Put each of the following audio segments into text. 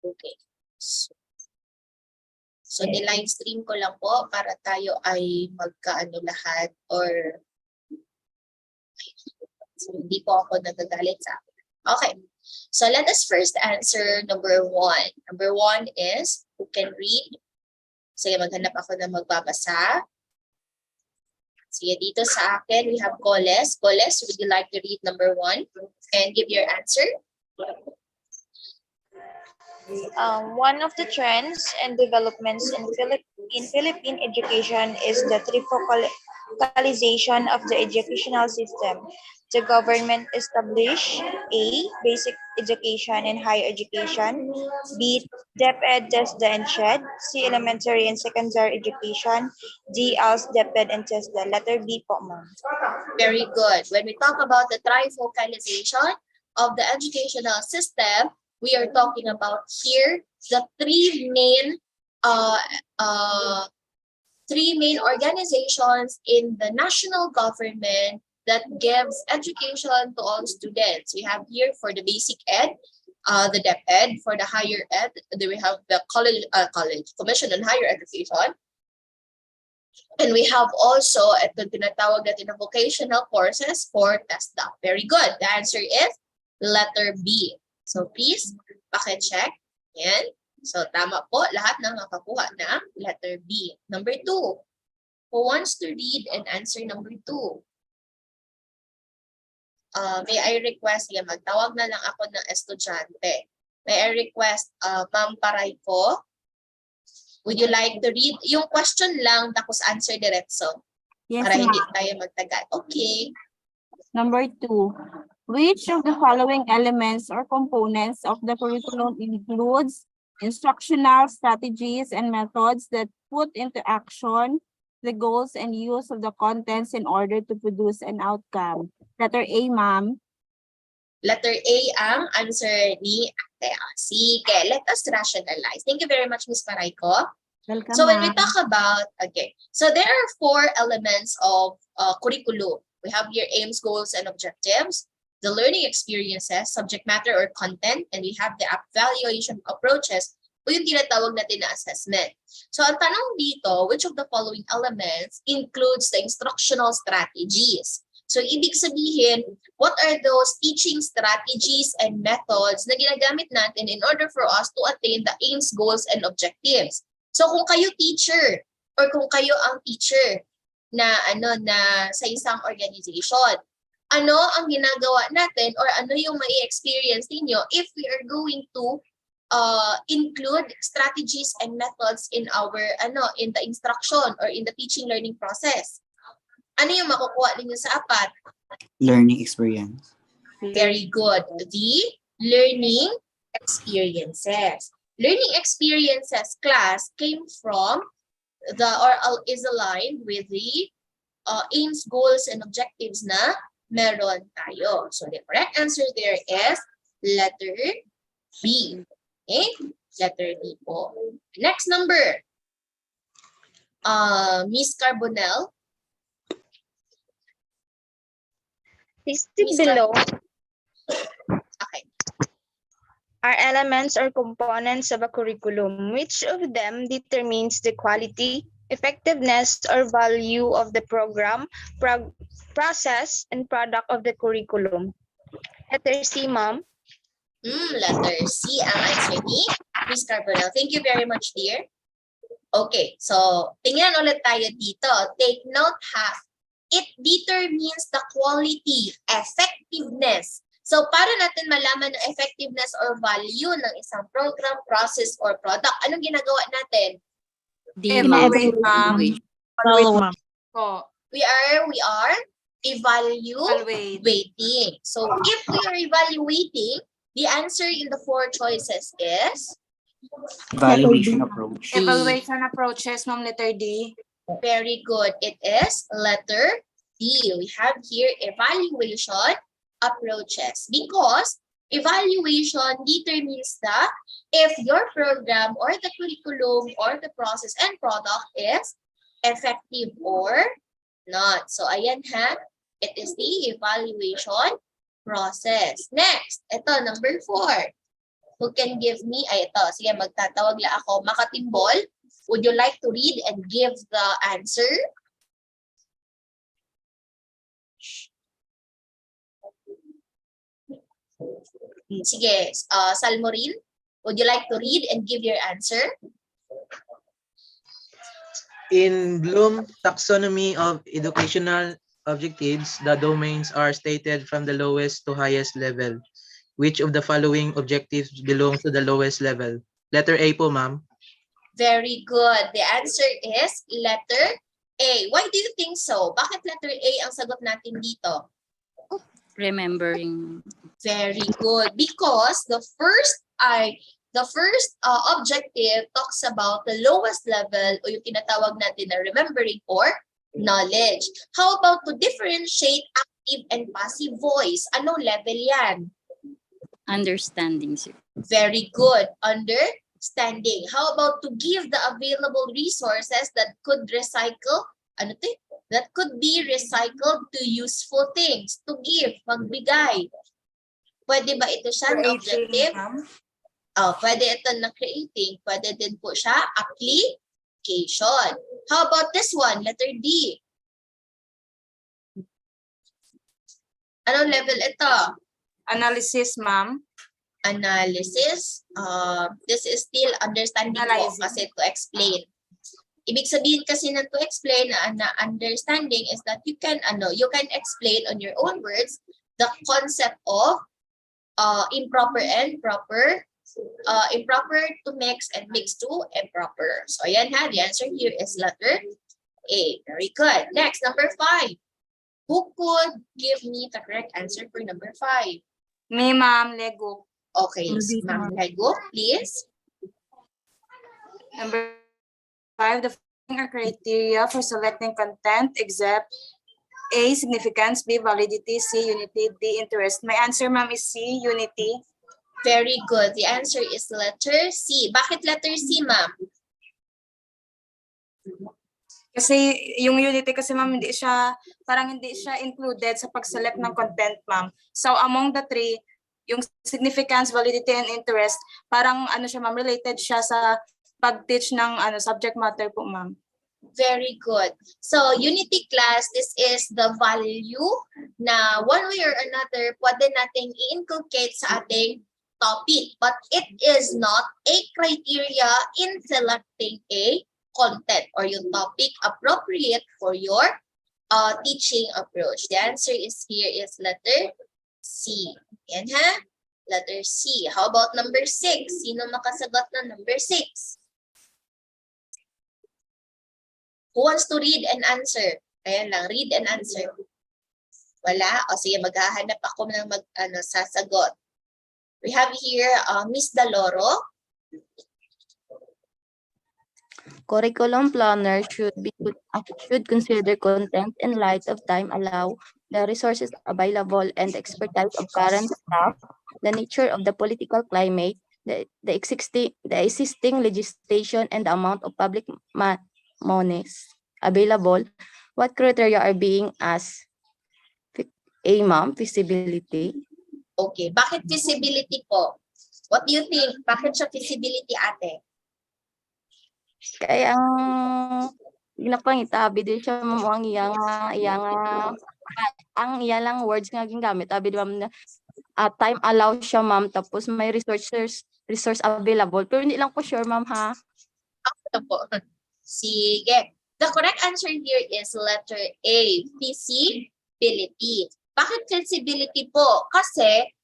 Okay. So, ni-live stream ko lang po para tayo ay magkaano lahat or so, hindi po ako nagagalit sa akin. Okay. So, let us first answer number 1. Number 1 is, who can read? Sige, maghanap ako na magbabasa. Sige, dito sa akin, we have Coles. Coles, would you like to read number 1 and give your answer? One of the trends and developments in Philippine education is the trifocalization of the educational system. The government established A. Basic education and higher education, B. DepEd, TESDA, and SHED, C. Elementary and secondary education, D. ALS, DepEd, and TESDA. Letter B po, ma'am. Very good. When we talk about the trifocalization of the educational system, we are talking about here the three main organizations in the national government that gives education to all students. We have here for the basic ed, the DepEd. For the higher ed, we have the college Commission on Higher Education. And we have also ito tinatawag natin na vocational courses for TESDA. Very good. The answer is letter B. So please, paki-check. Yan. So tama po lahat ng nakakuha ng letter B. Number 2. Who wants to read and answer number 2? May I request, magtawag na lang ako ng estudyante. May I request, Ma'am Parayko, would you like to read? Yung question lang, tapos answer diretso. Yes, Para hindi ma'am. tayo magtagal. Okay. Number 2. Which of the following elements or components of the curriculum includes instructional strategies and methods that put into action the goals and use of the contents in order to produce an outcome? Letter A, ma'am. Letter A ang answer ni Ate. Sige, let us rationalize. Thank you very much, Ms. Parayko. Welcome, So when we ma'am. talk about, okay, so there are 4 elements of curriculum. We have here aims, goals, and objectives, the learning experiences, subject matter or content, and we have the evaluation approaches o yung tinatawag natin na assessment. So ang tanong dito, which of the following elements includes the instructional strategies? So ibig sabihin, what are those teaching strategies and methods na ginagamit natin in order for us to attain the aims, goals, and objectives? So kung kayo teacher or kung kayo ang teacher na sa isang organization, ano ang ginagawa natin or ano yung mai-experience ninyo if we are going to include strategies and methods in our in the instruction or in the teaching learning process? Ano yung makukuha ninyo sa apat? Learning experience. Very good. The learning experiences. Learning experiences class came from the or is aligned with the aims, goals, and objectives na meron tayo. So the correct answer there is letter B. Okay? Letter B po. Next number. Miss Carbonell. Listed Miss below Okay. are elements or components of a curriculum. Which of them determines the quality, effectiveness, or value of the program, process, and product of the curriculum? Letter C, ma'am. Letter C ang answer ni Miss Carbonell. Thank you very much, dear. Okay, so tingnan ulit tayo dito. Take note ha. It determines the quality, effectiveness. So para natin malaman ang effectiveness or value ng isang program, process, or product, anong ginagawa natin? Evaluate, ma'am. We are evaluating. So if we are evaluating, the answer in the 4 choices is Evaluation approach. Evaluation approaches, ma'am, letter D. very good. It is letter D. We have here evaluation approaches because evaluation determines that if your program or the curriculum or the process and product is effective or not. So ayan ha, it is the evaluation process. Next, ito number 4. Who can give me? Ay, ito. Sige, magtatawag la ako. Makatimbol, would you like to read and give the answer? Sige, Salmorin, would you like to read and give your answer? In Bloom's taxonomy of educational objectives, the domains are stated from the lowest to highest level. Which of the following objectives belongs to the lowest level? Letter A po, ma'am. Very good. The answer is letter A. Why do you think so? Bakit letter A ang sagot natin dito? Remembering. Very good. Because the first objective talks about the lowest level o yung tinatawag natin na remembering or knowledge. How about to differentiate active and passive voice? Anong level yan? Understanding, sir. Very good. Understanding. How about to give the available resources that could recycle? Ano to? That could be recycled to useful things. To give, magbigay. Pwede ba ito siya na objective? Pwede ito na creating. Pwede din po siya application. How about this one? Letter D. Anong level ito? Analysis, ma'am. Analysis. This is still understanding po Analyzing. kasi to explain. Ibig sabihin kasi na to explain na understanding is that you can explain on your own words the concept of improper and proper, improper to mix and mix to improper. So ayan ha, the answer here is letter A. Very good. Next, number 5. Who could give me the correct answer for number 5? Me, ma'am, Lego. Okay, Ma'am Lego, please. Number 5, the following are criteria for selecting content except A, significance, B, validity, C, unity, D, interest. My answer, ma'am, is C, unity. Very good. The answer is letter C. Bakit letter C, ma'am? Kasi yung unity kasi, ma'am, parang hindi siya included sa pag-select ng content, ma'am. So among the three, yung significance, validity, and interest, parang ano siya, ma'am, related siya sa pag-teach ng subject matter po, ma'am. Very good. So, unity class, this is the value na one way or another pwede nating i-inculcate sa ating topic. But it is not a criteria in selecting a content or yung topic appropriate for your teaching approach. The answer is here is letter C. Yan ha? Letter C. How about number 6? Sino makasagot na number 6? Who wants to read and answer? Ayan lang, read and answer. Wala? O sige, maghahanap ako ng sasagot. We have here Miss Daloro. Curriculum planner should consider content in light of time, allow the resources available and the expertise of current staff, the nature of the political climate, the existing legislation, and the amount of public monies available. What criteria are being asked? A, ma'am, feasibility. Okay, bakit feasibility po? What do you think? Bakit siya feasibility, ate? Kaya ginapangitabi din siya mo ang ang iyalang words nga gingamit abi di ma'am na time allow siya ma'am tapos may resource available pero hindi lang po sure ma'am ha. Ito po. Sige. The correct answer here is letter A, feasibility. Bakit feasibility po? Kasi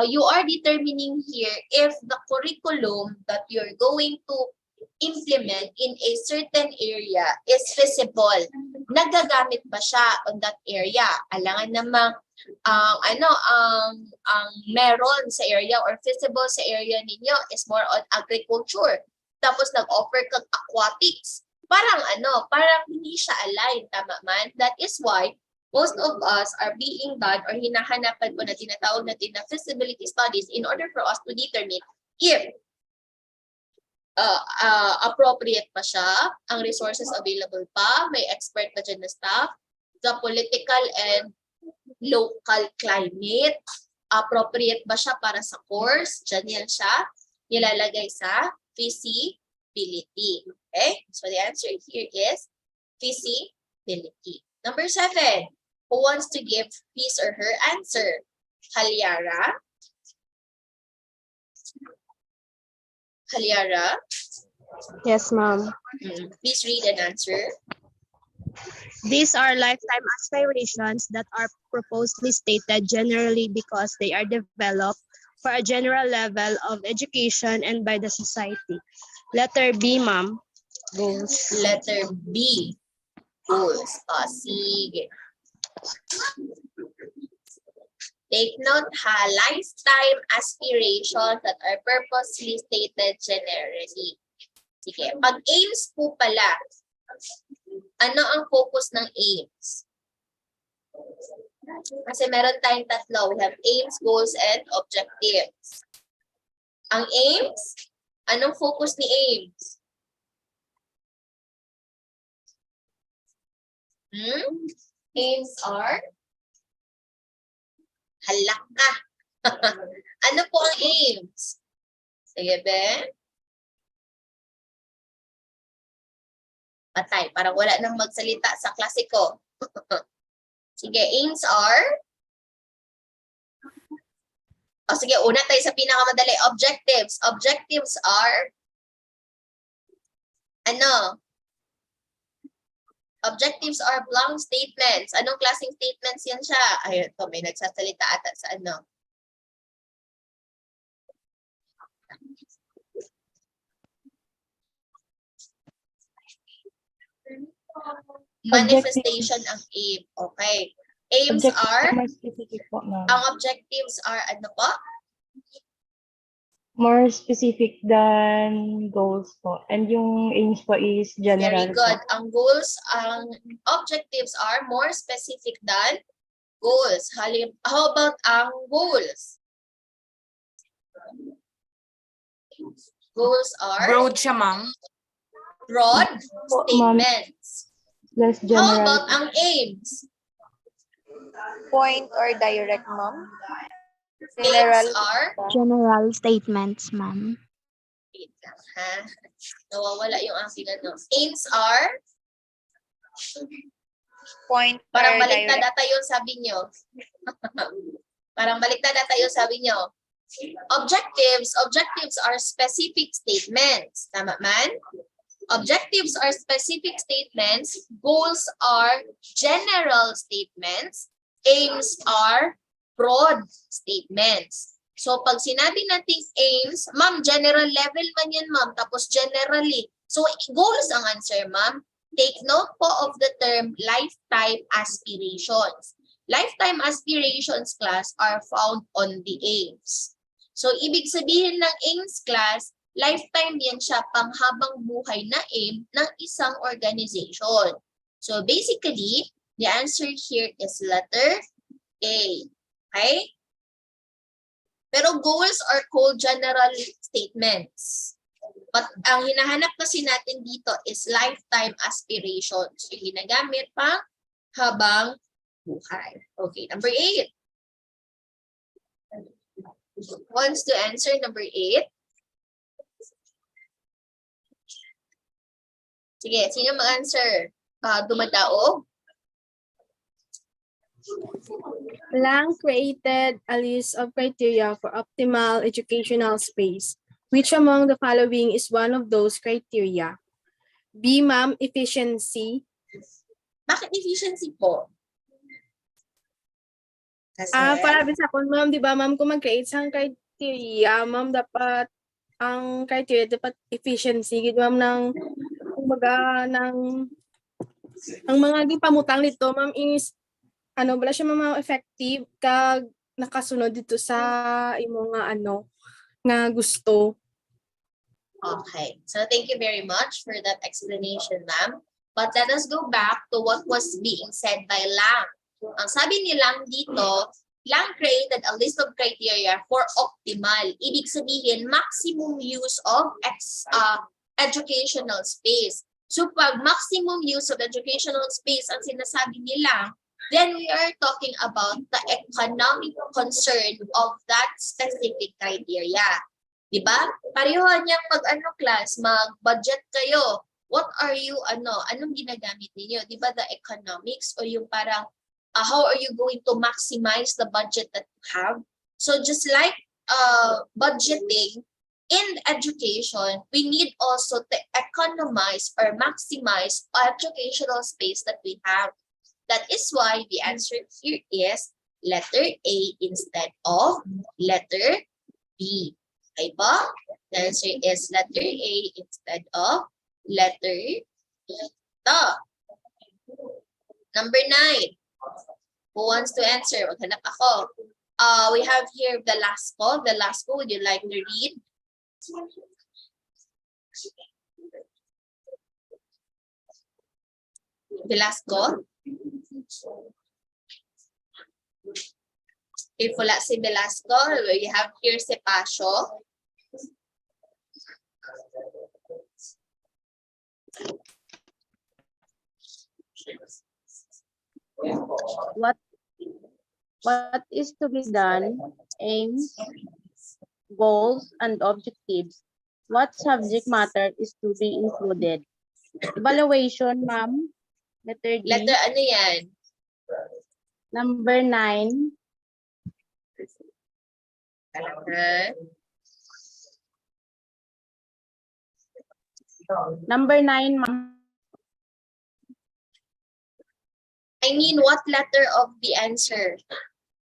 you are determining here if the curriculum that you're going to implement in a certain area is feasible. Nagagamit ba siya on that area? Alangan namang ang meron sa area or feasible sa area ninyo is more on agriculture. Tapos nag-offer kang aquatics. Parang hindi siya aligned, tama man? That is why most of us are being done or hinahanapan po na tinatawag natin na feasibility studies in order for us to determine if appropriate pa siya, ang resources available pa, may expert pa dyan na staff, the political and local climate, appropriate ba siya para sa course, dyan yan siya. nilalagay sa feasibility. Okay? So the answer here is feasibility. Number 7. Who wants to give his or her answer? Halyara? Halyara? Yes, ma'am. Please read and answer. These are lifetime aspirations that are purposely stated generally because they are developed for a general level of education and by the society. Letter B, ma'am. Goals. Letter B. Goals. Sige. Take note ha, lifetime aspirations that are purposely stated generally. Sige, pag aims po pala, ano ang focus ng aims? Kasi meron tayong tatlo. We have aims, goals, and objectives. Ang aims, anong focus ni aims? Aims are halak ka. Ano po ang aims? Sige, be? Patay. Parang wala nang magsalita sa klase ko. Sige, aims are? O sige, una tayo sa pinakamadali. Objectives. Objectives are? Ano? Objectives are blank statements. Anong klaseng statements yan siya? Ayun, ito, may nagsasalita ata sa ano. Manifestation ang aim. Okay. Aims are? More specific po, ma'am. Ang objectives are ano po? More specific than goals po. And yung aims po is general Very good. Ang goals, ang objectives are more specific than goals. How about ang goals? Goals are? Broad siya, ma'am. Broad statements. Less How general. about ang aims? Point or direct, ma'am? Aims are? General statements, ma'am. Wait lang, ha? Nawawala yung aking ano. Aims are? Point Parang or baliktad direct. ata yung sabi nyo. Parang baliktad ata yung sabi nyo. Objectives are specific statements. Tama man? Objectives are specific statements. Goals are general statements. Aims are broad statements. So, pag sinabi nating aims, ma'am, general level man yan, ma'am. Tapos generally. So, goals ang answer, ma'am. Take note po of the term lifetime aspirations. Lifetime aspirations class are found on the aims. So, ibig sabihin ng aims class, lifetime yan siya panghabang buhay na aim ng isang organization. So, basically, the answer here is letter A. Okay? Pero goals are called general statements. But ang hinahanap kasi natin dito is lifetime aspirations. Yung ginagamit pang habang buhay. Okay, number 8. Wants to answer number 8? Sige, sino mag-answer? Dumadaog? Lang created a list of criteria for optimal educational space. Which among the following is one of those criteria? B, ma'am, efficiency. Bakit efficiency po? Kasi, Para sa kung ma'am, di ba ma'am, kung mag-create sa criteria, ma'am, dapat ang criteria dapat efficiency. Gid ma'am ng kumbaga ng ang mga gipamutang nito ma'am is ano wala siya ma'am effective kag nakasunod dito sa imo nga ano nga gusto. okay. So thank you very much for that explanation, ma'am. But let us go back to what was being said by Lang. Ang sabi ni Lang dito, Lang created a list of criteria for optimal. Ibig sabihin, maximum use of educational space. So pag maximum use of educational space ang sinasabi ni Lang, then we are talking about the economic concern of that specific criteria. Di ba? Pareho niyang class, mag-budget kayo. What are you, anong ginagamit ninyo? Di ba the economics or yung parang, how are you going to maximize the budget that you have? So just like budgeting, in education, we need also to economize or maximize educational space that we have. That is why the answer here is letter A instead of letter B. Okay ba? The answer is letter A instead of letter B. Number 9. Who wants to answer? Maghanap ako. We have here Velasco. Velasco, would you like to read? Velasco? If wala si Velasco, we have here si Pasio. What is to be done, aims, goals, and objectives. What subject matter is to be included? Evaluation, ma'am. Letter D. Letter ano yan? Number 9. Number 9, ma'am. I mean, what letter of the answer?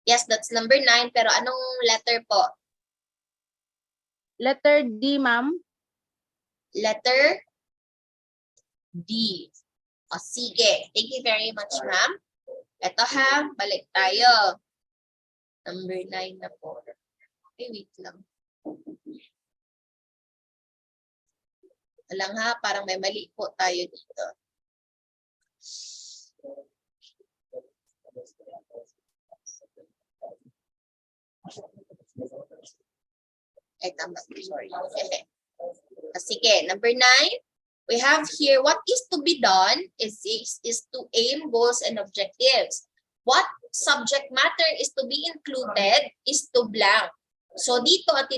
Yes, that's number 9. Pero anong letter po? Letter D, ma'am. Letter D. O, sige. Thank you very much, ma'am. Ito ha, balik tayo. Number 9 na po. Okay, wait lang. Alang ha, parang may mali po tayo dito. Ay, tama. Sorry. Sige, number 9. We have here, what is to be done is to aim goals and objectives. What subject matter is to be included is to blank. So dito, ang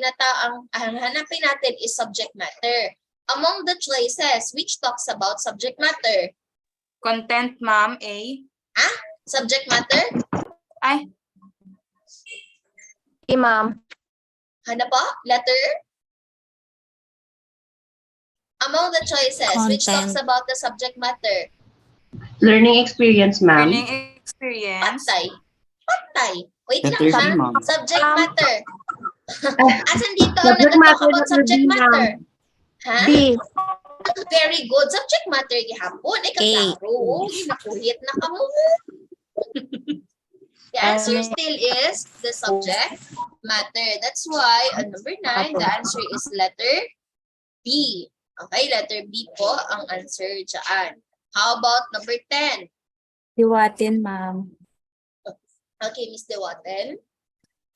hanapin natin is subject matter. Among the choices, which talks about subject matter? Content, ma'am, A. Subject matter? Ay, Ma'am. Ano po? Letter? Among the choices, which talks about the subject matter? Learning experience, ma'am. learning experience. Patay. Wait Letter lang, B, ha? ma'am. Subject matter. Asan dito ang Subject nag-talk matter, about letter subject B, ma'am. matter? Ha? B. Very good. Subject matter gihapon. Ay, kaklaro. Nakuhit na ka mo. The answer still is the subject matter. That's why on number 9, the answer is letter B. Okay, letter B po ang answer dyan. How about number 10? Diwatin, ma'am. Okay, Miss Dewaten.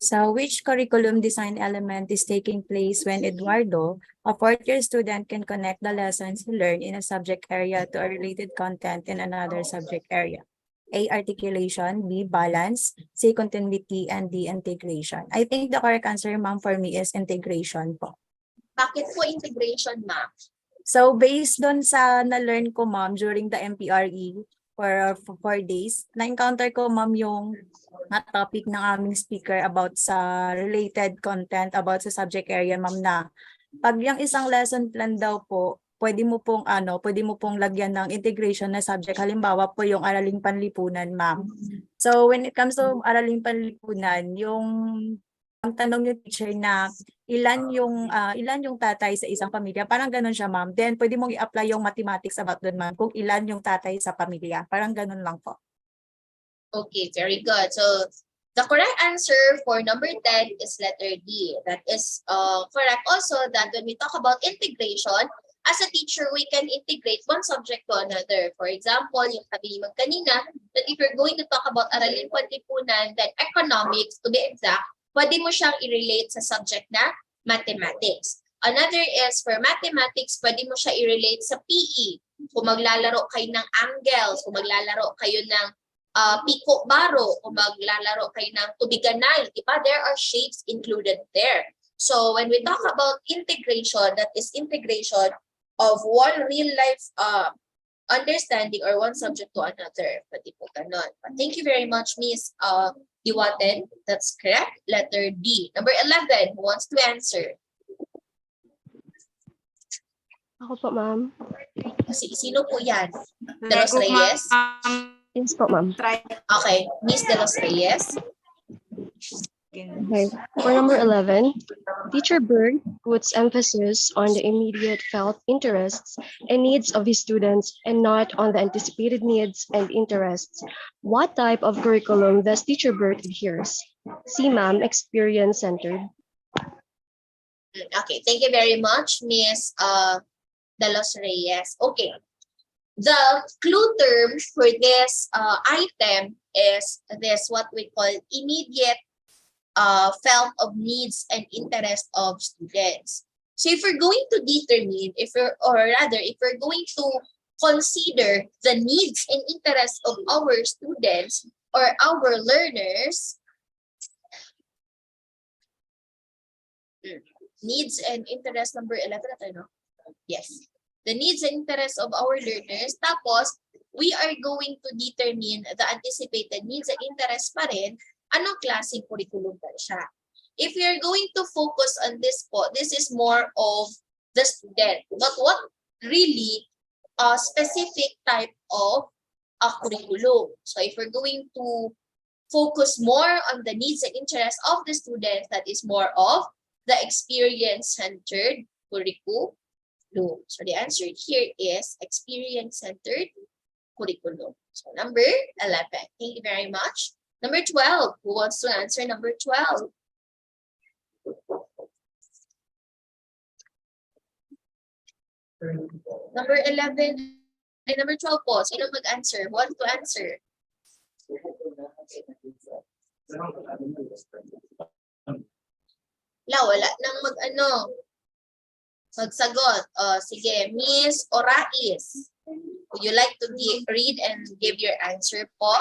So, which curriculum design element is taking place when Eduardo, a fourth-year student, can connect the lessons he learned in a subject area to a related content in another subject area? A, articulation, B, balance, C, continuity, and D, integration. I think the correct answer, ma'am, for me is integration po. Bakit po integration, ma'am? So, based doon sa na-learn ko, ma'am, during the MPRE for 4 days, na-encounter ko, ma'am, yung topic ng aming speaker about sa related content about sa subject area, ma'am, na pag yung isang lesson plan daw po, pwede mo pong lagyan ng integration na subject. Halimbawa po yung araling panlipunan, ma'am. So when it comes to araling panlipunan, ang tanong yung teacher na ilan yung tatay sa isang pamilya, parang ganun siya, ma'am. Then pwede mong i-apply yung mathematics about dun, ma'am, kung ilan yung tatay sa pamilya. Parang ganun lang po. Okay, very good. So the correct answer for number 10 is letter D. That is correct also that when we talk about integration, as a teacher, we can integrate one subject to another. For example, yung sabi mo kanina, that if you're going to talk about aralin panlipunan, then economics, to be exact, pwede mo siyang i-relate sa subject na mathematics. Another is for mathematics, pwede mo siya i-relate sa PE. Kung maglalaro kayo ng angles, kung maglalaro kayo ng piko baro, kung maglalaro kayo ng tubiganay, diba? There are shapes included there. So when we talk about integration, that is integration of one real life understanding or one subject to another. Pati po ganon. But thank you very much, Miss Diwaten. That's correct. Letter D. Number 11, who wants to answer? Ako po, ma'am. Sino po yan? De Los Reyes? Yes po, ma'am. Okay, Miss De Los Reyes. Okay. For number 11, Teacher Berg puts emphasis on the immediate felt interests and needs of his students and not on the anticipated needs and interests. What type of curriculum does Teacher Berg adheres? C, ma'am, experience-centered. Okay, thank you very much, Miss De Los Reyes. Okay, the clue term for this item is this, what we call immediate felt of needs and interest of students. So if we're going to determine, if we're going to consider the needs and interests of our students or our learners, needs and interest number 11, no? Yes. The needs and interests of our learners. Tapos, we are going to determine the anticipated needs and interests pa rin, anong klaseng curriculum ba siya. If we are going to focus on this po, this is more of the student. But what really a specific type of a curriculum. So if we're going to focus more on the needs and interests of the students, that is more of the experience-centered curriculum. So the answer here is experience-centered curriculum. So number 11. Thank you very much. Number 12. Who wants to answer number 12? Number 11 and number 12 po. Sino mag-answer? Who wants to answer? Wala nang magsagot. Sige, Miss Orais. Would you like to read and give your answer po?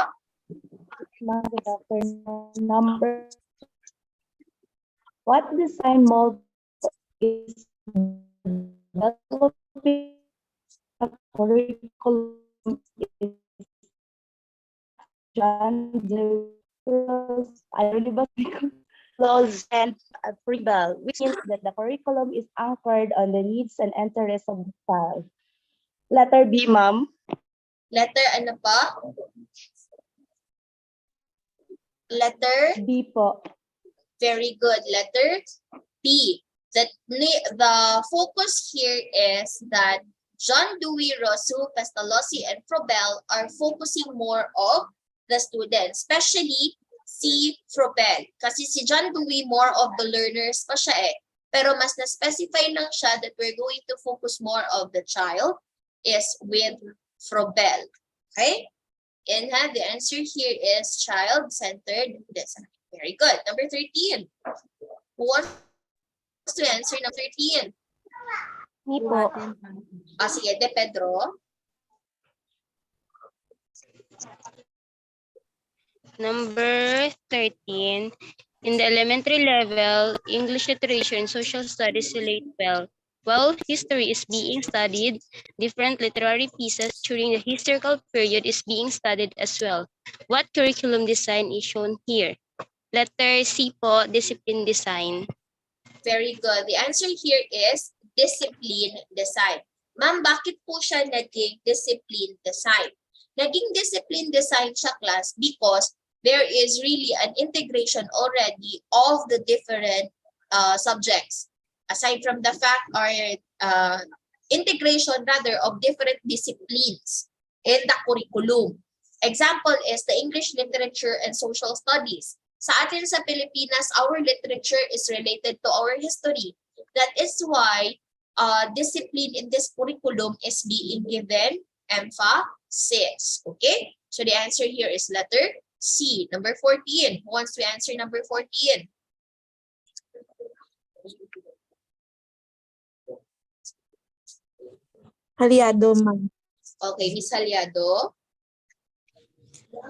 Good afternoon. Number, what design mode is developing a curriculum is John Dewey's laws and approval, which means that the curriculum is anchored on the needs and interests of the child. Letter B, ma'am. Letter ano pa? Letter B po. Very good. Letter B. The focus here is that John Dewey, Rosu, Pestalozzi, and Frobel are focusing more of the students, especially si Frobel. Kasi si John Dewey, more of the learners pa siya eh. Pero mas na-specify lang siya that we're going to focus more of the child is with Frobel. Okay? And the answer here is child-centered design. Very good. Number 13. Who wants to answer number 13? Me po. Sige, De Pedro. Number 13. In the elementary level, English literature and social studies relate well. While history is being studied, different literary pieces during the historical period is being studied as well. What curriculum design is shown here? Letter C po, discipline design. Very good. The answer here is discipline design. Ma'am, bakit po siya naging discipline design? Naging discipline design siya, class, because there is really an integration already of the different subjects. Aside from the fact or integration rather of different disciplines in the curriculum. Example is the English literature and social studies. Sa atin sa Pilipinas, our literature is related to our history. That is why discipline in this curriculum is being given emphasis. Okay? So the answer here is letter C. Number 14. Who wants to answer number 14? Aliado, ma'am. Okay, Miss Aliado.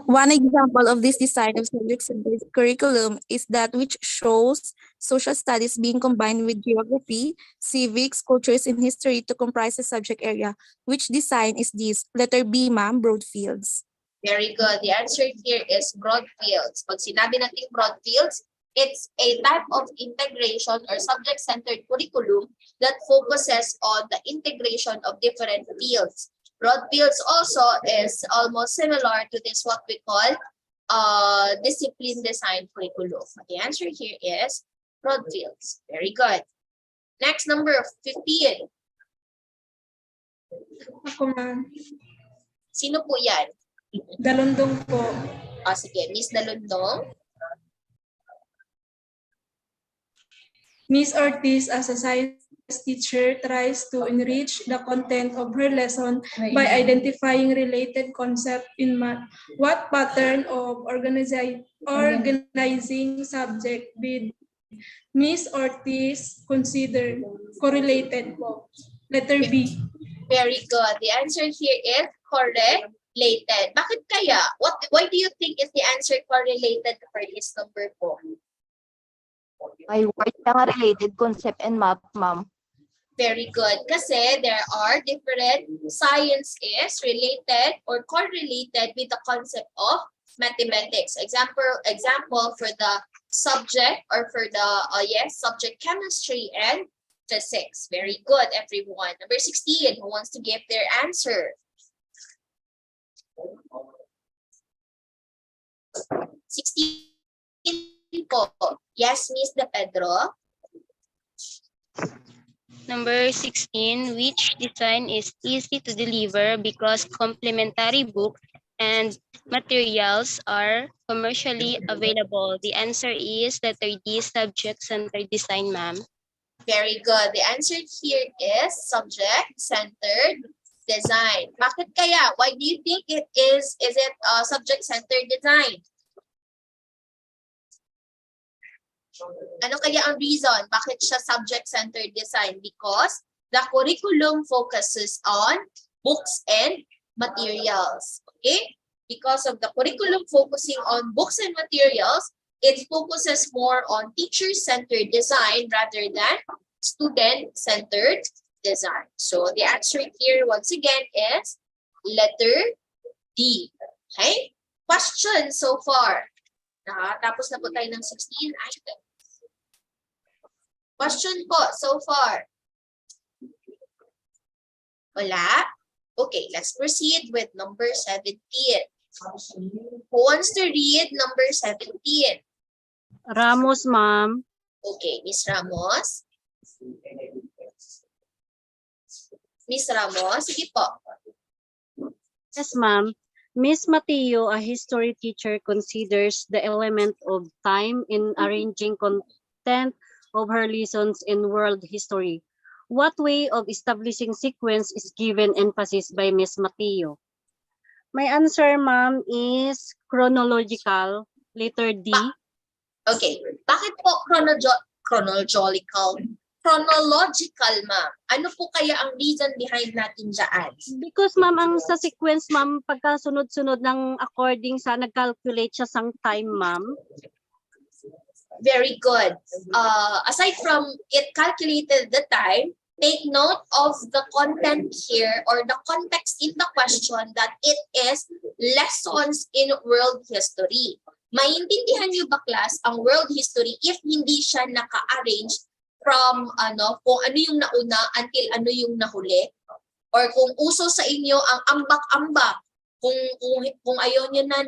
One example of this design of subject-centered curriculum is that which shows social studies being combined with geography, civics, cultures, and history to comprise a subject area. Which design is this? Letter B, ma'am, broad fields. Very good. The answer here is broad fields. Pag sinabi natin broad fields, it's a type of integration or subject-centered curriculum that focuses on the integration of different fields. Broad fields also is almost similar to this what we call discipline design curriculum. The answer here is broad fields. Very good. Next, number 15. Ako, ma'am. Sino po yan? Dalundong po. Sige, Miss Dalundong. Miss Ortiz, as a science teacher, tries to enrich the content of her lesson by identifying related concepts in math. What pattern of organizing subject did Miss Ortiz consider correlated po? Letter B. Very good. The answer here is correlated. Bakit kaya? Why do you think is the answer correlated for this number po? May word na nga related concept and math, ma'am. Very good. Kasi there are different science is related or correlated with the concept of mathematics. Example for the subject or for the subject chemistry and physics. Very good, everyone. Number 16, who wants to give their answer? 16 po. Yes, Miss De Pedro. Number 16, which design is easy to deliver because complementary books and materials are commercially available? The answer is letter D, subject-centered design, ma'am. Very good. The answer here is subject-centered design. Bakit kaya? Why do you think it is it subject-centered design? Ano kaya ang reason? Bakit siya subject-centered design? Because the curriculum focuses on books and materials. Okay? Because of the curriculum focusing on books and materials, it focuses more on teacher-centered design rather than student-centered design. So the answer here once again is letter D. Okay? Question so far. Tapos na po tayo ng 16 items. Question po so far. Wala? Okay, let's proceed with number 17. Who wants to read number 17? Ramos, ma'am. Okay, Miss Ramos. Miss Ramos, sige po. Yes, ma'am. Miss Mateo, a history teacher, considers the element of time in arranging content of her lessons in world history. What way of establishing sequence is given emphasis by Miss Mateo? My answer, ma'am, is chronological, letter D. Okay. Bakit po chronological? Chronological, ma'am. Ano po kaya ang reason behind natin dyan? Because, ma'am, ang sa sequence, ma'am, pagka sunod-sunod ng according sa nag-calculate siya sang time, ma'am. Very good. Aside from it calculated the time, take note of the content here or the context in the question that it is lessons in world history. Maintindihan niyo ba, class, ang world history if hindi siya naka-arrange from kung ano yung nauna until ano yung nahuli? Or kung uso sa inyo ang ambak-ambak, kung ayaw niyo na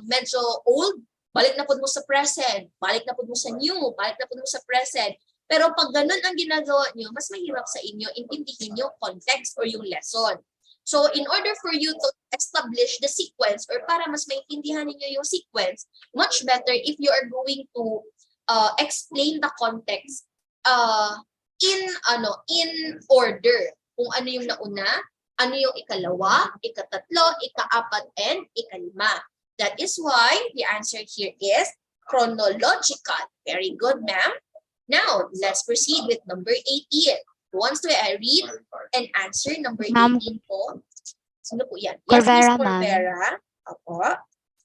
medyo old, balik na po mo sa present, balik na po mo sa new, balik na po mo sa present. Pero pag ganun ang ginagawa niyo, mas mahirap sa inyo intindihin yung context or yung lesson. So in order for you to establish the sequence or para mas maintindihan niyo yung sequence, much better if you are going to explain the context in order. Kung ano yung nauna, ano yung ikalawa, ikatatlo, ikaapat, and ikalima. That is why the answer here is chronological. Very good, ma'am. Now, let's proceed with number 18. Who wants to read and answer number 18 po? Sino po yan? Yes, Miss Corvera, ma'am. Corvera. Opo.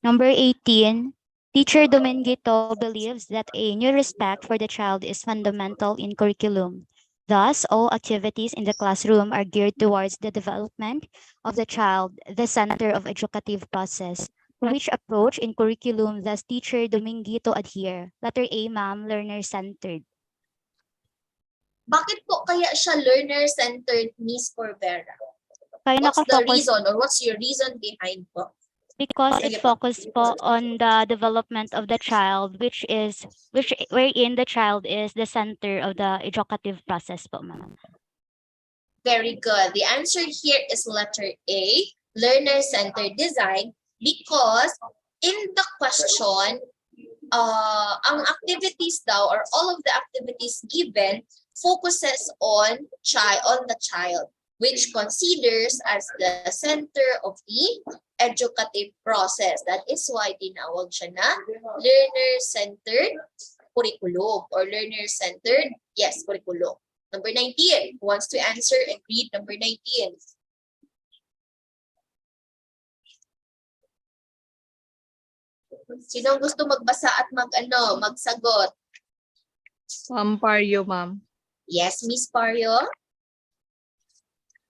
Number 18, Teacher Dominguito believes that a new respect for the child is fundamental in curriculum. Thus, all activities in the classroom are geared towards the development of the child, the center of educative process. To which approach in curriculum does Teacher Dominguito adhere? Letter A, ma'am, learner-centered. Bakit po kaya siya learner-centered, Miss Corvera? Kaya What's the nakafocus reason or what's your reason behind po? because it Sige po. focuses po on the development of the child, wherein the child is the center of the educative process po, ma'am. Very good. The answer here is letter A, learner-centered design, because in the question, ang activities daw or all of the activities given focuses on the child, which considers as the center of the educative process. That is why tinawag siya na learner-centered curriculum or learner-centered, yes, curriculum. Number 19, who wants to answer and read number 19? Sino gusto magbasa at magsagot? Pario, ma'am. Yes, Miss Pario.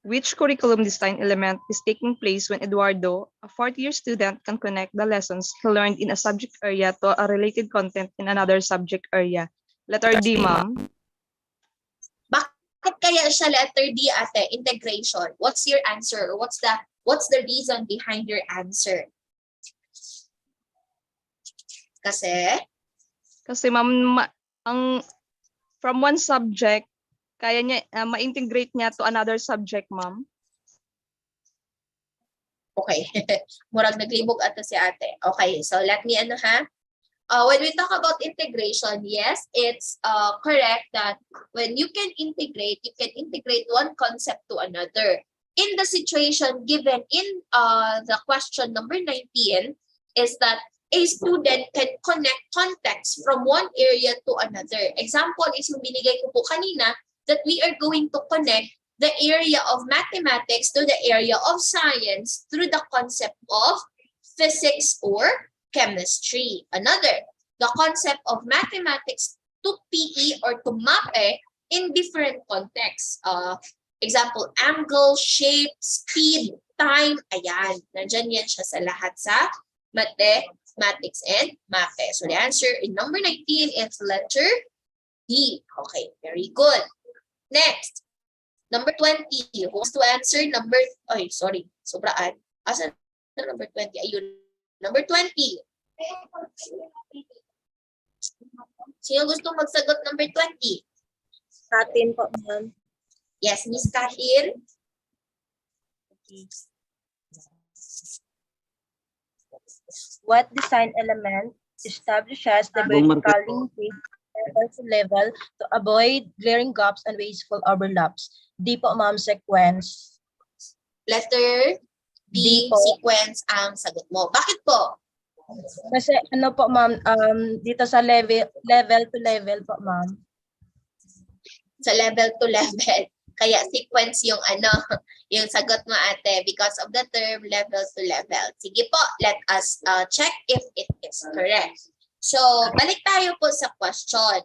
Which curriculum design element is taking place when Eduardo, a fourth-year student, can connect the lessons he learned in a subject area to a related content in another subject area? Letter D, ma'am. Bakit kaya siya letter D, ate? Integration. What's your answer? What's the reason behind your answer? Kasi ma'am, from one subject, kaya niya ma-integrate niya to another subject, ma'am. Okay. Murag naglibog ato si ate. Okay, so let me when we talk about integration, yes, it's correct that when you can integrate one concept to another. In the situation given in the question number 19 is that a student can connect context from one area to another. Example is yung binigay ko po kanina that we are going to connect the area of mathematics to the area of science through the concept of physics or chemistry. Another, the concept of mathematics to PE or to MAPE in different contexts. Example, angle, shape, speed, time, ayan. Nandyan yan siya sa lahat sa mathematics and MAPE. So the answer in number 19 is letter D. Okay, very good. Next, number 20. Who wants to answer sobraan. Asa na number 20? Ayun, number 20. Sino gusto magsagot number 20? Katin po, ma'am. Yes, Miss Katin. What design element establishes the vertical linkage level to level to avoid glaring gaps and wasteful overlaps? D po, ma'am, sequence. Letter D, sequence ang sagot mo. Bakit po? Kasi po, ma'am, dito sa level to level po, ma'am. Sa level to level. Kaya sequence yung yung sagot mo, ate, because of the term level to level. Sige po, let us check if it is correct. So, balik tayo po sa question.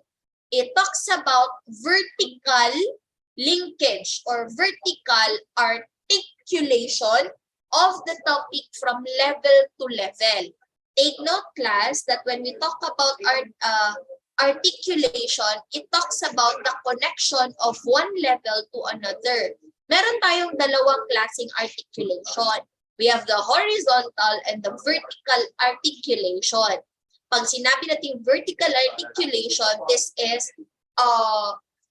It talks about vertical linkage or vertical articulation of the topic from level to level. Take note, class, that when we talk about articulation, it talks about the connection of one level to another. Meron tayong dalawang klaseng articulation. We have the horizontal and the vertical articulation. Pag sinabi natin vertical articulation, this is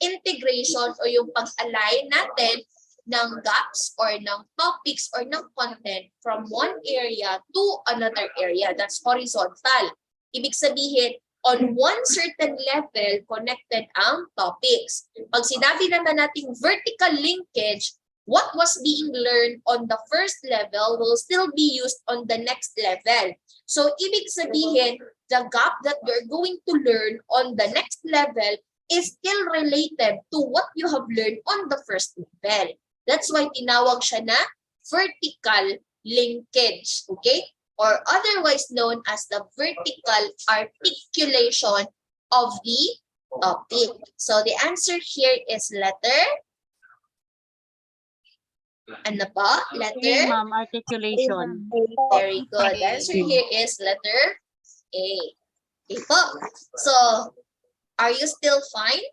integration o yung pag-align natin ng gaps or ng topics or ng content from one area to another area. That's horizontal. Ibig sabihin, on one certain level, connected ang topics. Pag sinabi naman natin vertical linkage, what was being learned on the first level will still be used on the next level. So, ibig sabihin, the gap that we're going to learn on the next level is still related to what you have learned on the first level. That's why tinawag siya na vertical linkage. Okay? or otherwise known as the vertical articulation of the topic. So the answer here is letter, ano po? Letter? Ma'am, articulation. Very good. The answer here is letter A. Okay po. So, are you still fine?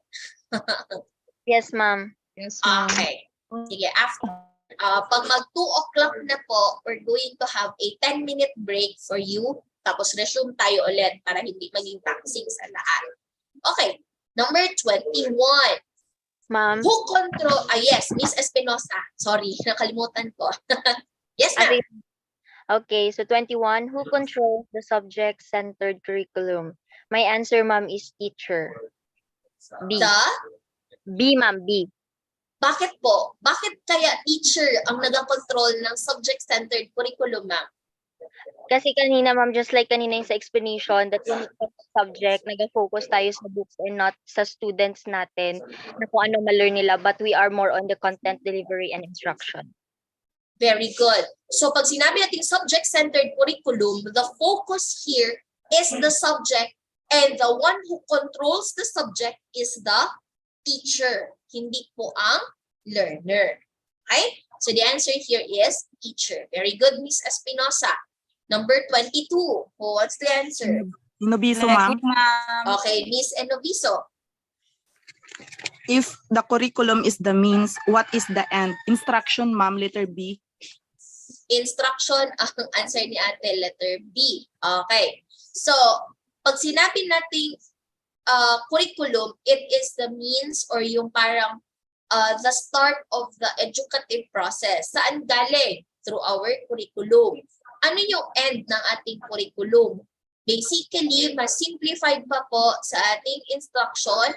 Yes, ma'am. Yes, ma'am. Okay. Sige, after. Pag mag 2 o'clock na po, we're going to have a 10-minute break for you. Tapos resume tayo ulit para hindi maging taxing sa lahat. Okay. Number 21. Ma'am. Who control... yes, Miss Espinosa. Sorry, nakalimutan ko. Yes, ma'am. Okay, so 21, who controls the subject-centered curriculum? My answer, ma'am, is teacher. B. B, ma'am, B. Bakit po? Bakit kaya teacher ang nag-control ng subject-centered curriculum, ma'am? Kasi kanina, ma'am, just like kanina yung sa explanation, that when it comes to subject, nag-focus tayo sa books and not sa students natin na kung ano ma-learn nila, but we are more on the content delivery and instruction. Very good. So pag sinabi natin subject-centered curriculum, the focus here is the subject and the one who controls the subject is the teacher, hindi po ang learner. Okay? So the answer here is teacher. Very good, Miss Espinosa. Number 22. What's the answer? Inobiso, ma'am. Okay, Miss Enoviso. If the curriculum is the means, what is the end? Instruction, ma'am, letter B. Instruction, ang answer ni ate, letter B. Okay. So, pag sinabi nating curriculum, it is the means or yung parang the start of the educative process. Saan galing? Through our curriculum. Ano yung end ng ating curriculum? Basically, mas simplified pa po sa ating instruction.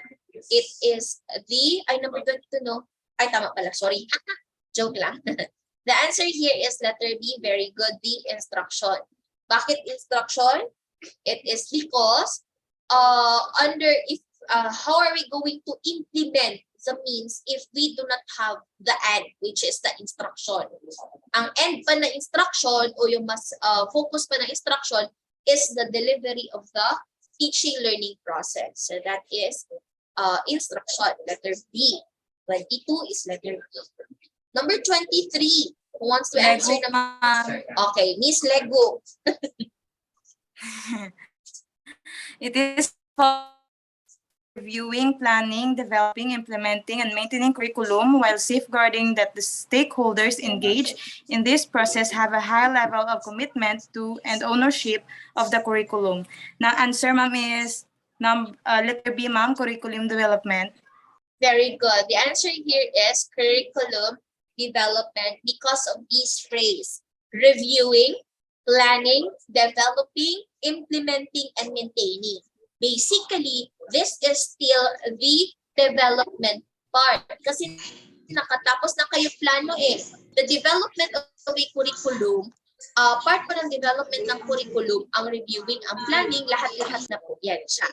It is the, number 22, no? Ay, tama pala, sorry. Joke lang. The answer here is letter B, very good, the instruction. Bakit instruction? It is because how are we going to implement the means if we do not have the end, which is the instruction. Ang end pa na instruction o yung mas focus pa na instruction is the delivery of the teaching learning process. So that is instruction, letter B. 22 is letter B. Number 23. Who wants to answer? Okay, Miss Lego. It is for reviewing, planning, developing, implementing, and maintaining curriculum while safeguarding that the stakeholders engaged in this process have a high level of commitment to and ownership of the curriculum. Now, answer, ma'am, is letter B, ma'am, curriculum development. Very good. The answer here is curriculum development because of this phrase: reviewing, planning, developing, implementing, and maintaining. Basically, this is still the development part. Kasi nakatapos na kayo plano eh. The development of a curriculum, part po ng development ng curriculum, ang reviewing, ang planning, lahat-lahat na po yan siya.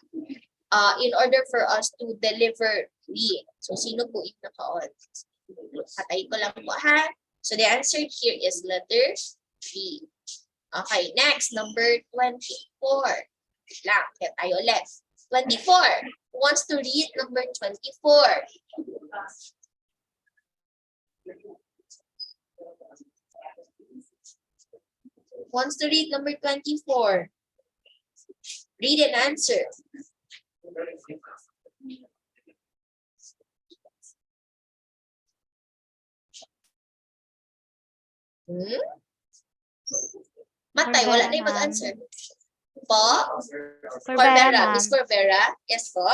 In order for us to deliver the. So, sino po yung naka-on? Patay ko lang po, ha? So, the answer here is letter B. Okay, next, number 24. Lang, kaya tayo ulit. 24. Who wants to read number 24? Who wants to read number 24? Read and answer. Matay, wala na yung mag-answer. Po? Corbera, Miss Corbera. Yes po.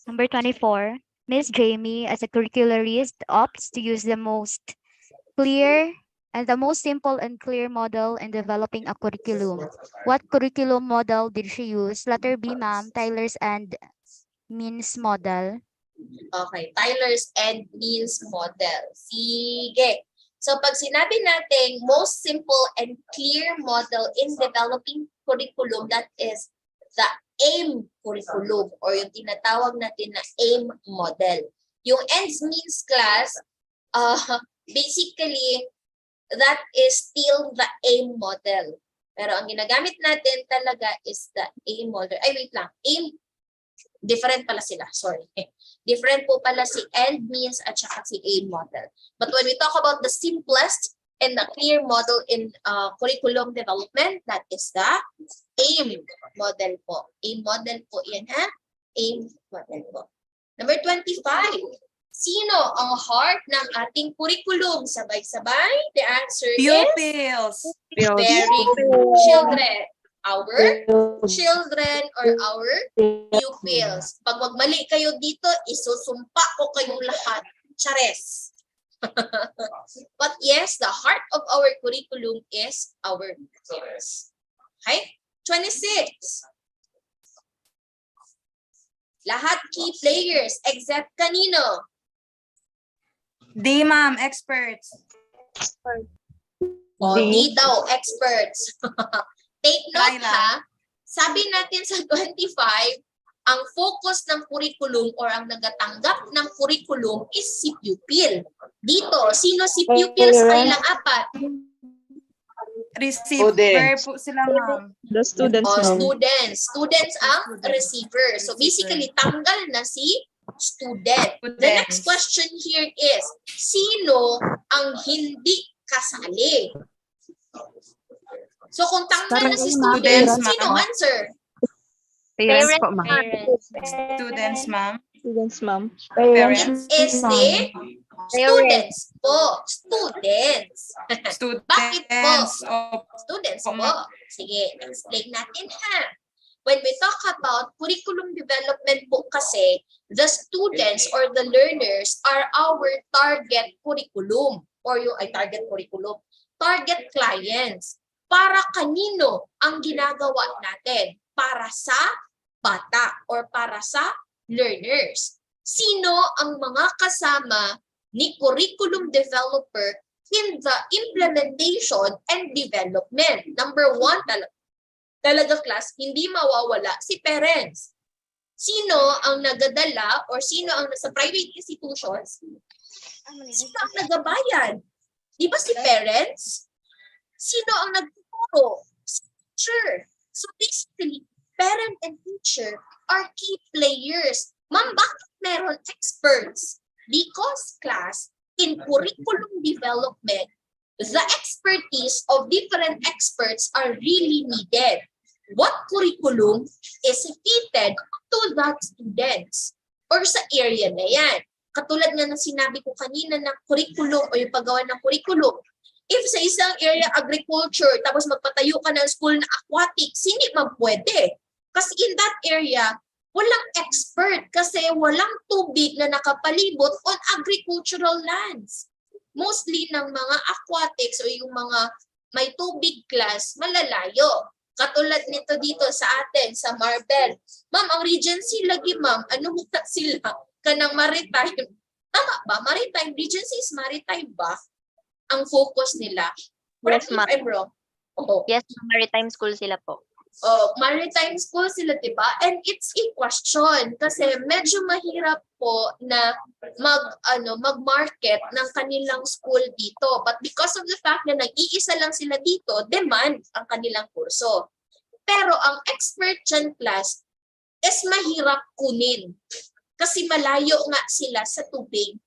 Number 24, Miss Jamie, as a curricularist, opts to use the most clear and the most simple and clear model in developing a curriculum. What curriculum model did she use? Letter B, ma'am, Tyler's and means model. Okay, Tyler's and means model. Sige. So pag sinabi natin most simple and clear model in developing curriculum, that is the AIM curriculum or yung tinatawag natin na AIM model. Yung ends means class, basically, that is still the AIM model. Pero ang ginagamit natin talaga is the aim model. Ay, wait lang. Aim, different pala sila. Sorry. Different po pala si end, means, at saka si aim model. But when we talk about the simplest and the clear model in curriculum development, that is the aim model po. Aim model po yan, ha? Aim model po. Number 25. Sino ang heart ng ating curriculum? Sabay-sabay. The answer Pupils. is very good. Children. Our children or our pupils. Pag magmali kayo dito, isusumpa ko kayong lahat. Chares. But yes, the heart of our curriculum is our pupils. Okay? 26. Lahat key players except kanino? Di, ma'am. Experts. O, di daw, experts. Take Try note lang. ha, sabi natin sa 25, ang focus ng curriculum or ang nagatanggap ng curriculum is si pupil. Dito, sino si pupil sa kanilang apat? Receiver po sila, ma'am. The students, O, ma'am. students. Students ang receiver. So basically, tanggal na si student. The next question here is, sino ang hindi kasali? So kung tanggal na si student, Students, ma'am. sino answer? Parents po, ma'am. Students, ma'am. Students, ma'am. Parents. It is the students po. Students. Bakit po? Students po. Sige, explain natin ha. When we talk about curriculum development po kasi, the students or the learners are our target curriculum or yung target curriculum, target clients. Para kanino ang ginagawa natin? Para sa bata or para sa learners. Sino ang mga kasama ni curriculum developer in the implementation and development? Number one, talaga class, hindi mawawala si parents. Sino ang nagadala or sino ang nasa private institutions? Sino ang nagabayad? Di ba si parents? Sino ang nagtuturo? Teacher. So basically, parent and teacher are key players. Ma'am, bakit meron experts? Because class, in curriculum development, the expertise of different experts are really needed. What curriculum is fitted to that students or sa area na yan. Katulad nga ng sinabi ko kanina ng curriculum o yung paggawa ng curriculum. If sa isang area agriculture, tapos magpatayo ka ng school na aquatics, hindi man pwede. Kasi in that area, walang expert kasi walang tubig na nakapalibot on agricultural lands. Mostly ng mga aquatics o yung mga may tubig class, malalayo. Katulad nito dito sa atin, sa Marbel. Ma'am, ang Regency lagi ma'am, ano muna sila? Kanang maritime. Tama ba? Maritime. Regency is maritime ba? Ang focus nila. Yes, Correct me if I'm wrong. Oh. Yes, maritime school sila po. Oh, maritime school sila, diba? And it's a question kasi medyo mahirap po na mag-market ng kanilang school dito. But because of the fact na nag-iisa lang sila dito, demand ang kanilang kurso. Pero ang expert dyan class is mahirap kunin kasi malayo nga sila sa tubig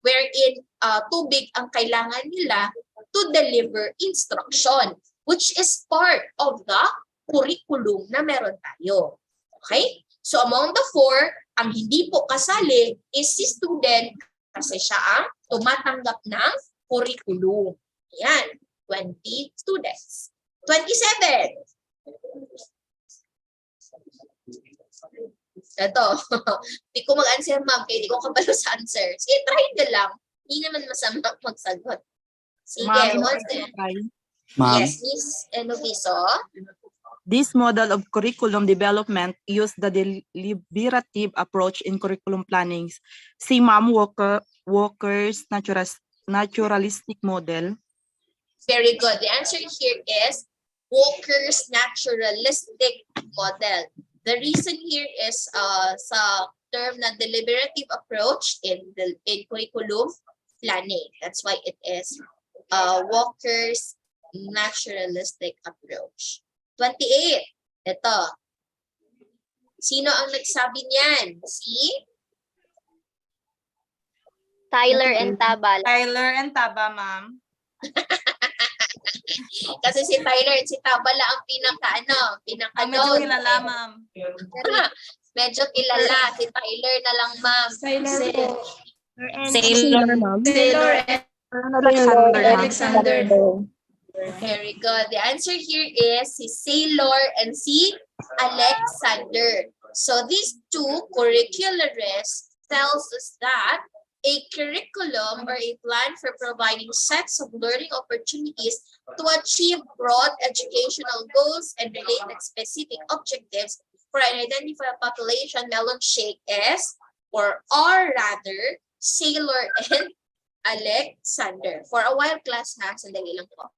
wherein tubig ang kailangan nila to deliver instruction which is part of the curriculum na meron tayo. Okay? So among the four, ang hindi po kasali is si student kasi siya ang tumatanggap ng curriculum. Ayan, 20 students. 27. Ito, hindi ko mag-answer ma'am, kaya hindi ko kabalo sa answer. Sige, try ka lang. Hindi naman masama magsagot. Sige, what's the... Ma'am. Yes, Miss Enoviso. This model of curriculum development use the deliberative approach in curriculum planning. See Ma'am Walker's naturalistic model. Very good. The answer here is Walker's naturalistic model. The reason here is sa term na deliberative approach in curriculum planning. That's why it is Walker's naturalistic approach. 28. Ito. Sino ang nagsabi niyan? Si Tyler and Taba. Tyler and Taba, ma'am. Kasi si Tyler at si Tabala ang pinaka Medyo kilala, ma'am. Medyo kilala. Si Tyler na lang, ma'am. Sailor, ma'am. Sailor Alexander, ma'am. Alexander. Very good. The answer here is si Sailor and si Alexander. So these two curricularists tells us that a curriculum or a plan for providing sets of learning opportunities to achieve broad educational goals and related specific objectives for an identified population melon shake is, or are rather, Sailor and Alexander. For a while, class ha, sandali lang po.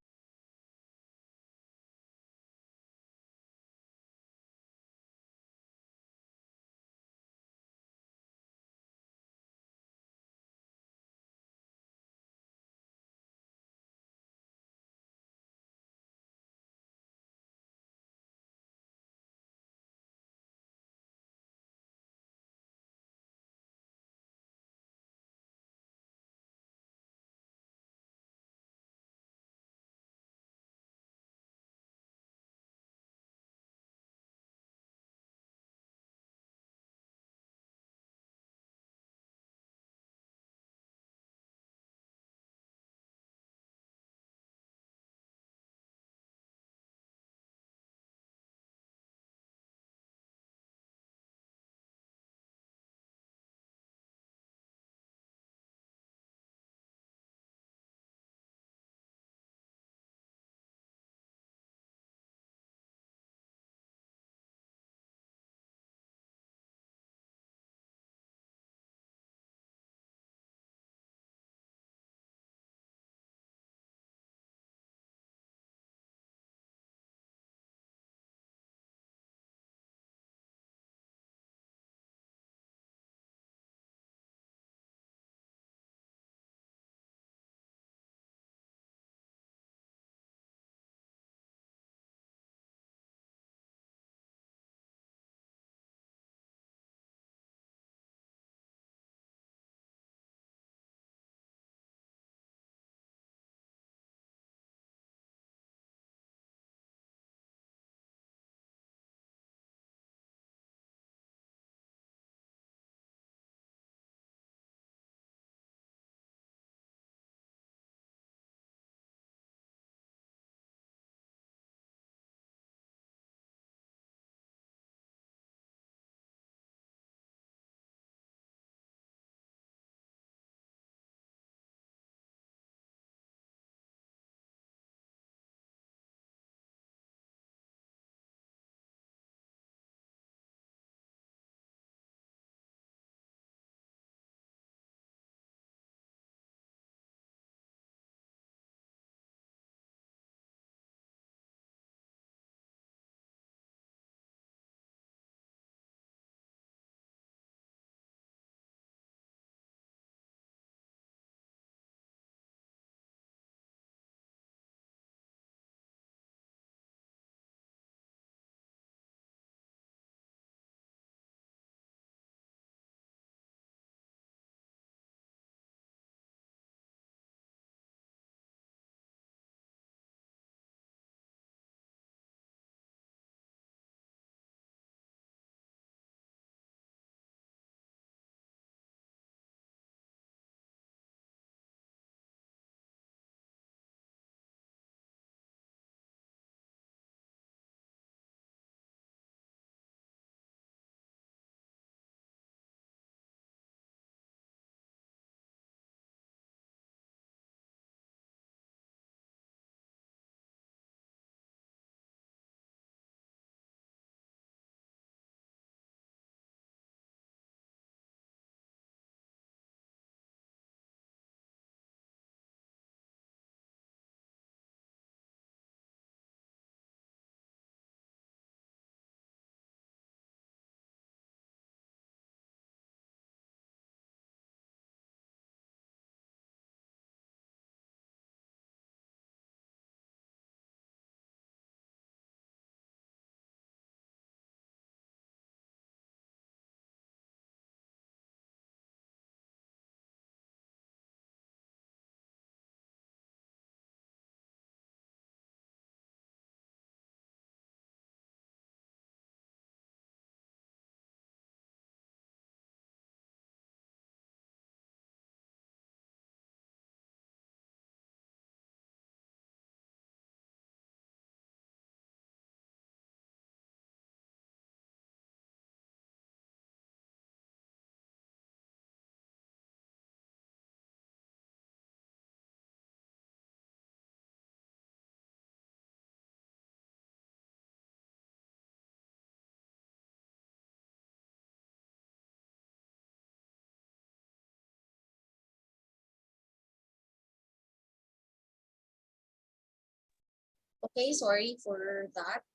Okay, sorry for that.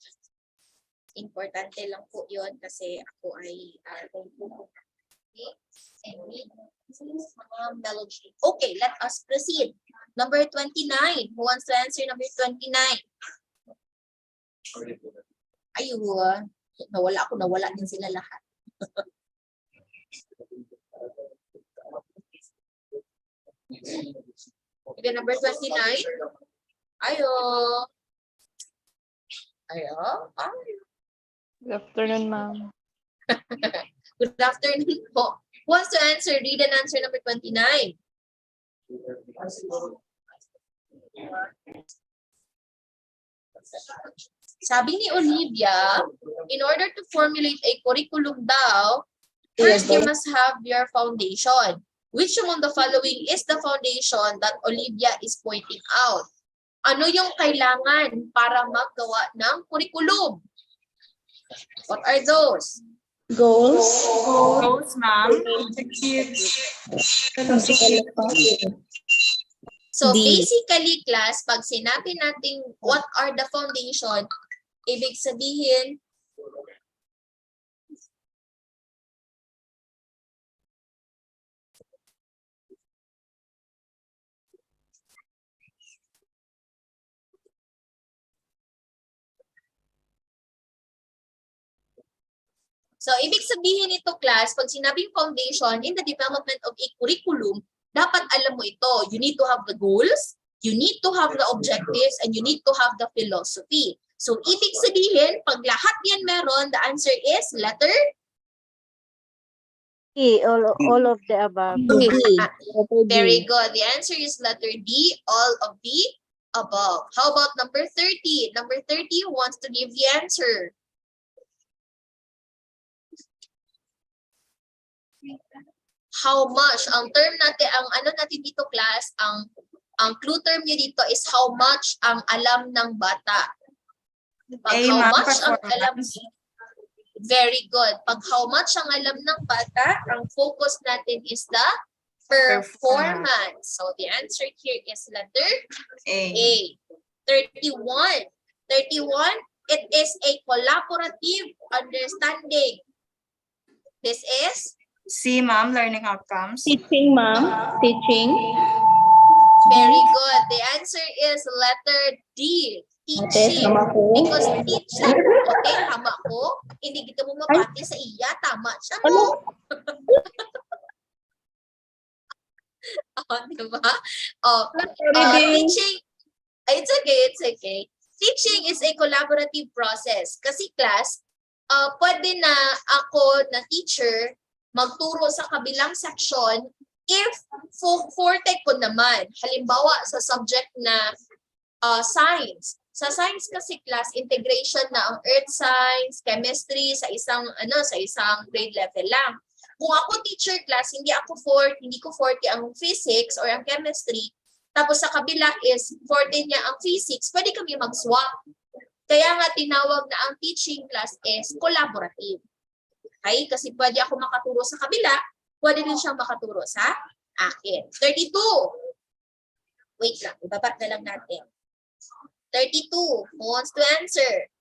Importante lang po yun kasi ako ay okay. And we melody. Okay, let us proceed. Number 29. Who wants to answer number 29? Ayun. Nawala din sila lahat. Okay, number 29. Ayo. Good afternoon, ma'am. Good afternoon po. Who wants to answer? Read and answer number 29. Sabi ni Olivia, in order to formulate a curriculum daw, first you must have your foundation. Which among the following is the foundation that Olivia is pointing out? Ano yung kailangan para maggawa ng curriculum? What are those? Goals. Goals, ma'am. So D. basically, class, pag sinabi natin what are the foundation, ibig sabihin, so, ibig sabihin nito, class, pag sinabing foundation in the development of a curriculum, dapat alam mo ito. You need to have the goals, you need to have the objectives, and you need to have the philosophy. So, ibig sabihin, pag lahat yan meron, the answer is letter E, all of the above. D. Letter D. Very good. The answer is letter D, all of the above. How about number 30? Number 30 wants to give the answer. How much? Ang term natin, ang ano natin dito, class, ang clue term niya dito is how much ang alam ng bata. Pag A, how ma'am, much ang alam, performance. very good. Pag how much ang alam ng bata, ang focus natin is the performance. So the answer here is letter A. 31. 31, it is a collaborative understanding. This is C, ma'am, learning outcomes. Teaching, ma'am. Teaching. very good. The answer is letter D. Teaching. tama po. Because teaching, okay, tama ko. Hindi kita mo mapati sa iya, tama siya mo. Diba? Teaching, it's okay. Teaching is a collaborative process. Kasi class, pwede na ako na teacher magturo sa kabilang section if forte ko naman. Halimbawa sa subject na science. Sa science kasi class, integration na ang earth science, chemistry sa isang grade level lang. Kung ako teacher class, hindi ko forte ang physics or ang chemistry, tapos sa kabila is forte niya ang physics, pwede kami mag-swap. Kaya nga tinawag na ang teaching class is collaborative. Okay? Kasi pwede ako makaturo sa kabila, pwede din siyang makaturo sa akin. 32. Wait lang, ibaba na lang natin. 32. Who wants to answer?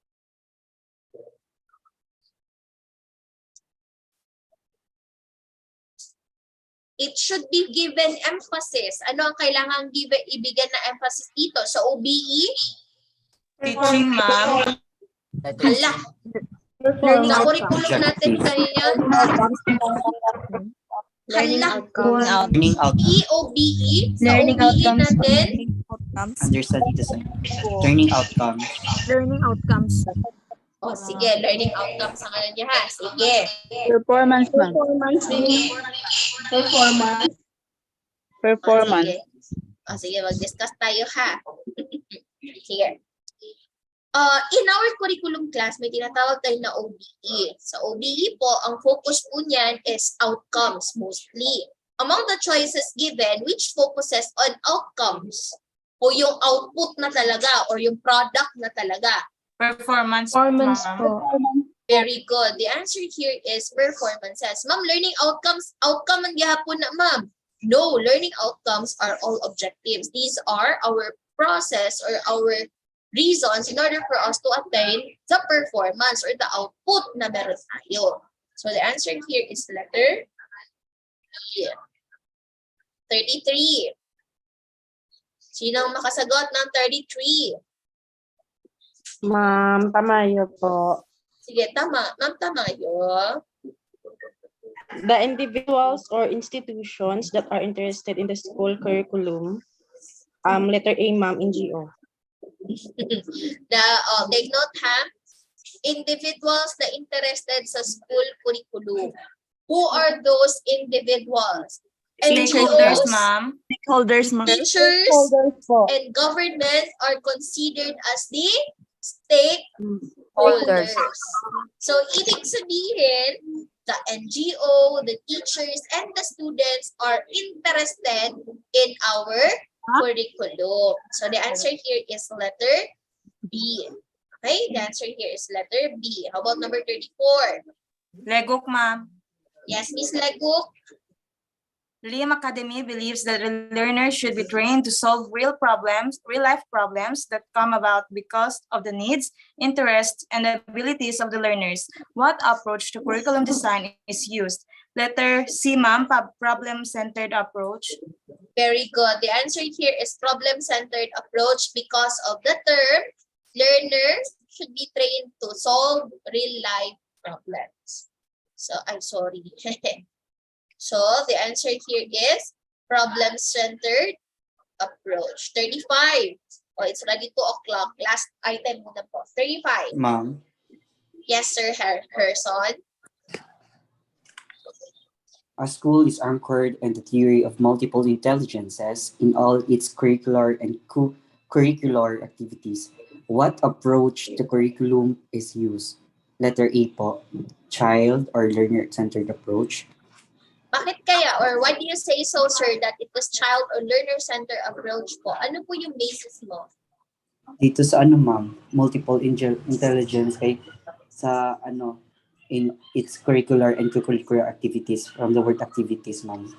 It should be given emphasis. Ano ang kailangan ibigyan na emphasis dito? Sa OBE? Teaching, ma'am. Hala. Sa curriculum natin ngayon. Learning Hala. outcomes. EOBE. Sa OBE natin. Understudy design. Learning outcomes. Learning outcomes. O, sige. Learning outcomes ang ano niya ha. Sige. Performance, ma'am. Sige. Performance. Sige, mag-discuss tayo ha. Sige. In our curriculum class, may tinatawag tayo na OBE. Sa OBE po, ang focus po niyan is outcomes mostly. Among the choices given, which focuses on outcomes? O yung output na talaga or yung product na talaga? Performance, Very good. The answer here is performances. Ma'am, learning outcomes, outcome ang gihapon na ma'am. No, learning outcomes are all objectives. These are our process or our reasons in order for us to attain the performance or the output na meron tayo. So the answer here is letter B. 33. Sinong makasagot ng 33? Ma'am, Tamayo po. Sige, tama. Ma'am Tamayo. The individuals or institutions that are interested in the school curriculum, letter A, ma'am, NGO. Take note, ha? Individuals na interested sa school curriculum. Who are those individuals? Stakeholders, NGOs, ma'am. Stakeholders, ma'am. teachers, Stakeholders po. and government are considered as the stakeholders. So, ibig sabihin, the NGO, the teachers, and the students are interested in our curriculum. So, the answer here is letter B. Okay, the answer here is letter B. How about number 34? Legok, ma'am. Yes, Miss Leguk. Liam Academy believes that learners should be trained to solve real-life problems that come about because of the needs, interests, and abilities of the learners. What approach to curriculum design is used? Letter C, ma'am, problem-centered approach. Very good. The answer here is problem-centered approach because of the term learners should be trained to solve real-life problems. So, I'm sorry. So, the answer here is problem-centered approach. 35. Oh, it's already 2 o'clock. Last item muna po. 35. Ma'am, Yes, sir, Herson. a school is anchored in the theory of multiple intelligences in all its curricular and co-curricular activities. What approach to curriculum is used? Letter A po, child or learner-centered approach. Bakit kaya, or why do you say so, sir, that it was child or learner-centered approach po? Ano po yung basis mo? Dito sa ano ma'am, multiple intelligence kay sa ano in its curricular and co-curricular activities from the word activities ma'am.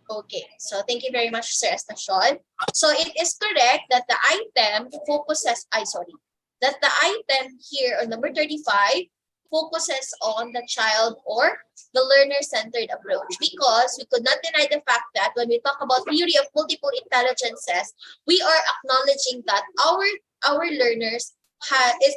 Okay, so thank you very much, Sir Estacion. So it is correct that the item focuses, that the item here on number 35 focuses on the child or the learner-centered approach, because we could not deny the fact that when we talk about theory of multiple intelligences, we are acknowledging that our learners is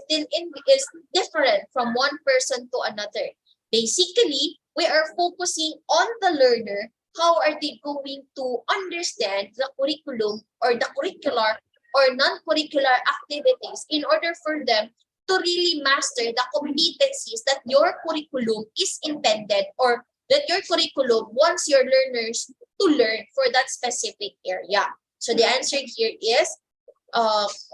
different from one person to another. Basically, we are focusing on the learner. How are they going to understand the curriculum or the curricular or non-curricular activities in order for them to really master the competencies that your curriculum is intended, or that your curriculum wants your learners to learn for that specific area. So the answer here is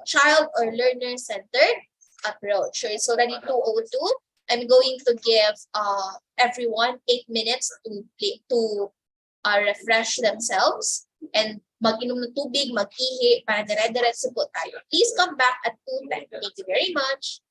child or learner-centered approach. So it's already 2:02. I'm going to give everyone 8 minutes to refresh themselves and mag-inom ng tubig, mag-ihi, para dire-diretso po tayo. Please come back at 2:10. Thank you very much.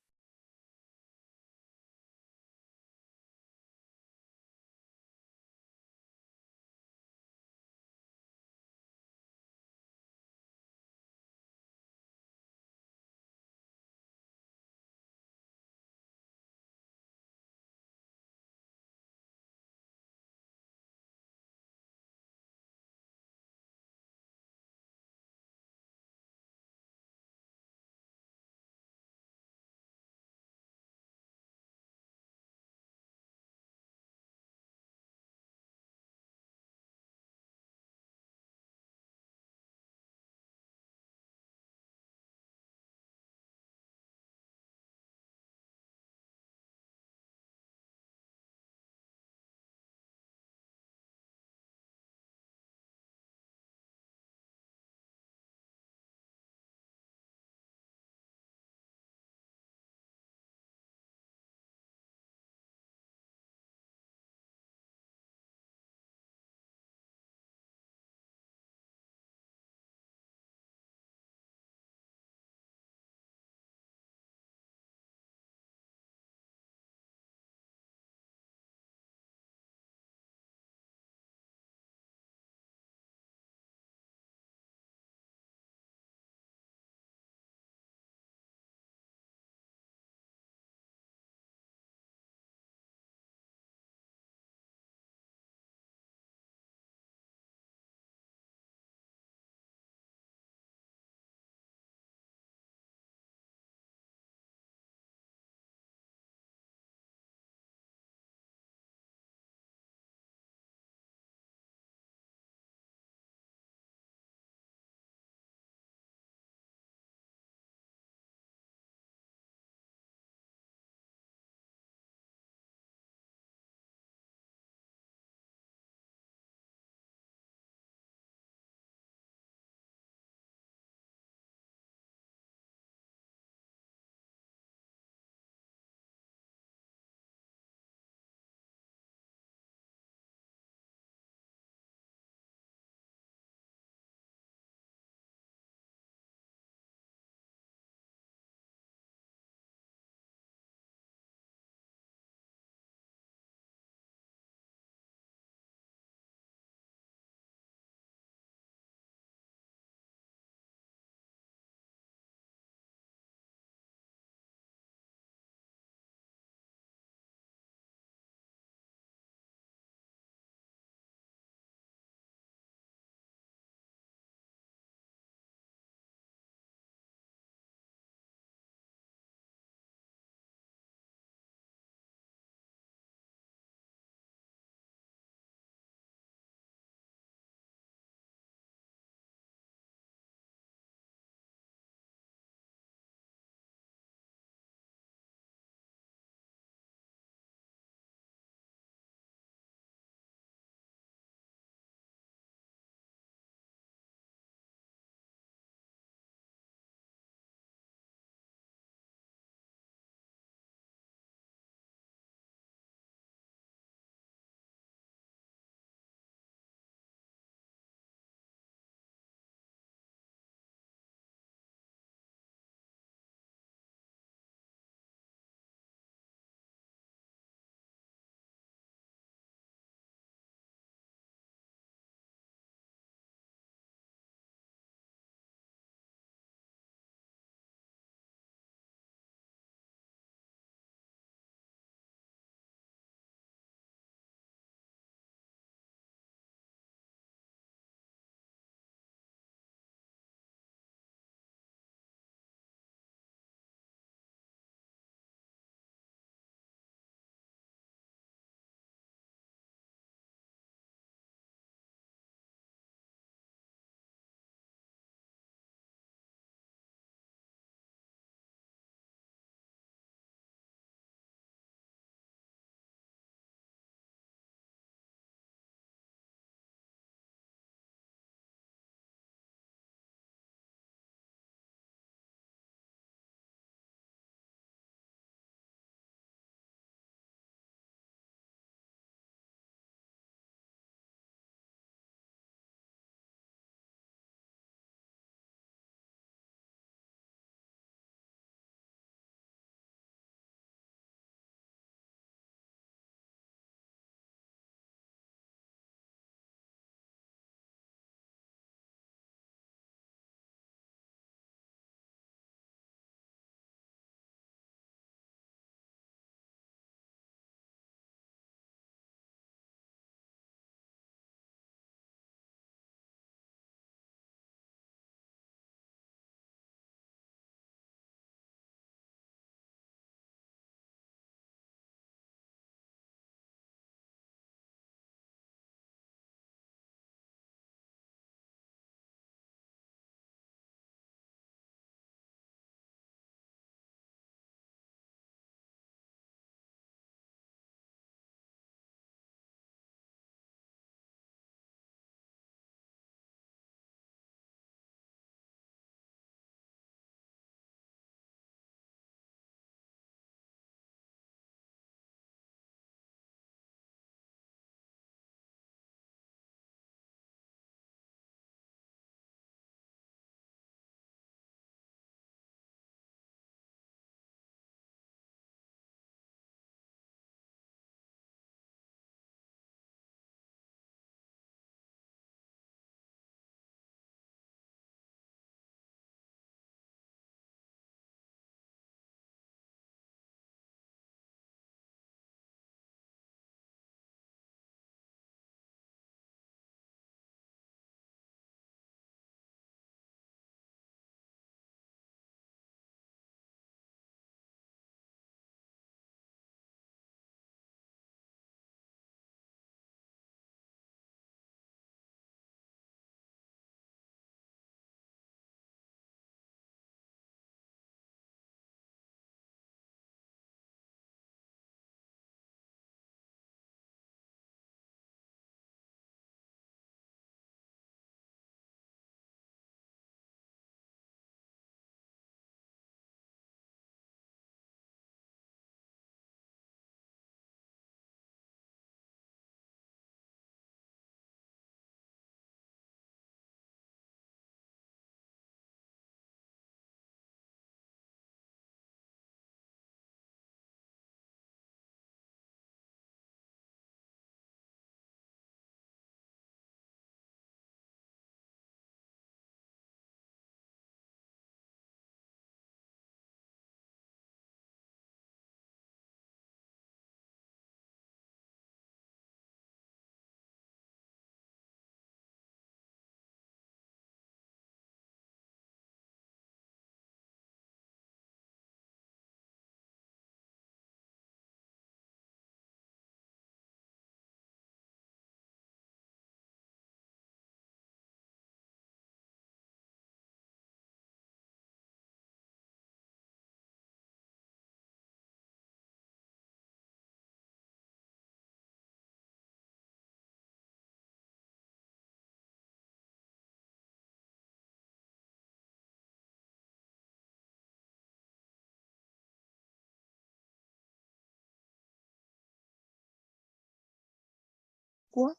Kuha.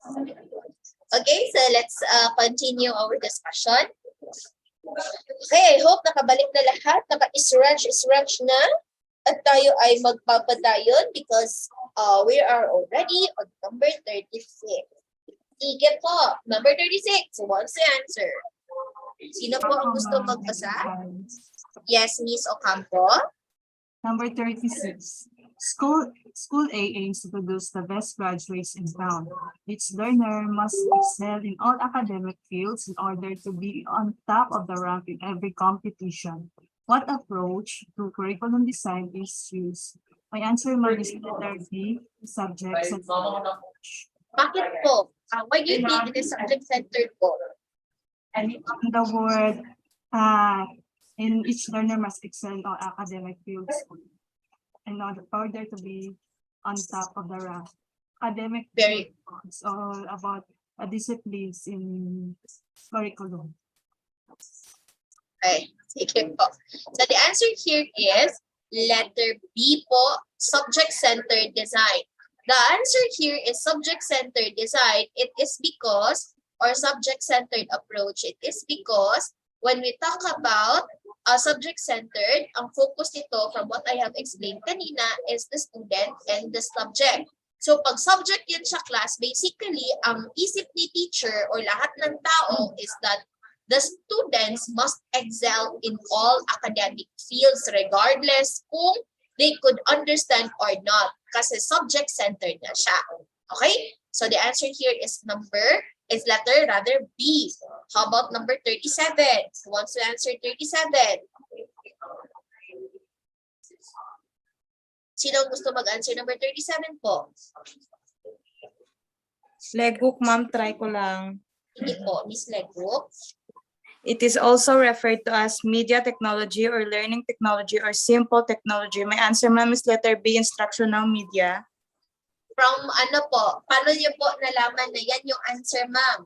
Okay, so let's continue our discussion. Okay, I hope nakabalik na lahat, naka-stretch na, at tayo ay magpapadayon because we are already on number 36. Sige po, number 36, who wants to answer? Sino po ang gusto magbasa? Yes, Miss Ocampo. Number 36. School A aims to produce the best graduates in town. Each learner must excel in all academic fields in order to be on top of the rank in every competition. What approach to curriculum design is used? My answer, ma'am, is letter B, subjects and approach. Bakit po? Why do you think it is subject-centered po? And in the word, in each learner must excel in all academic fields in order to be on top of the rank. Academic is all about disciplines in curriculum. Okay, sige po. So the answer here is letter B po, subject-centered design. The answer here is subject-centered design. It is because, or subject-centered approach, it is because when we talk about subject-centered, ang focus nito from what I have explained kanina is the student and the subject. So pag subject yun sa class, basically, ang isip ni teacher or lahat ng tao is that the students must excel in all academic fields regardless kung they could understand or not kasi subject-centered na siya. Okay? So the answer here is letter B. How about number 37? Who wants to answer 37? Sino gusto mag-answer number 37 po? Legbook, ma'am, try ko lang. Hindi po, Miss Legbook. It is also referred to as media technology or learning technology or simple technology. My answer, ma'am, is letter B, instructional media. From ano po? Paano niyo po nalaman na yan yung answer, ma'am?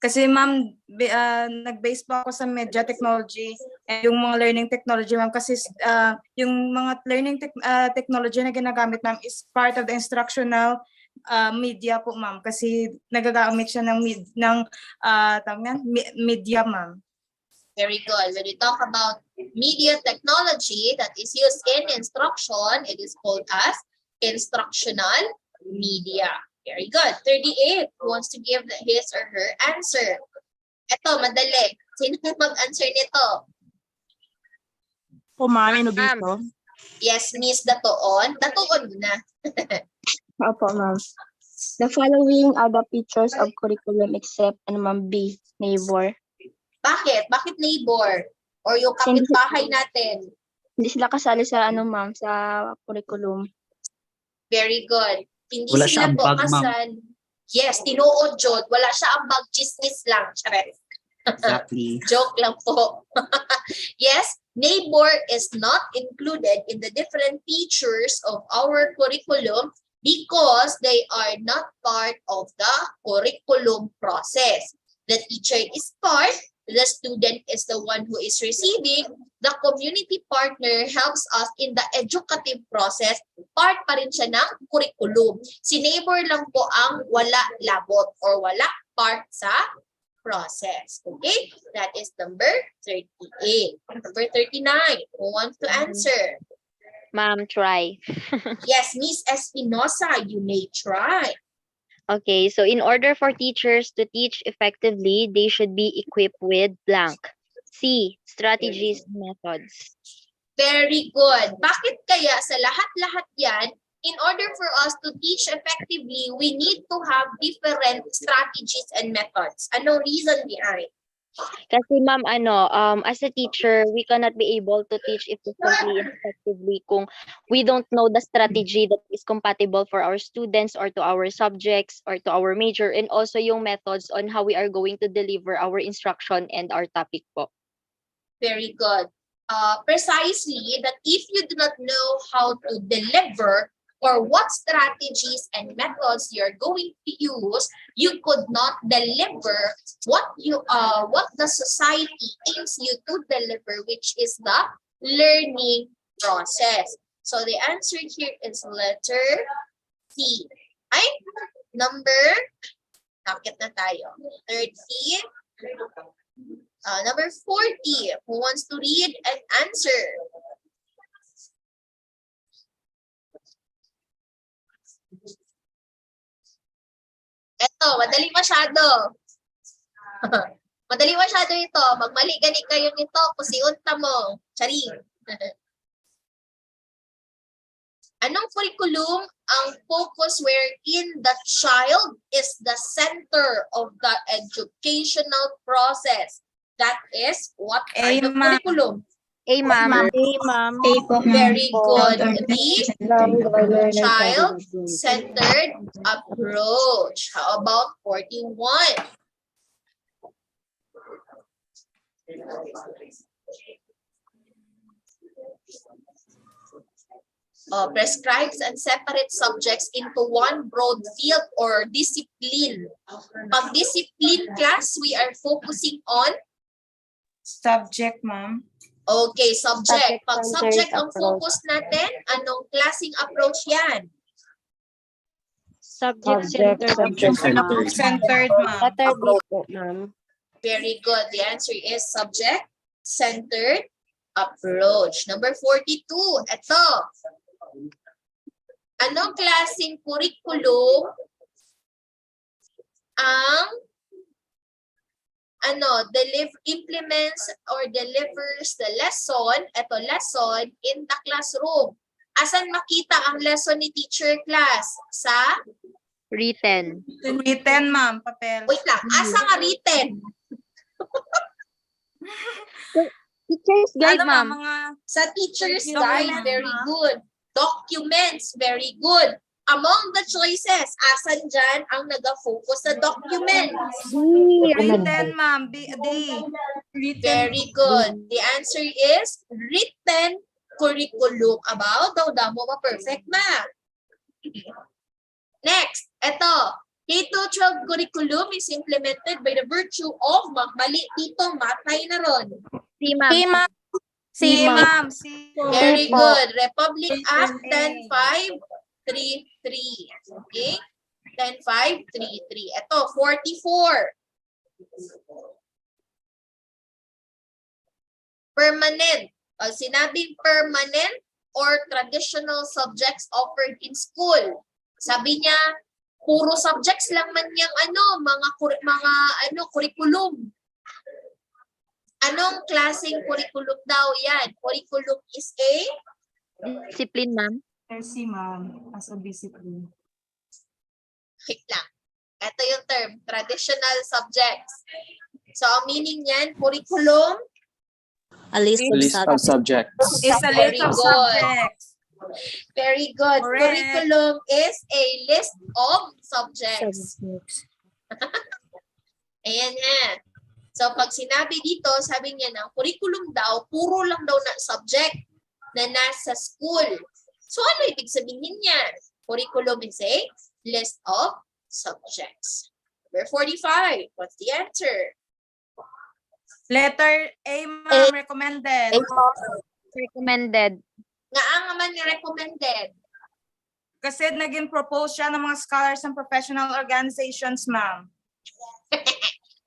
Kasi ma'am, nag-base po ako sa media technology and yung mga learning technology ma'am kasi yung mga learning technology na ginagamit ma'am is part of the instructional media po ma'am kasi nagagamit siya ng media ma'am. Very good. When we talk about media technology that is used in instruction, it is called as instructional media. Very good. 38. Who wants to give his or her answer? Ito, madali. Sino mag-answer nito? Po, ma'am, inubiso. Yes, Miss Datoon. Datoon mo na. Opo, ma'am. The following are the features of curriculum except ma'am B, neighbor. Bakit? Bakit neighbor? Or yung kapitbahay natin? Hindi sila kasali sa ma'am, sa curriculum. Very good. Hindi Wala sila siya po ambag, ma'am. kasal. Yes, tinuod jud. Wala siya ambag, chismis lang. Charet. Exactly. Joke lang po. Yes, neighbor is not included in the different features of our curriculum because they are not part of the curriculum process. The teacher is part, the student is the one who is receiving, the community partner helps us in the educative process, part pa rin siya ng curriculum. Si neighbor lang po ang wala labot or wala part sa process. Okay? That is number 38. Number 39. Who wants to answer? Ma'am, try. Yes, Miss Espinosa, you may try. Okay, so in order for teachers to teach effectively, they should be equipped with blank. C, strategies and methods. Very good. Bakit kaya sa lahat-lahat yan, in order for us to teach effectively, we need to have different strategies and methods. Ano reason behind? Kasi ma'am, as a teacher, we cannot be able to teach efficiently and effectively kung we don't know the strategy that is compatible for our students or to our subjects or to our major, and also yung methods on how we are going to deliver our instruction and our topic po. Very good. Precisely that if you do not know how to deliver or what strategies and methods you're going to use, you could not deliver what the society aims you to deliver, which is the learning process. So the answer here is letter C. Ay, number, nakit na tayo. 30. Number 40. Who wants to read and answer? Eto, madali masyado. Madali masyado ito. Magmali gani kayo nito, kusiunta mo. Charing. Anong curriculum ang focus wherein the child is the center of the educational process? That is what kind of curriculum? A, ma'am. A, ma'am. A po, ma'am. Very good. The child-centered approach. How about 41? Prescribes and separates subjects into one broad field or discipline. Pag discipline class, we are focusing on Subject, ma'am. okay, subject. Pag Subject-centered subject ang focus natin, anong klaseng approach yan? Subject-centered approach, ma'am. Centered, ma'am. Letter B po, ma'am. Very good. The answer is subject-centered approach. Number 42. Ito. Anong klaseng curriculum ang implements or delivers the lesson, in the classroom? Asan makita ang lesson ni teacher class? Sa? Written. Written, ma'am. Papel. Wait lang. Asa nga written? Teacher's guide, ma'am. Sa teacher's Document, guide, very ma'am. good. Documents, very good. Among the choices, asan dyan ang nag-focus sa documents? Written, ma'am. D. Very good. The answer is written curriculum. About daw mo ma-perfect ma. Next, eto. K-12 curriculum is implemented by the virtue of mali dito, matay na ron. Si ma'am. Si ma'am. Si ma'am. Si Very po. good. Republic Act 10533. Okay? 10533. Ito, 44. Permanent. Pag sinabing permanent or traditional subjects offered in school. Sabi niya, puro subjects lang man yung mga curriculum. Anong klaseng curriculum daw yan? Curriculum is a Discipline, ma'am. Si ma'am, as a discipline. wait lang. Ito yung term, traditional subjects. So, ang meaning niyan, curriculum A list of List of subjects. Is a Very list of good. subjects. Very good. Correct. Curriculum is a list of subjects. Ayan yan. So, pag sinabi dito, sabi niya na, curriculum daw, puro lang daw na subject na nasa school. So, ano ibig sabihin niyan? Curriculum is a list of subjects. Number 45, what's the answer? Letter A, ma'am, recommended. Recommended. Nga ang naman ni recommended. Kasi naging propose siya ng mga scholars and professional organizations, ma'am.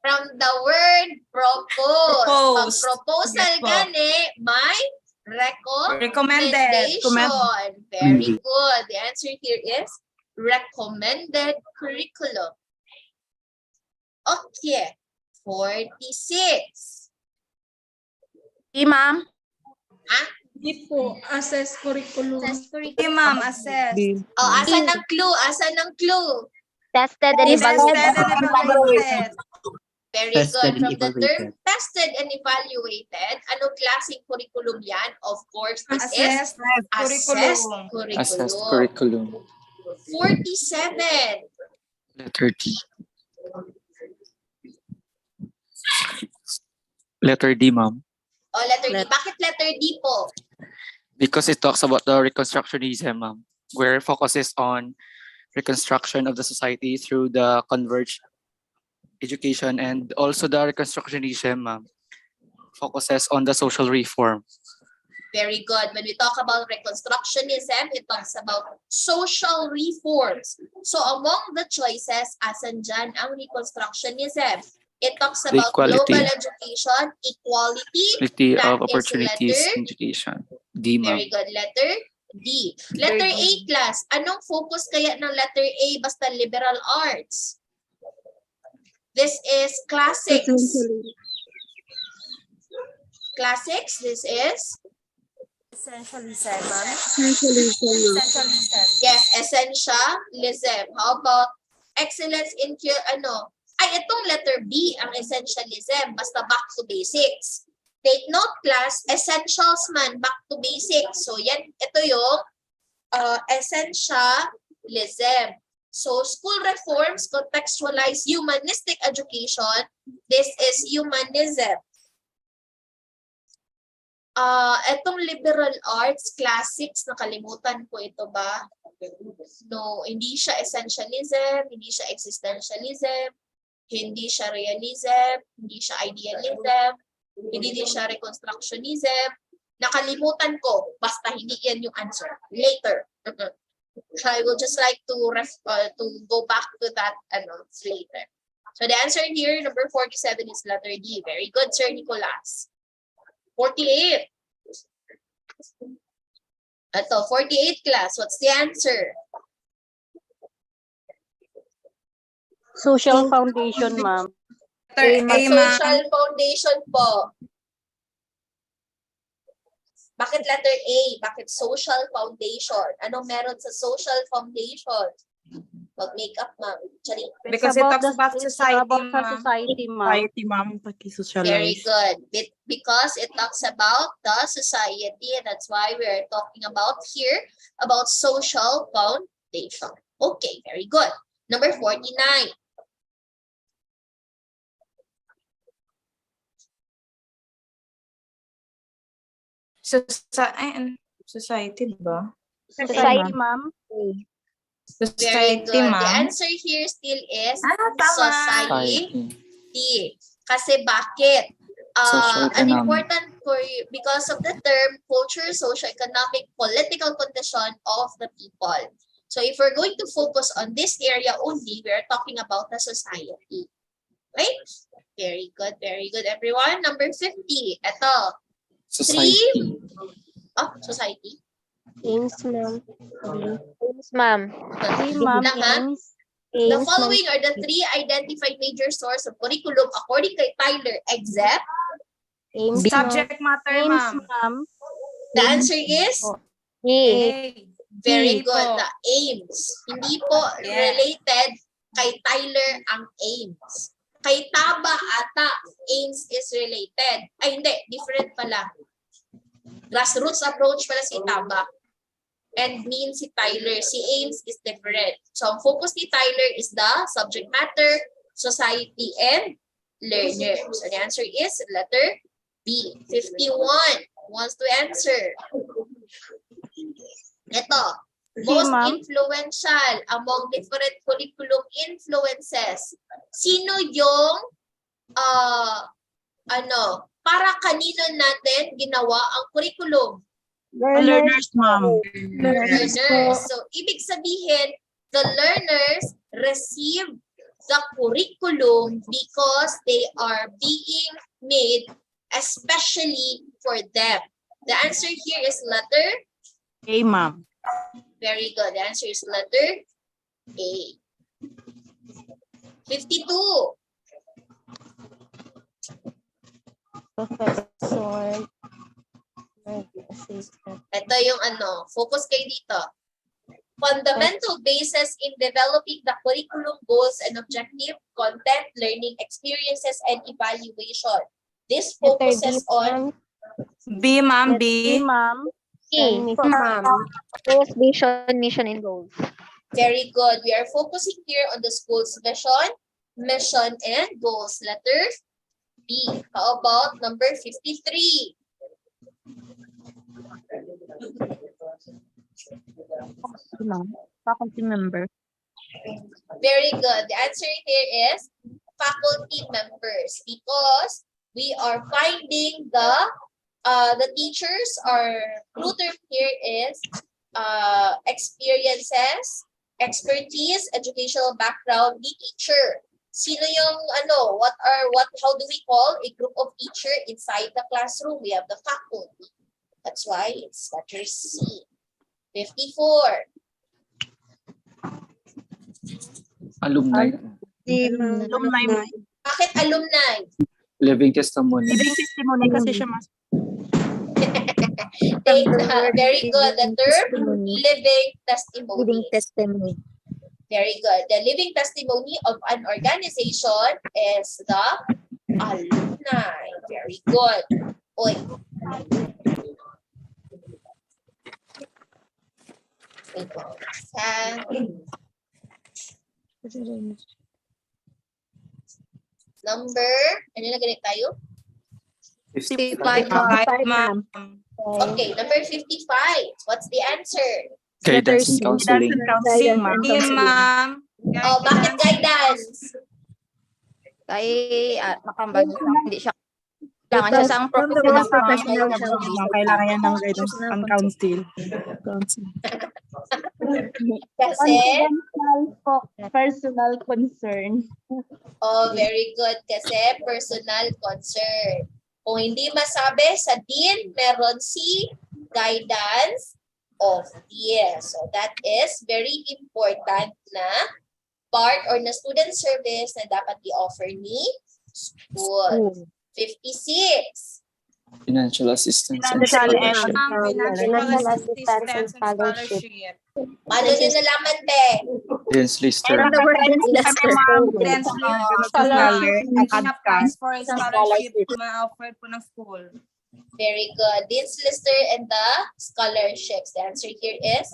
From the word propose. Pag Propose. proposal Yes po. gani, may Recommended. recommendation. Very good. The answer here is recommended curriculum. Okay. 46. Si ma'am. Ha? Di po, assess curriculum. Si ma'am, assess. Oh, asan ang clue? Asan ang clue? Tested and Tested evaluated. and evaluated. Very Tested good. and From the term evaluated. tested and evaluated, anong klaseng curriculum yan? Of course, this Assessed is assessed curriculum. Assessed curriculum. curriculum. 47. Letter D. Letter D, ma'am. O, letter D. Bakit letter D po? Because it talks about the reconstructionism, ma'am, where focuses on reconstruction of the society through the converged education, and also the reconstructionism, ma'am, focuses on the social reform. Very good. When we talk about reconstructionism, it talks about social reforms. So among the choices, asan dyan ang reconstructionism? It talks The about equality. global education, equality, Equality that of is opportunities letter in education. D, ma'am. Very good. Letter D. Letter A class. Anong focus kaya ng letter A basta liberal arts? This is classics. Classics, this is? Essentialism, ma'am. Essentialism. Essentialism. Yes, essentialism. How about excellence in Ay, itong letter B, ang essentialism. Basta back to basics. Take note, class, essentials man, back to basics. So, yan, ito yung essentialism. So, school reforms contextualize humanistic education. This is humanism. Etong liberal arts, classics, nakalimutan ko ito ba? No, hindi siya essentialism, hindi siya existentialism, hindi siya realism, hindi siya idealism, hindi din siya reconstructionism. Nakalimutan ko, basta hindi yan yung answer. Later. I will just like to go back to that later. So the answer here, number 47 is letter D. Very good, Sir Nicolas. 48. Ito, 48 class. What's the answer? Social foundation, ma'am. Social foundation po. Bakit letter A? Bakit social foundation? Anong meron sa social foundation? Mag-makeup, ma'am. Because it talks about society, ma'am. Society, ma'am. Society, ma'am. Paki-socialize. Very good. Because it talks about the society, and that's why we are talking about here about social foundation. Okay, very good. Number 49. Society, ba? Society, ma'am. Very Society, good. The ma'am. answer here still is Tama. society. Kasi bakit? Social An economic. important because of the term culture, socio-economic, political condition of the people. So if we're going to focus on this area only, we are talking about the society. Right? Very good, everyone. Number 50. Ito. Society. Society. Aims, ma'am. Aims, ma'am. Lahat. The following are the 3 identified major sources of curriculum according kay Tyler, except Subject matter, ma'am. the answer is very good. The aims. Hindi po related kay Tyler ang aims. Kay Taba ata, aims is related. Ay hindi, different pala. Grassroots approach pala si Taba. And mean si Tyler. Si aims is different. So ang focus ni Tyler is the subject matter, society, and learner. So the answer is letter B. 51 wants to answer. Ito, most influential among different curriculum influences. Sino yung para kanino natin ginawa ang curriculum? Learners, ma'am. Learners. So, ibig sabihin, the learners receive the curriculum because they are being made especially for them. The answer here is letter A, ma'am. Very good. The answer is letter A. 52. Professor. Ito yung focus kayo dito. Fundamental basis in developing the curriculum goals and objective, content, learning experiences, and evaluation. This focuses on B, ma'am. B. ma'am. Ma'am. Goals, vision, mission, and goals. Very good. We are focusing here on the school's vision, mission, and goals. Letter B. How about number 53? Faculty member. Very good. The answer here is faculty members because we are finding the teachers, our clue term here is experiences, expertise, educational background, the teacher. Sino yung how do we call a group of teacher inside the classroom? We have the faculty. That's why it's letter C. 54. Alumni. Alumni. Bakit alumni? Living testimony. Living testimony kasi siya, mas. Very good. The term living testimony. Living testimony. Very good. The living testimony of an organization is the alumni. Very good. Oy. Number, ano na ganit tayo? 55, ma'am. Okay, number 55. What's the answer? Guidance and counseling. Counseling, ma'am. Oh, bakit guidance? Kay makambal hindi siya kailangan siya sa professional Kailangan yan ng guidance and counsel. Kasi? Personal concern. Oh, very good. Kasi personal concern. Kung hindi masabi sa dean, meron si guidance of dean. So that is very important na part or na student service na dapat i-offer ni school. 56. Financial assistance and Financial scholarship. assistance and scholarship. Paano nyo nalaman, Be? Dance lister. Applies for a scholarship na offered po ng school. Very good. Dean's lister and the scholarships. The answer here is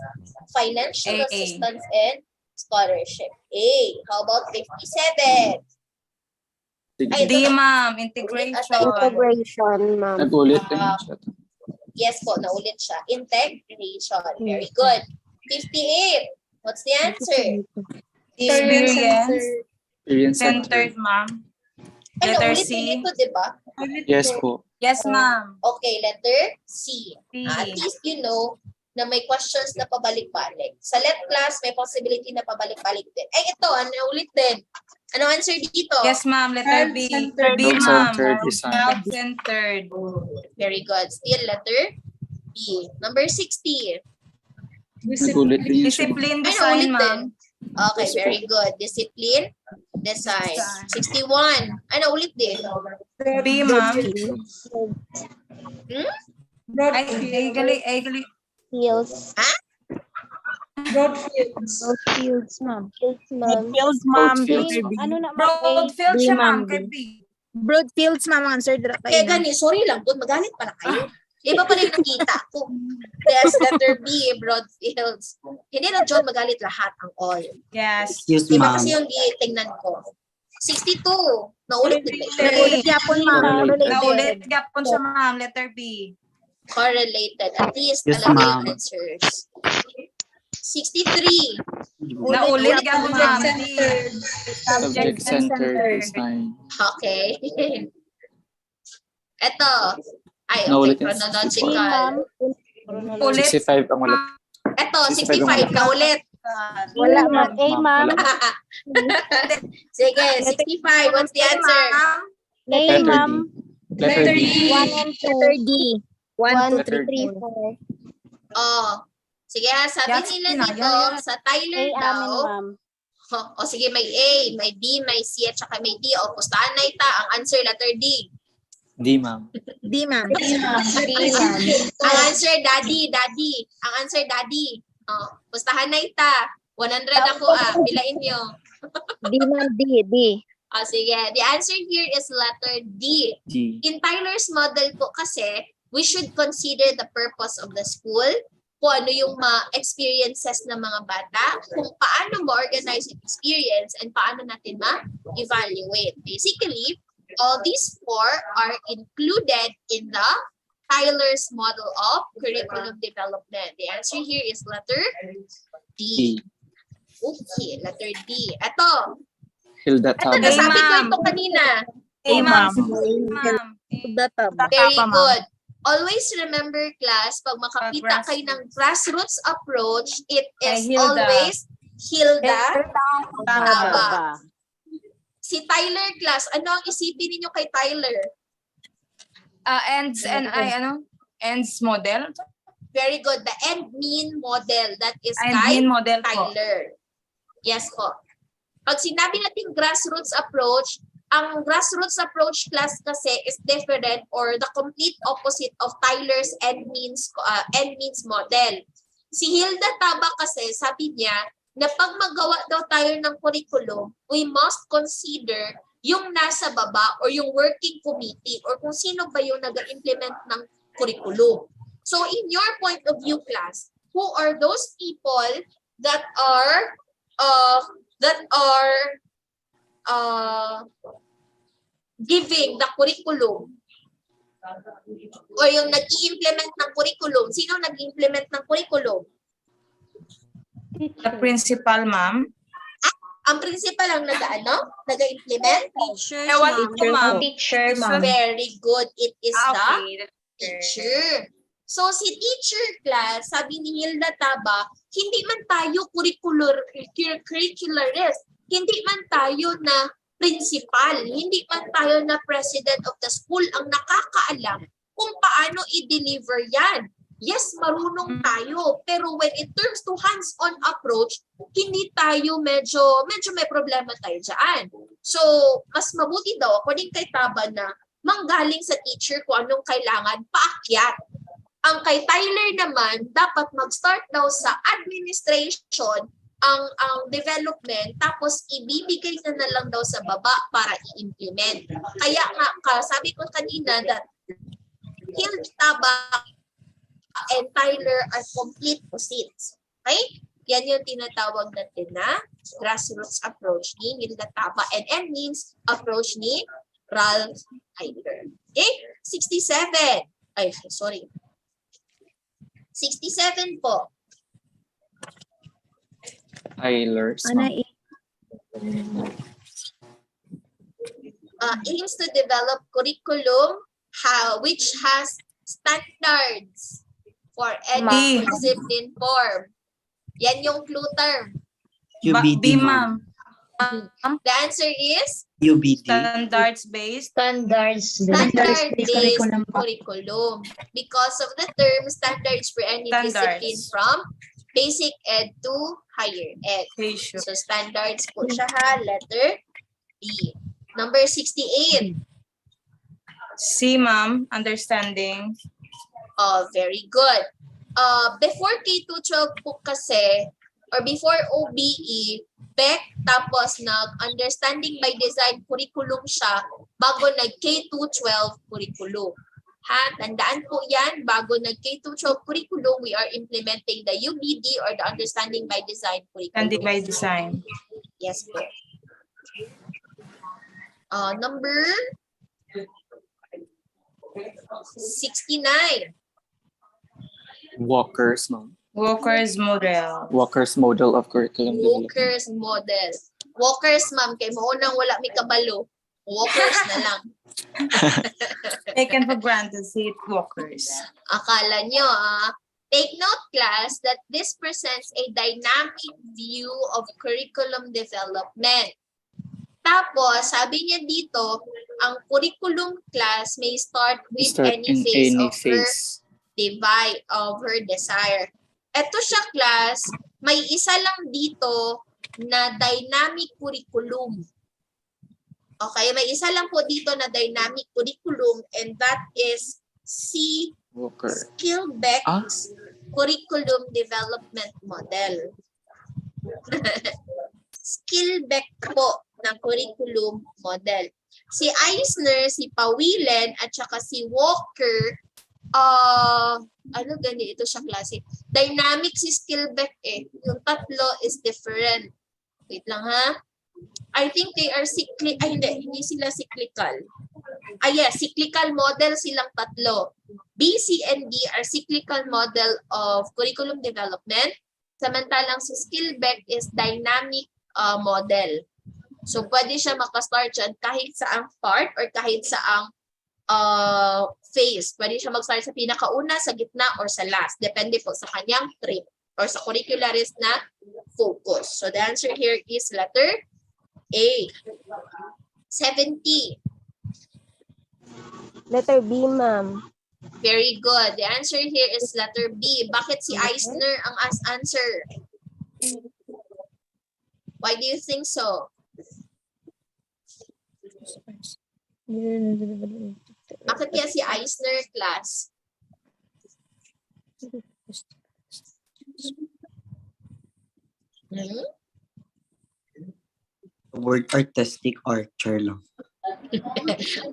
financial assistance and scholarship. A. How about 57? D, ma'am. Integration. Integration, ma'am. Nag-ulit din siya. Yes po, naulit siya. Integration. Very good. 58. What's the answer? Experience Experience centered, centered. ma'am. Ano, Letter ulit din C. ito, di ba? Yes po. Yes, ma'am. Okay, letter C. C. At least you know na may questions na pabalik-balik. Sa left class, may possibility na pabalik-balik din. Ay, ito, ano ulit din. Ano answer dito? Yes, ma'am. Letter B. Child B, ma'am. centered design. Child-centered. Very good. Still letter B. Number 60. Nagulit din yun siya, ma'am. Discipline Ay, design, naulit ma'am. din. Okay, very good. Discipline, design. 61. Ano ulit din? B, ma'am. Hmm? Ay, gali. Fields. Ha? Broad fields. Broad fields, ma'am. Fields, ma'am. Fields, ma'am. Broadfields. Ano na, Broad field B, siya, ma'am. ma'am. Kay B. Broadfields, ma'am, answer dira Kaya kayo. gani, sorry lang doon, magalit pala kayo. Iba pala yung nakita ko. Yes, letter B, Broadfields. Hindi na John magalit lahat ang all. Yes. Excuse Iba ma'am. kasi yung tingnan ko. 62. Naulit din ba? Naulit yapon, ma'am. Correlated. Naulit gapon siya, ma'am. Letter B. Correlated. At least Yes, alam mo ma'am. yung answers. 63. Naulit gapon, ma'am. Subject centered design. Okay. Eto. Ay, okay. Naulit yan. Chronological. Ulit. 65 ang ulit. Eto, 65 na ulit. Wala, ma'am. A, ma'am. Sige, 65. What's the answer? A, Letter ma'am. D. Letter D. 1 and 2. Letter D. 1, 2, Letter 3, D. 4. Oh. Sige ha, sabi Yes, nila Tina, dito, yan. sa A, Tyler amin, daw, ma'am. o sige, may A, may B, may C, at saka may D. O, pustahan na ita. Ang answer, letter D. D, ma'am. D, ma'am. Ang answer, daddy. Ang answer, daddy. O, pustahan na ita. 100 ako Pilain nyo. D, ma'am. D. O, sige. The answer here is letter D. D. In Tyler's model po kasi, we should consider the purpose of the school, kung ano yung ma-experiences ng mga bata, kung paano ma-organize yung experience, and paano natin ma-evaluate. Basically, all these four are included in the Tyler's model of curriculum development. The answer here is letter D. Okay, letter D. Ito. Hilda Tama. Nasabi ko ma'am. ito kanina. A, ma'am. Very good. Always remember, class, pag makakita Grass- kayo ng grassroots approach, it is Hilda. always Hilda Tama. Taba. Si Tyler, class, ano ang isipin ninyo kay Tyler? Ends model. Very good. The end mean model. That is End kay mean model po. Tyler. Yes po. Pag sinabi natin grassroots approach, ang grassroots approach class kasi is different or the complete opposite of Tyler's end means model. Si Hilda Taba kasi sabi niya na pag magawa daw tayo ng curriculum, we must consider yung nasa baba or yung working committee or kung sino ba yung nag-implement ng curriculum. So in your point of view, class, who are those people that are giving the curriculum o yung nag-i-implement ng curriculum? Sino nag-i-implement ng curriculum? The principal, ma'am. Ang principal ang nag-implement? Ewan ko, ma'am. Teacher, ma'am. Very good. It is Okay. the teacher. So si teacher class, sabi ni Hilda Taba, hindi man tayo curricularist, hindi man tayo na principal, hindi man tayo na president of the school ang nakakaalam kung paano i-deliver yan. Yes, marunong tayo, pero when it turns to hands-on approach, hindi tayo medyo may problema tayo dyan. So, mas mabuti daw, according kay Taba, na manggaling sa teacher kung anong kailangan, paakyat. Ang kay Tyler naman, dapat mag-start daw sa administration ang development, tapos ibibigay na lang daw sa baba para i-implement. Kaya nga, sabi ko kanina that Hilda Taba and Tyler are complete opposites. Okay? Yan yung tinatawag natin na grassroots approach ni Hilda Taba and end means approach ni Ralph Tyler. Okay? 67. Ay, sorry. 67 po. Compilers, Ana ma'am. Aims to develop curriculum which has standards for any discipline form. Yan yung clue term. UBD, ma'am. The answer is UBD. Standards-based. standard-based curriculum. Because of the term standards for any discipline from basic ed to higher ed. So standards po siya ha, letter B. Number 68. C, ma'am. Understanding. Oh, very good. Before K-12 po kasi, or before OBE, BEC, tapos nag-understanding by design curriculum siya bago nag-K-12 curriculum. Ha, tandaan po yan, bago nag-K-12 curriculum, we are implementing the UBD or the understanding by design curriculum. Understanding by design. Yes po. Number 69. Walker's, ma'am. Walker's model. Walker's model of curriculum development. Walker's model. Walker's, ma'am, kay mo nang wala mi kabalo. Walker's na lang. Taken for granted, say walkers. Akala nyo, take note, class, that this presents a dynamic view of curriculum development. Tapos, sabi niya dito, ang curriculum class may start with any phase of her desire. Ito siya, class, may isa lang dito na dynamic curriculum. Okay, may isa lang po dito na dynamic curriculum, and that is C. Skillbeck's curriculum development model. Skillbeck po ng curriculum model. Si Eisner, si Pawilen, at saka si Walker, ano ganito siya klase? Dynamic si Skillbeck eh. Yung tatlo is different. Wait lang ha. I think they are cyclic. Ay hindi sila cyclical. Yes, cyclical model silang tatlo. B, C, and D are cyclical model of curriculum development. Samantalang si Skillbeck is dynamic model. So pwede siya makastart dyan kahit saang part or kahit saang phase. Pwede siya mag-start sa pinakauna, sa gitna, or sa last. Depende po sa kanyang trip or sa curricularist na focus. So the answer here is letter A. 70. Letter B, ma'am. Very good. The answer here is letter B. Bakit si Eisner ang answer? Why do you think so? Bakit kaya si Eisner, class? Word artistic archer lang.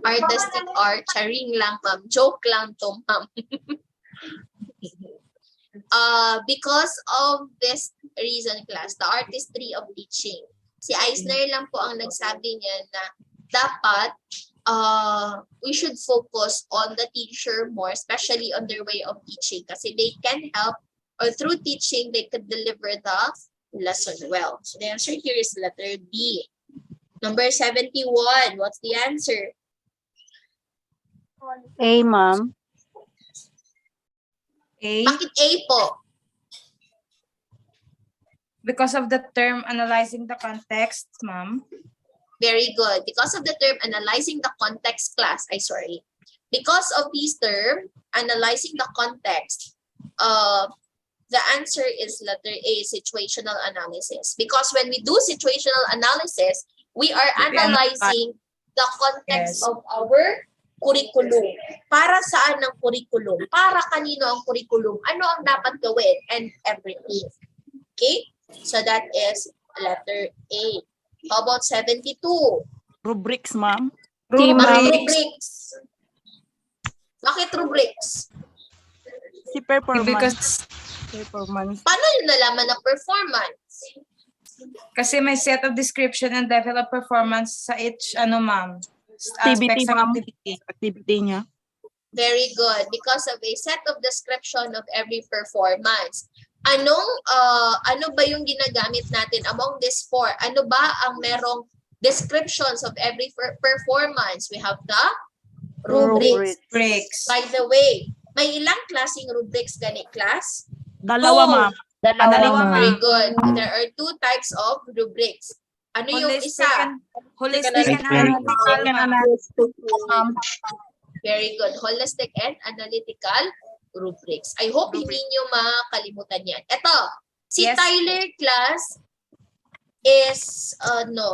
Artistic archery lang, ma'am. Joke lang to, ma'am. Because of this reason, class, the artistry of teaching. Si Eisner lang po ang nagsabi niya na dapat we should focus on the teacher more, especially on their way of teaching, kasi they can help, or through teaching, they could deliver the lesson well. So the answer here is letter B. Number 71, what's the answer? A, ma'am. A? Bakit A po? Because of the term analyzing the context, ma'am. Very good. Because of the term analyzing the context, class, because of this term, analyzing the context, the answer is letter A, situational analysis. Because when we do situational analysis, we are analyzing the context of our curriculum. Para saan ang curriculum? Para kanino ang curriculum? Ano ang dapat gawin? And everything. Okay? So that is letter A. How about 72? Rubrics, ma'am. Rubrics. Bakit rubrics? Si performance. Because performance. Paano yun nalaman na performance? Kasi may set of description and develop performance sa each, ma'am, Activity, aspects ng ma'am. activity niya. Very good. Because of a set of description of every performance. Ano ba yung ginagamit natin among these four? Ano ba ang merong descriptions of every performance? We have the rubrics. By the way, may ilang klaseng rubrics gani class? Dalawa, ma'am. Dalawa, very good. There are two types of rubrics. Ano yung isa? Holistic and analytical, ma'am. Very good. Holistic and analytical rubrics. I hope hindi nyo makalimutan yan. Ito, si Tyler class is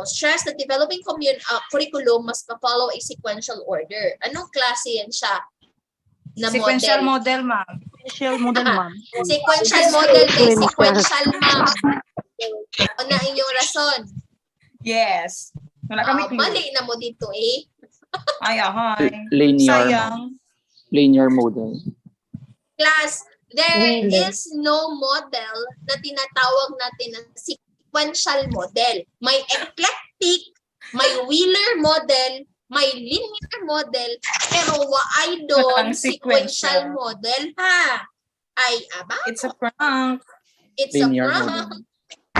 stress that developing curriculum must follow a sequential order. Anong klase yan siya? Na Sequential model, ma'am. Sequential model, ma'am. Sequential model kay sequential, ma'am. Ano na inyong rason? Yes. Wala kami clue. Mali na mo dito eh. Ay, ahay. Linear. Sayang. Linear model. Class, there is no model na tinatawag natin na sequential model. May eclectic, may Wheeler model, may linear model, pero waay doon sequential model, ha? Ay, aba? It's a prank. It's Linear a prank. model.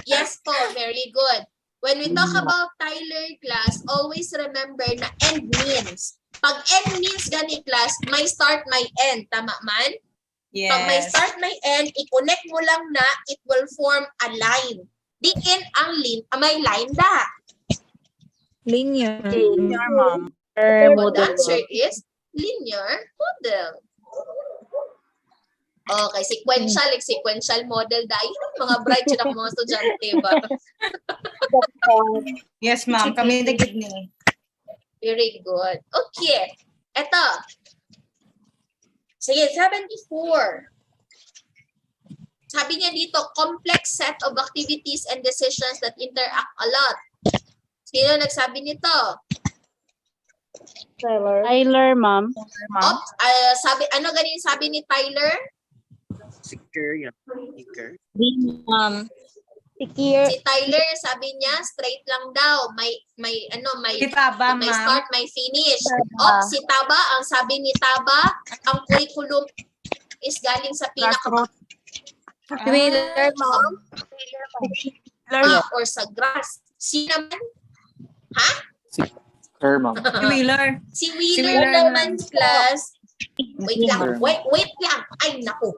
Yes po, very good. When we talk about Tyler class, always remember na end means. Pag end means gani class, may start, may end. Tama man? Yes. Pag may start, may end, i-connect mo lang na it will form a line. Diin ang may line da. Linear. Linear, ma'am. So the answer is linear model. Okay, sequential model dahil mga bright yun ang mga estudyante ba? Yes, ma'am. Kami nagigid ni. Very good. Okay. Eto. Sige, 74. Sabi niya dito, complex set of activities and decisions that interact a lot. Sino nagsabi nito? Tyler, ma'am. Ano ganin sabi ni Tyler? Si Cur, Si Tyler, sabi niya, straight lang daw. May Taba, may ma'am. start, may finish. Si Taba, ang sabi ni Taba, ang curriculum is galing sa pinaka Wheeler, ma'am. or sa grass. Si naman? Ha? Cur, ma'am. Wheeler. Si Wheeler naman class. Wait lang. Wait lang. Ay, naku.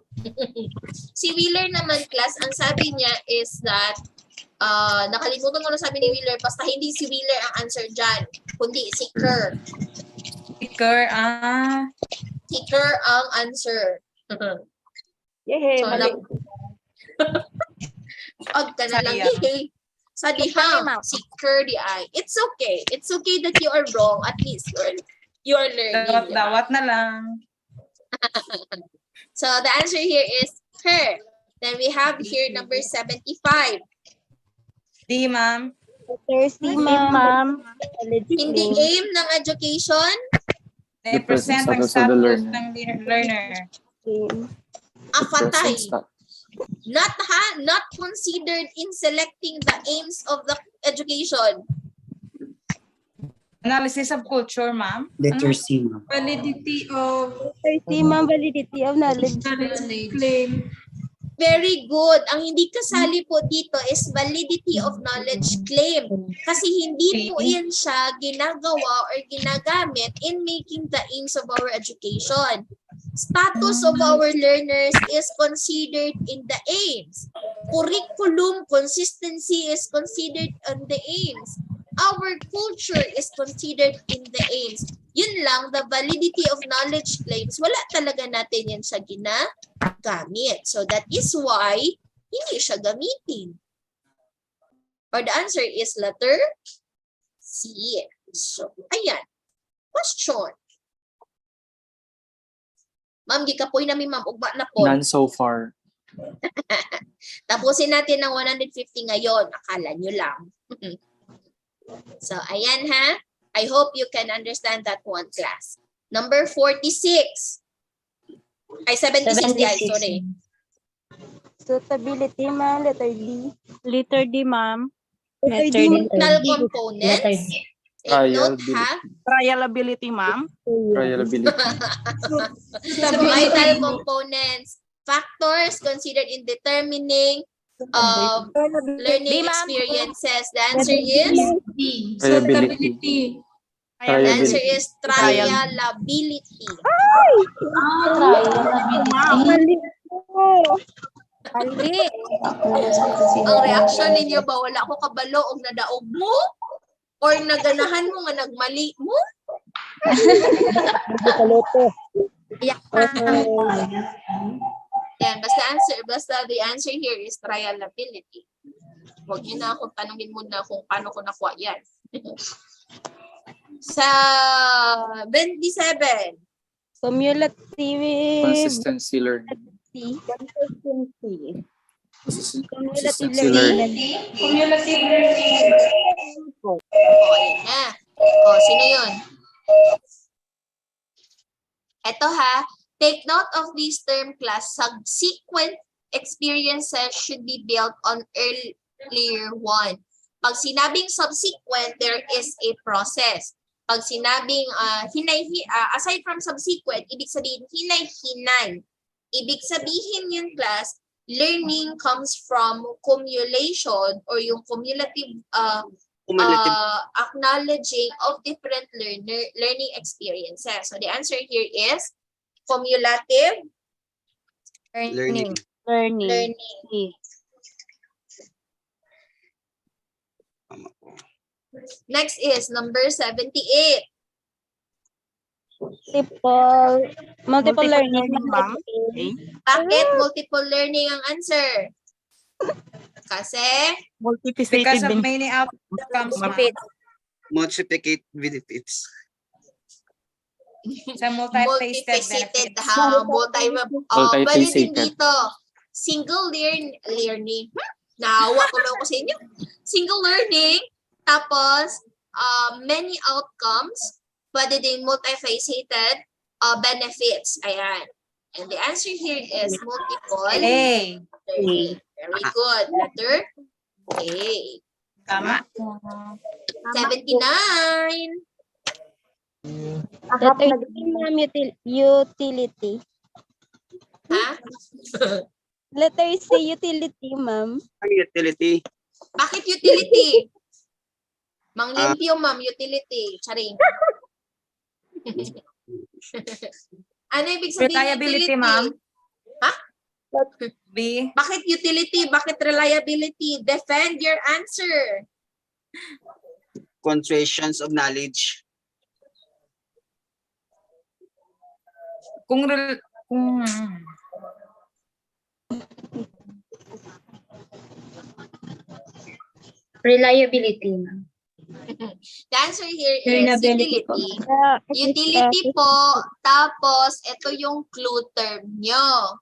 Si Wheeler naman class, ang sabi niya is that nakalimutan ko na sabi ni Wheeler, basta hindi si Wheeler ang answer dyan, kundi si Cur. Si Cur, Si Cur ang answer. Yehey, So, mali. Huwag ka na lang. Yehey. Sa dihang, si Cur di ay. It's okay. It's okay that you are wrong. At least you are learning. Dawat na lang. So the answer here is her. Then we have here number 75. Di, ma'am. Thursday, ma'am. Hindi aim ng education. Represent ang status ng learner. Afatay. Not considered in selecting the aims of the education. Analysis of culture, ma'am. Letter C, ma'am. Validity of Thursday, ma'am. Validity of knowledge. claim. Very good. Ang hindi kasali po dito is validity of knowledge claim. Kasi hindi po yan siya ginagawa or ginagamit in making the aims of our education. Status of our learners is considered in the aims. Curriculum consistency is considered in the aims. Our culture is considered in the aims. Yun lang, the validity of knowledge claims, wala talaga natin yan siya ginagamit. So that is why hindi siya gamitin. Or the answer is letter C. So, ayan. Question. Ma'am, gikapoy namin ma'am, ugba na po. None so far. Tapusin natin ng 150 ngayon. Akala nyo lang. So, ayan ha. I hope you can understand that one class. Number 46. Ay, 76. Ay, sorry. Suitability, ma'am. Letter D. Letter D, ma'am. Functional components. Take note ha. Trialability, ma'am. Trialability. Vital components. factors considered in determining learning experiences. The answer is Reliability. the answer Triability. is trialability. Mali. Ang reaction ninyo ba wala ko kabalo og nadaog mo or naganahan mo nga nagmali mo? Yan, basta the answer here is trialability. Huwag niyo na akong tanungin muna kung paano ko nakuha yan. Sa 27. Cumulative Consistency learning. consistency. Consistency learning. Cumulative learning. Okay na. Sino yun? Ito ha. Take note of this term class. Subsequent experiences should be built on earlier one. Pag sinabing subsequent, there is a process. Pag sinabing aside from subsequent, ibig sabihin hinay-hinay. Ibig sabihin yun class, learning comes from cumulation or yung cumulative acknowledging of different learning experiences. So the answer here is cumulative Learning. learning. Next is number 78. Multiple learning, ma'am. Bakit multiple learning ang answer? Kasi Because of many outcomes, ma'am. Multiplicate benefits. Sa multifaceted multifaceted benefits. ha, pwede din Multifaceted. dito. Single learning. Nahawa ko na ako sa inyo. Single learning, tapos many outcomes, pwede din multifaceted benefits. Ayan. And the answer here is multiple learning. Very good. Letter A. Tama. 79. Letter C, ma'am, utility. Ha? Letter C, utility, ma'am. Utility. Bakit utility? Manglimpyo, ma'am, utility. Charing. Ano ibig sabihin Reliability, utility? ma'am. Ha? B. Bakit utility? Bakit reliability? Defend your answer. Concentrations of knowledge. Kung Reliability, ma'am. The answer here is Learnability utility. po. Utility po, tapos ito yung clue term nyo.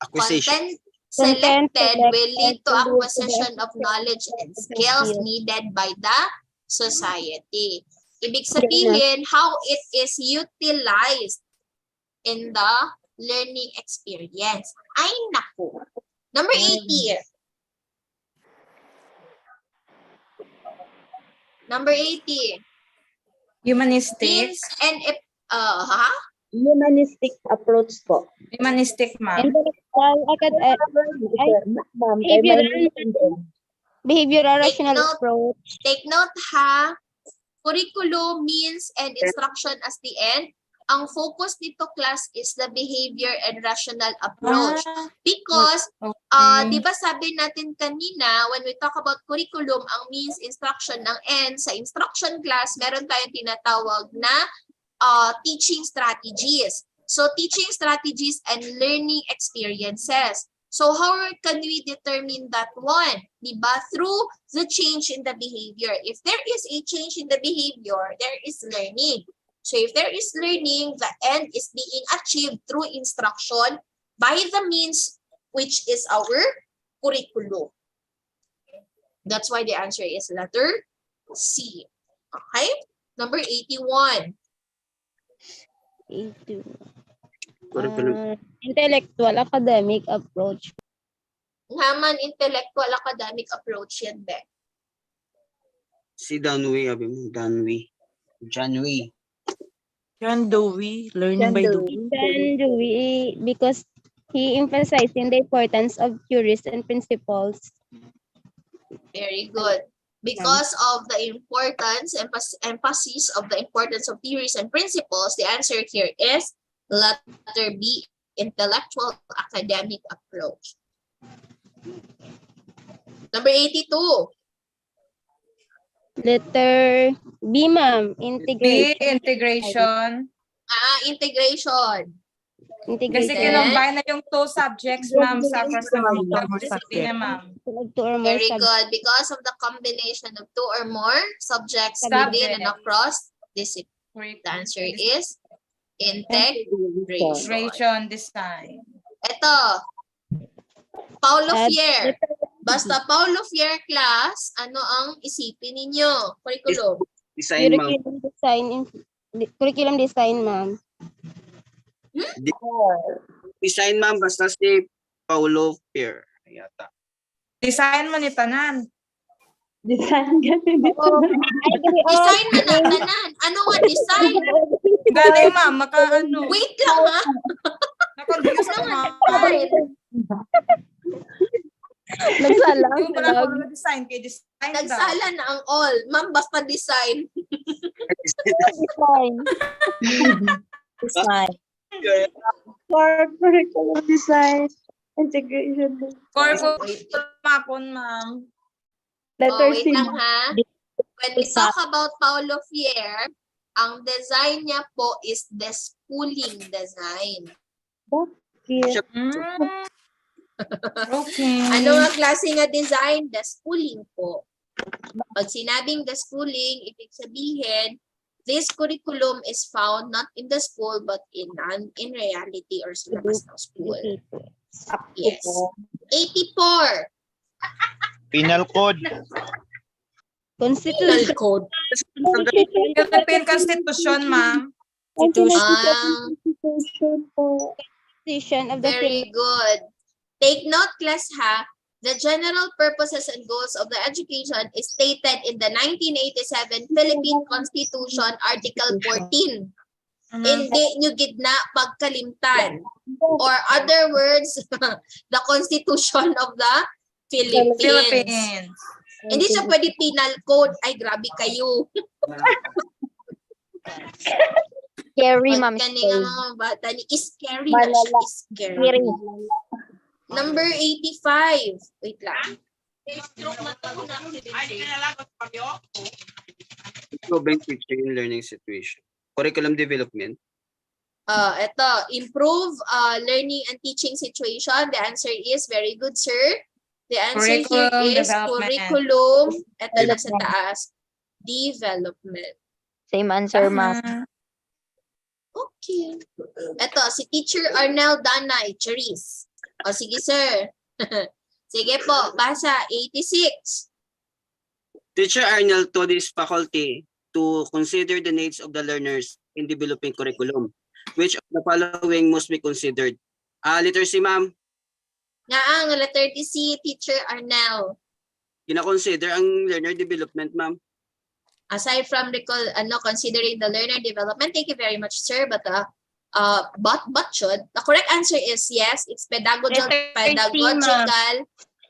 Acquisition. Content selected will lead to acquisition of knowledge and skills needed by the society. Ibig sabihin, how it is utilized in the learning experience. Ay, naku. Number 80. Number 80. Humanistic. Means and ha? Humanistic approach po. Humanistic, ma'am. Intellectual, behavioral rational approach. Take note ha. Curriculum means and instruction as the end. Ang focus nito class is the behavior and rational approach. Because, di ba sabi natin kanina, when we talk about curriculum, ang means, instruction, ng end, sa instruction class, meron tayong tinatawag na teaching strategies. So, teaching strategies and learning experiences. So, how can we determine that one? Diba? Through the change in the behavior. If there is a change in the behavior, there is learning. So, if there is learning, the end is being achieved through instruction by the means which is our curriculum. That's why the answer is letter C. Okay? Number 81. Intellectual academic approach. Naman intellectual academic approach yan, Be. Si Danwi, abi mo, Danwi. John Dewey, because He emphasizing the importance of theories and principles. Very good. Because of the importance, emphasis of the importance of theories and principles, the answer here is letter B, intellectual academic approach. Number 82. Letter B, ma'am. B, Integration. integration. Integration. Kasi Integration. kinumbine na yung two subjects, ma'am, sa first discipline, ma'am. Two or more Very subjects. good. Because of the combination of two or more subjects within and across discipline. The answer is integration. Integration design. Ito, Paulo Fier. Basta Paulo Fier class, ano ang isipin ninyo? Curriculum. Design, ma'am. Curriculum design, ma'am. Design, ma'am, basta si Paulo Fier. Yata. Design man ni tanan. Design ganun. Design man ang tanan. Ano nga design? Gani, ma'am, maka-ano. Wait lang, ha? Na-confuse Ano ako, nga ma'am. design? Nagsala. Yung pala ko design kay design daw. Nagsala na ang all. Ma'am, basta design. Design. Design. For curriculum design, integration. Mapon, ma'am. Letter Wait C. lang, ha? When we talk about Paulo Fier, ang design niya po is despooling design. Okay. Okay. Ano nga klase nga design? Despooling po. Pag sinabing despooling, ibig sabihin, this curriculum is found not in the school but in reality or sa labas ng school. Yes. 84. Penal code. Penal code. Philippine Constitution, ma'am. Constitution of the Very good. Take note, class, ha? The general purposes and goals of the education is stated in the 1987 Philippine Constitution, Article 14. Hindi nyo gidna pagkalimtan. Or other words, the Constitution of the Philippines. Hindi siya pwede penal code. Ay, grabe kayo. Scary, ma'am. Kaning mga bata ni scary na siya. Scary. Number 85. Wait lang. Improving teaching and learning situation. Curriculum development. Ito, improve learning and teaching situation. The answer is very good, sir. The answer here is curriculum. Ito lang sa taas. Development. Same answer, ma'am. Okay. Ito, si Teacher Arnel Danay, Charis. O, sige, sir. Sige po, basa. 86. Teacher Arnold told his faculty to consider the needs of the learners in developing curriculum. Which of the following must be considered? Letter C, ma'am. Nga ang letter C, Teacher Arnel. Kina-consider ang learner development, ma'am. Aside from considering the learner development, thank you very much, sir. But should the correct answer is yes. It's pedagogical.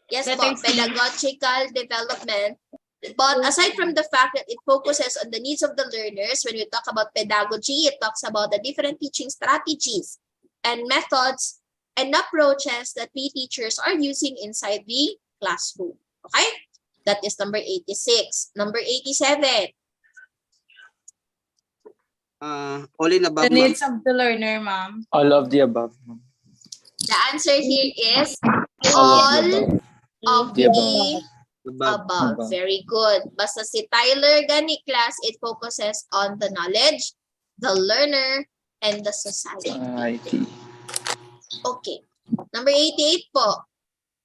Yes, po, pedagogical development. But aside from the fact that it focuses on the needs of the learners, when we talk about pedagogy, it talks about the different teaching strategies and methods and approaches that we teachers are using inside the classroom. Okay? That is number 86. Number 87. All in above, The needs of the learner, ma'am. All of the above. The answer here is all of the above. Very good. Basta si Tyler gani class, it focuses on the knowledge, the learner, and the society. Okay. Number 88 po.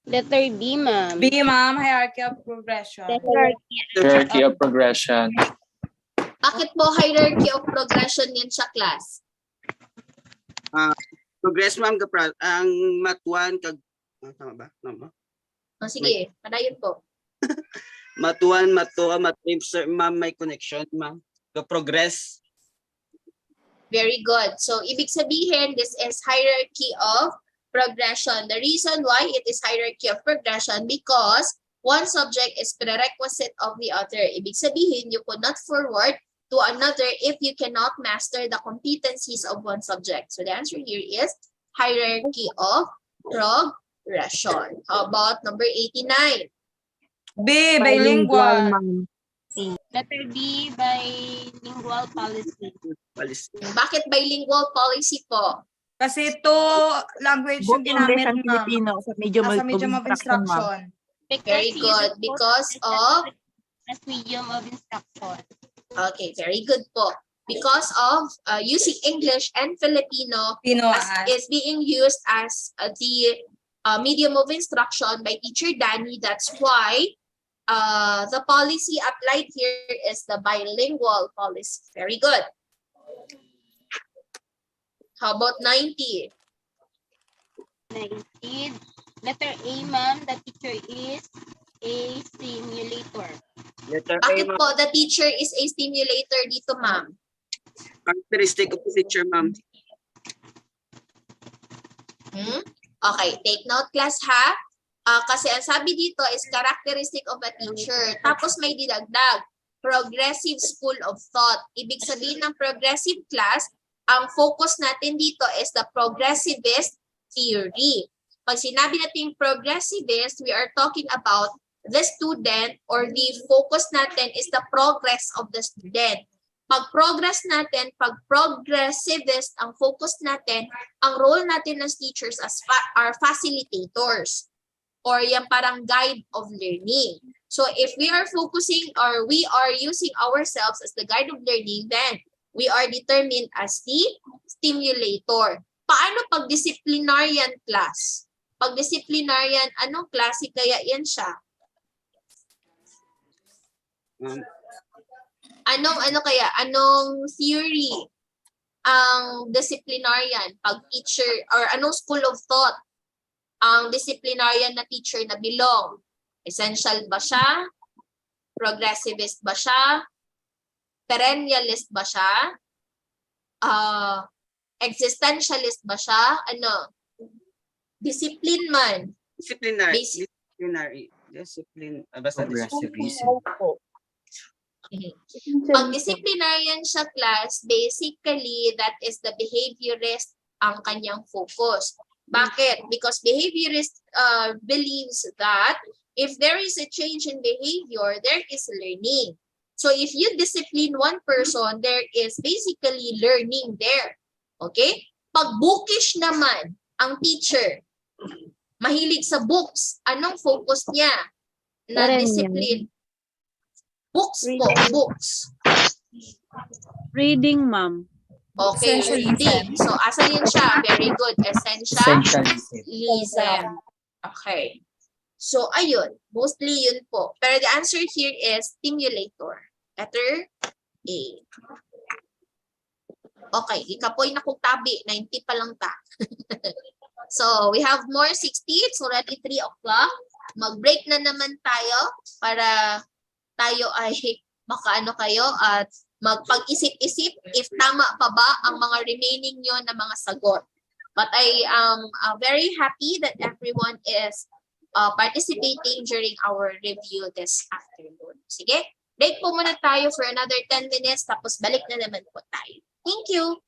Letter B, ma'am. B, ma'am. Hierarchy of progression. Hierarchy of progression. Bakit po hierarchy of progression yan sa class? Progress, ma'am, ang Mat 1 kag tama ba? Tama ba? Sige, padayon po. Mat 1, Mat 2, Mat 3, sir, ma'am, may connection, ma'am. The progress. Very good. So, ibig sabihin, this is hierarchy of progression. The reason why it is hierarchy of progression because one subject is prerequisite of the other. Ibig sabihin, you could not forward to another if you cannot master the competencies of one subject. So the answer here is hierarchy of progression. How about number 89? B, bilingual. Letter B, bilingual policy. Bakit bilingual policy po? Kasi two language yung ginamit, ma'am. Filipino sa medium As a medium of instruction. Very good. Because of? As medium of instruction. Okay, very good po. Because of using English and Filipino is being used as the medium of instruction by Teacher Danny. That's why the policy applied here is the bilingual policy. Very good. How about 90? 90. Letter A, ma'am, the teacher is a simulator. Bakit po the teacher is a stimulator dito, ma'am? Characteristic of the teacher, ma'am. Okay, take note class ha. Kasi ang sabi dito is characteristic of a teacher. Tapos may didagdag, progressive school of thought. Ibig sabihin ng progressive class, ang focus natin dito is the progressivist theory. Pag sinabi natin progressivist, we are talking about the student or the focus natin is the progress of the student. Pag progress natin, pag progressivist, ang focus natin, ang role natin as teachers are facilitators or yung parang guide of learning. So if we are focusing or we are using ourselves as the guide of learning, then we are determined as the stimulator. Paano pag disciplinarian class? Pag disciplinarian, anong klase kaya yan siya? Anong theory ang disciplinarian? Pag teacher, or anong school of thought ang disciplinarian na teacher na belong? Essential ba siya? Progressivist ba siya? Perennialist ba siya? Existentialist ba siya? Ano? Discipline man. Disciplinary. Basta Progressivism. Pag disciplinarian siya class, basically that is the behaviorist ang kanyang focus. Bakit? Because behaviorist believes that if there is a change in behavior, there is learning. So if you discipline one person, there is basically learning there. Okay? Pag bookish naman ang teacher, mahilig sa books, anong focus niya na discipline? Books po, books. Reading, ma'am. Okay, reading. So, asan yun siya? Very good. Essentialism. Okay. So, ayun. Mostly yun po. Pero the answer here is stimulator. Letter A. Okay, ikapoy na kong tabi. 90 pa lang ta. So, we have more 60. It's already 3 o'clock. Mag-break na naman tayo para tayo ay makaano kayo at magpag-isip-isip if tama pa ba ang mga remaining nyo na mga sagot. But I am very happy that everyone is participating during our review this afternoon. Sige, break po muna tayo for another 10 minutes tapos balik na naman po tayo. Thank you!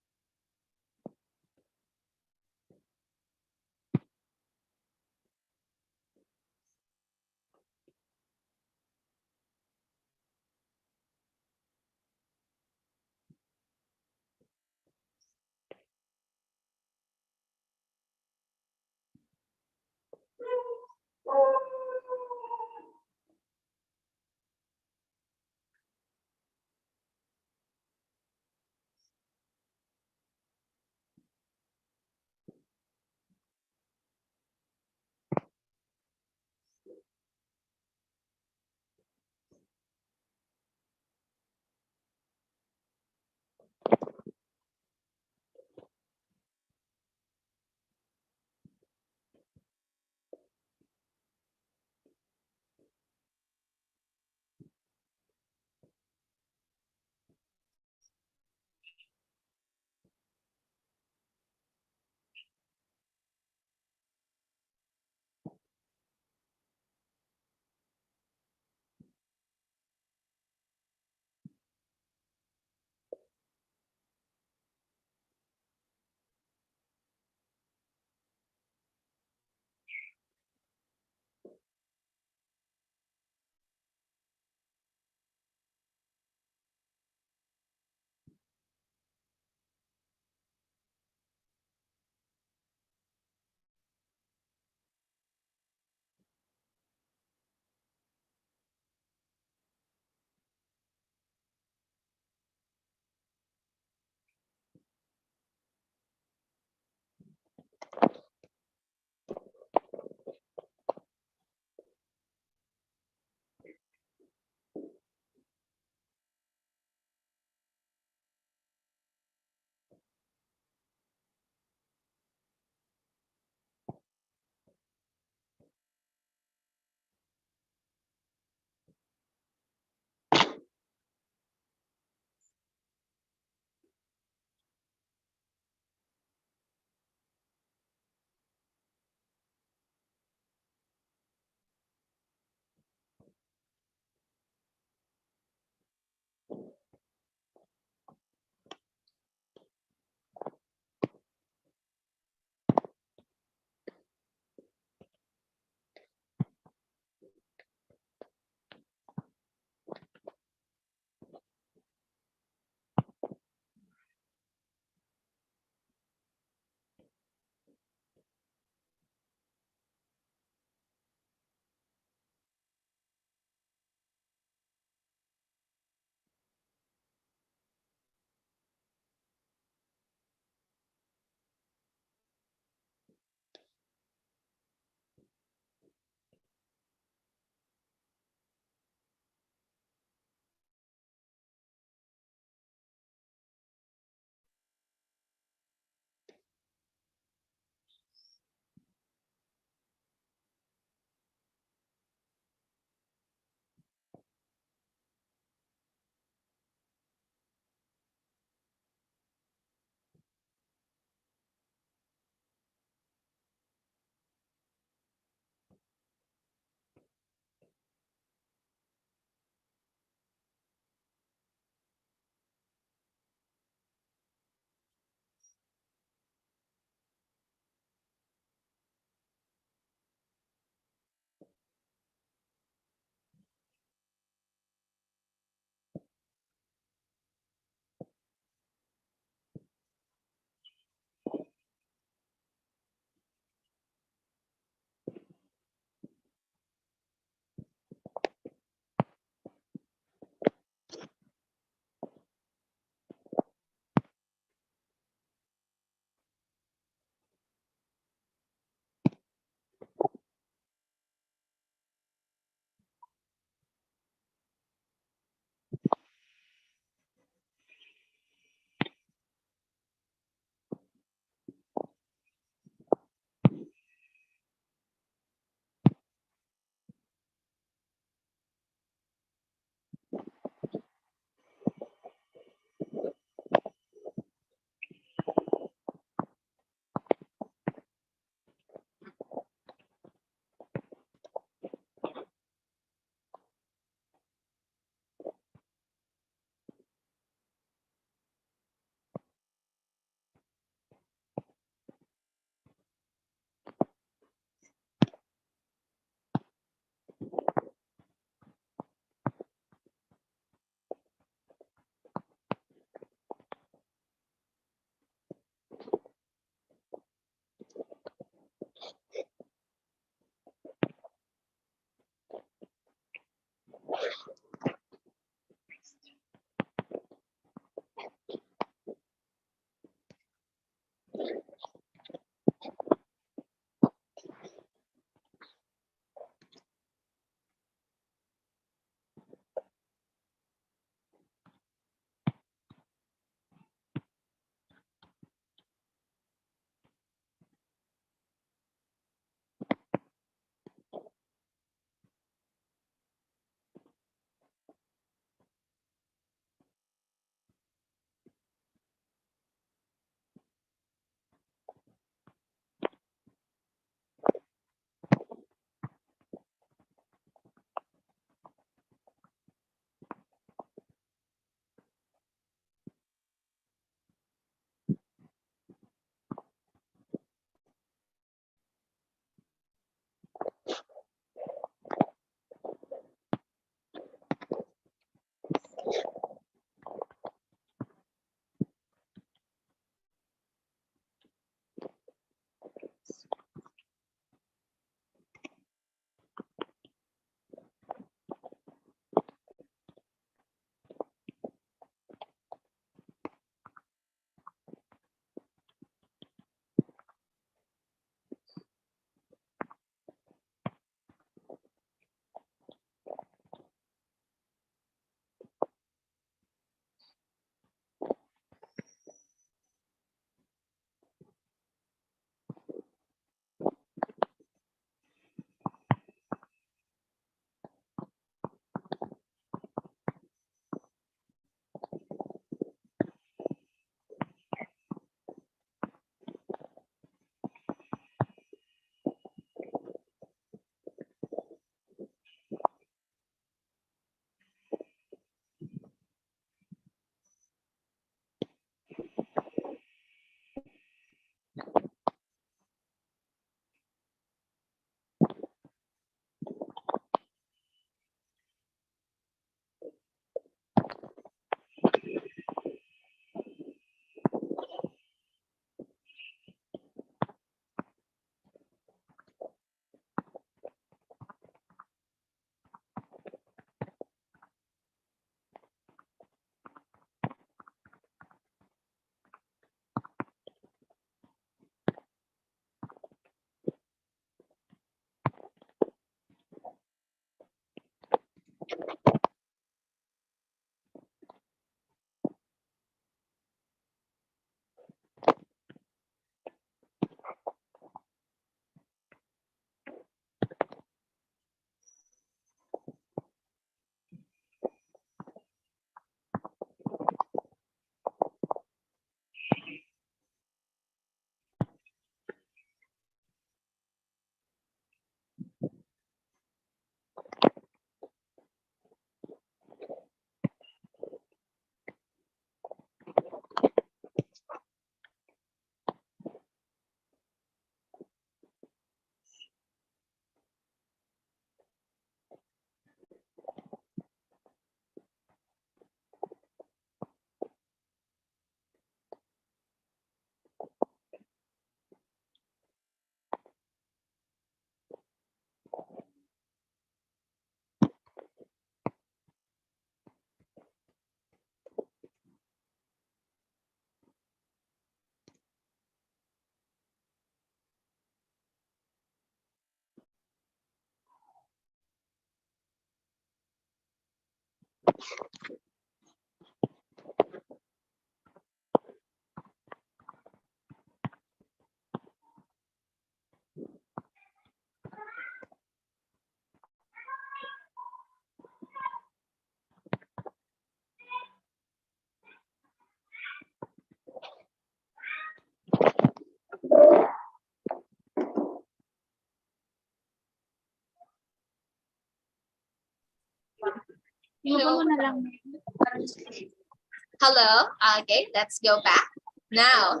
Hello. Okay, let's go back. Now,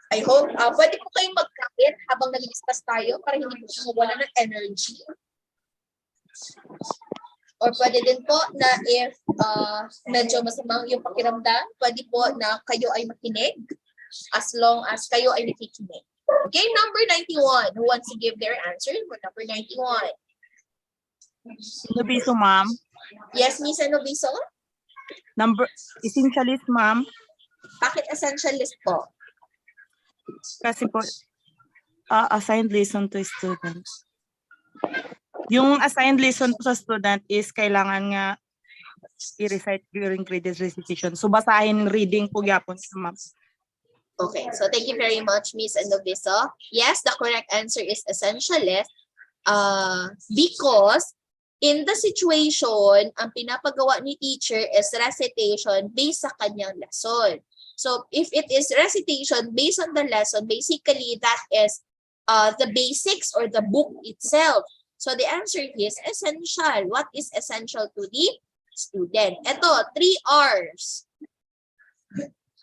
I hope, pwede po kayong magkakit habang nag-discuss tayo para hindi po mawala ng energy. Or pwede din po na if medyo masamang yung pakiramdam, pwede po na kayo ay makinig as long as kayo ay nakikinig. Okay, number 91. Who wants to give their answer for number 91? Nobiso, ma'am. Yes, Miss Nobiso? Number, essentialist, ma'am. Bakit essentialist po? Kasi po, assigned lesson to students. Yung assigned lesson po sa student is kailangan nga i-recite during graded recitation. So, basahin reading po yapon sa ma'am. Okay, so thank you very much, Miss Nobiso. Yes, the correct answer is essentialist because in the situation, ang pinapagawa ni teacher is recitation based sa kanyang lesson. So if it is recitation based on the lesson, basically that is the basics or the book itself. So the answer is essential. What is essential to the student? Ito, 3 R's.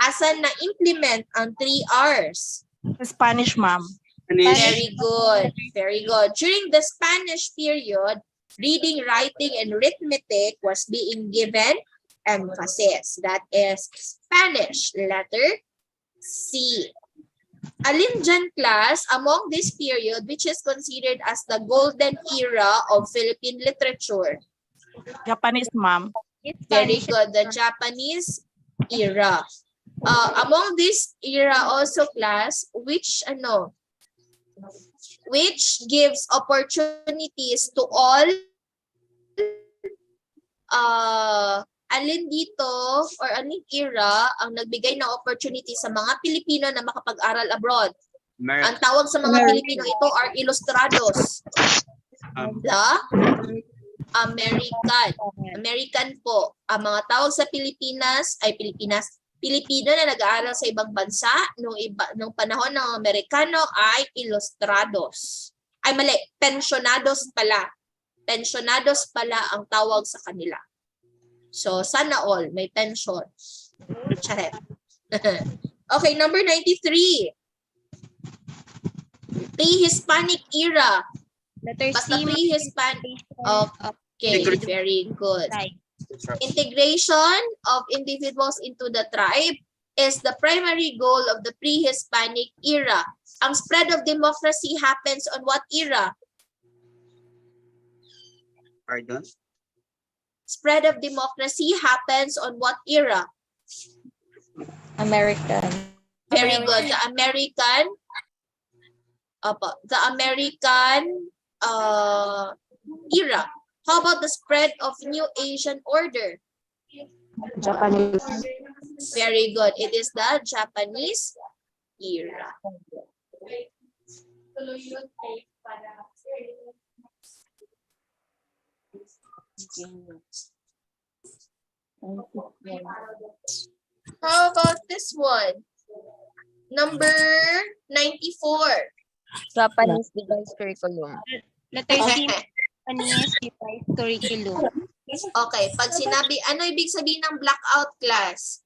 Asan na-implement ang 3 R's? Spanish, ma'am. Very good. Very good. During the Spanish period, reading, writing, and arithmetic was being given emphasis. That is Spanish, letter C. Alin dyan, class, among this period, which is considered as the golden era of Philippine literature? Japanese, ma'am. Very good. The Japanese era. Among this era also, class, which gives opportunities to all alin dito or anong era ang nagbigay ng opportunity sa mga Pilipino na makapag-aral abroad? Ang tawag sa mga Pilipino ito are ilustrados. The American po. Ang mga tawag sa Pilipino na nag-aaral sa ibang bansa nung panahon ng Amerikano ay ilustrados. Ay mali, pensionados pala. Pensionados pala ang tawag sa kanila. So, sana all may pension. Charet. Okay, number 93. Pre-Hispanic era. Basta pre-Hispanic. Okay, very good. Integration of individuals into the tribe is the primary goal of the pre-Hispanic era. Ang spread of democracy happens on what era? Pardon? Spread of democracy happens on what era? American. Very good. The American era. How about the spread of New Asian order? Japanese. Very good. It is the Japanese era. How about this one? Number 94. Japanese device curriculum. Letter C, Japanese device curriculum. Okay, pag sinabi, ano ibig sabihin ng blackout class?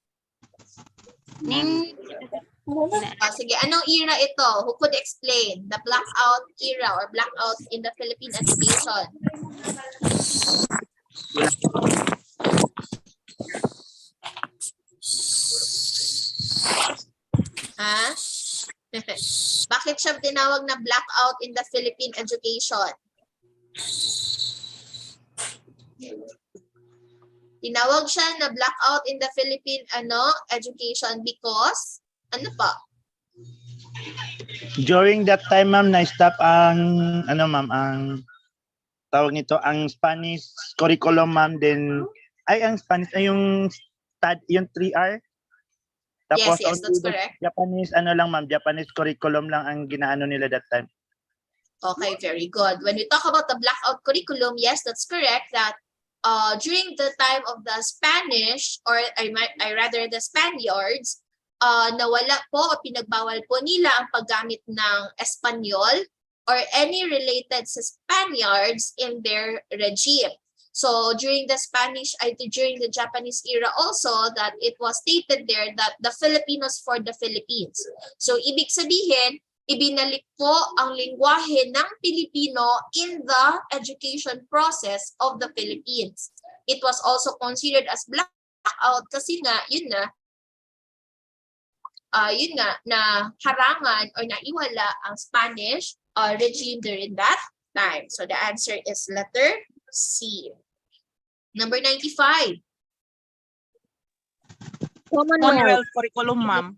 Sige, anong era ito? Who could explain the blackout era or blackout in the Philippine education? Ha? Bakit siya tinawag na blackout in the Philippine education? Tinawag siya na blackout in the Philippine education because ano pa? During that time, ma'am, na-stop ang, ang tawag nito, ang Spanish curriculum, ma'am, then, ang Spanish, ay yung 3R. Tapos, Yes, that's only the correct. Japanese, lang, ma'am, Japanese curriculum lang ang ginaano nila that time. Okay, very good. When we talk about the blackout curriculum, yes, that's correct that during the time of the Spanish, or I rather the Spaniards, nawala po o pinagbawal po nila ang paggamit ng Espanyol or any related sa Spaniards in their regime. So during the during the Japanese era also, that it was stated there that the Filipinos for the Philippines. So ibig sabihin, ibinalik po ang lengguwahe ng Pilipino in the education process of the Philippines. It was also considered as blackout kasi nga, yun na harangan or naiwala ang Spanish regime during that time. So the answer is letter C. Number 95. Commonwealth curriculum, ma'am.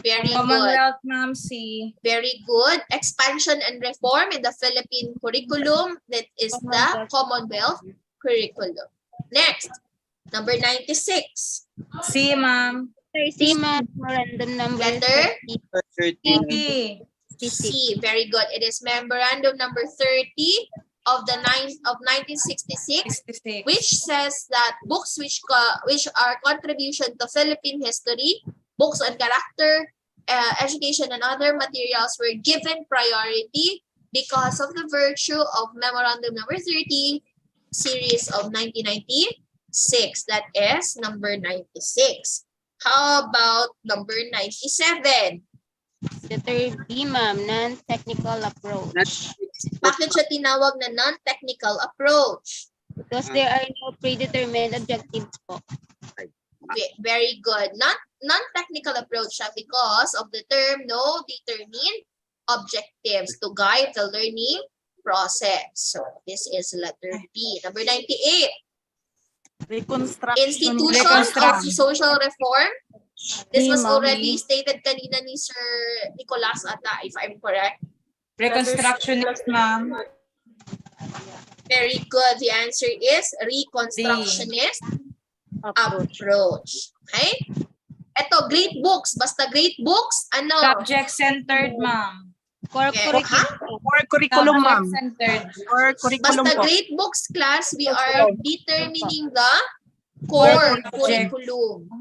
Very good. Commonwealth, ma'am, C. Very good. Expansion and reform in the Philippine curriculum. That is the Commonwealth curriculum. Next, number 96. C, ma'am. C, ma'am. Memorandum number Letter 30. C. Very good. It is memorandum number 30 of 1966, which says that books which are contribution to Philippine history, books on character, education, and other materials were given priority because of the virtue of memorandum number 30, series of 1996. That is number 96. How about number 97? Letter B, ma'am, non-technical approach. Bakit siya tinawag na non-technical approach? Because there are no predetermined objectives po. Very good. Non-technical approach siya because of the term no determined objectives to guide the learning process. So this is letter B. Number 98. Institution of social reform. This was already stated kanina ni Sir Nicolas ata, if I'm correct. Reconstructionist, ma'am. Very good. The answer is reconstructionist approach. Okay? Ito, great books. Basta great books, ano? Subject-centered, ma'am. Core curriculum, ma'am. Core curriculum Basta po. great books class, we are determining the core curriculum.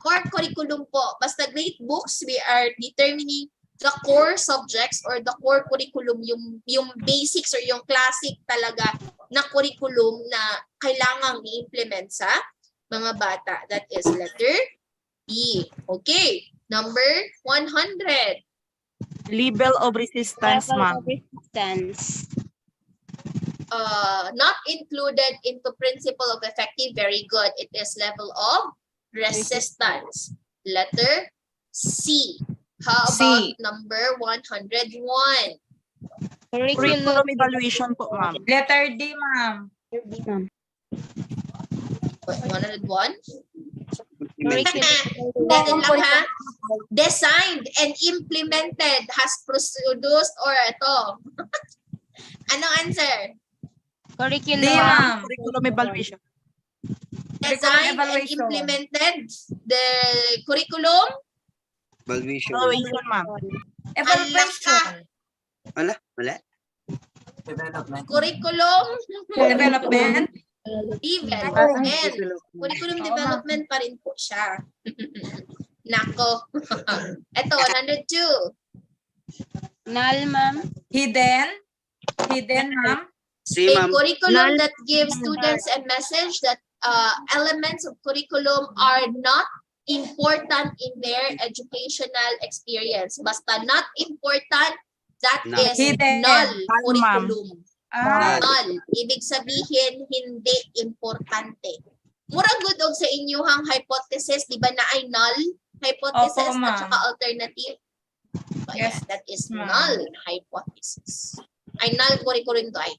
Core curriculum po. Basta great books, we are determining the core subjects or the core curriculum, yung basics or yung classic talaga na curriculum na kailangang i-implement sa mga bata. That is letter B. Okay. Number 100. Level of resistance, ma'am. Not included into principle of effective. Very good. It is level of resistance. Letter C. How about number 101? Curriculum evaluation po, ma'am. Letter D, ma'am. 101? Dahil lang ha, designed and implemented, has produced, or ito. Anong answer? Curriculum. D, ma'am. Curriculum evaluation. Designed and implemented the curriculum. Evaluation. Evaluation, ma'am. Evaluation. Wala? Curriculum. Development. Development. Curriculum development pa rin po siya. Nako. Ito, 102. Null, ma'am. Hidden, ma'am. A curriculum that gives students a message that elements of curriculum are not important in their educational experience. Basta not important, that is null curriculum. Null. Ibig sabihin, hindi importante. Murang good og sa inyuhang hypothesis, di ba na ay null hypothesis at saka alternative? So, yes, that is null hypothesis. Ay null curriculum to ay.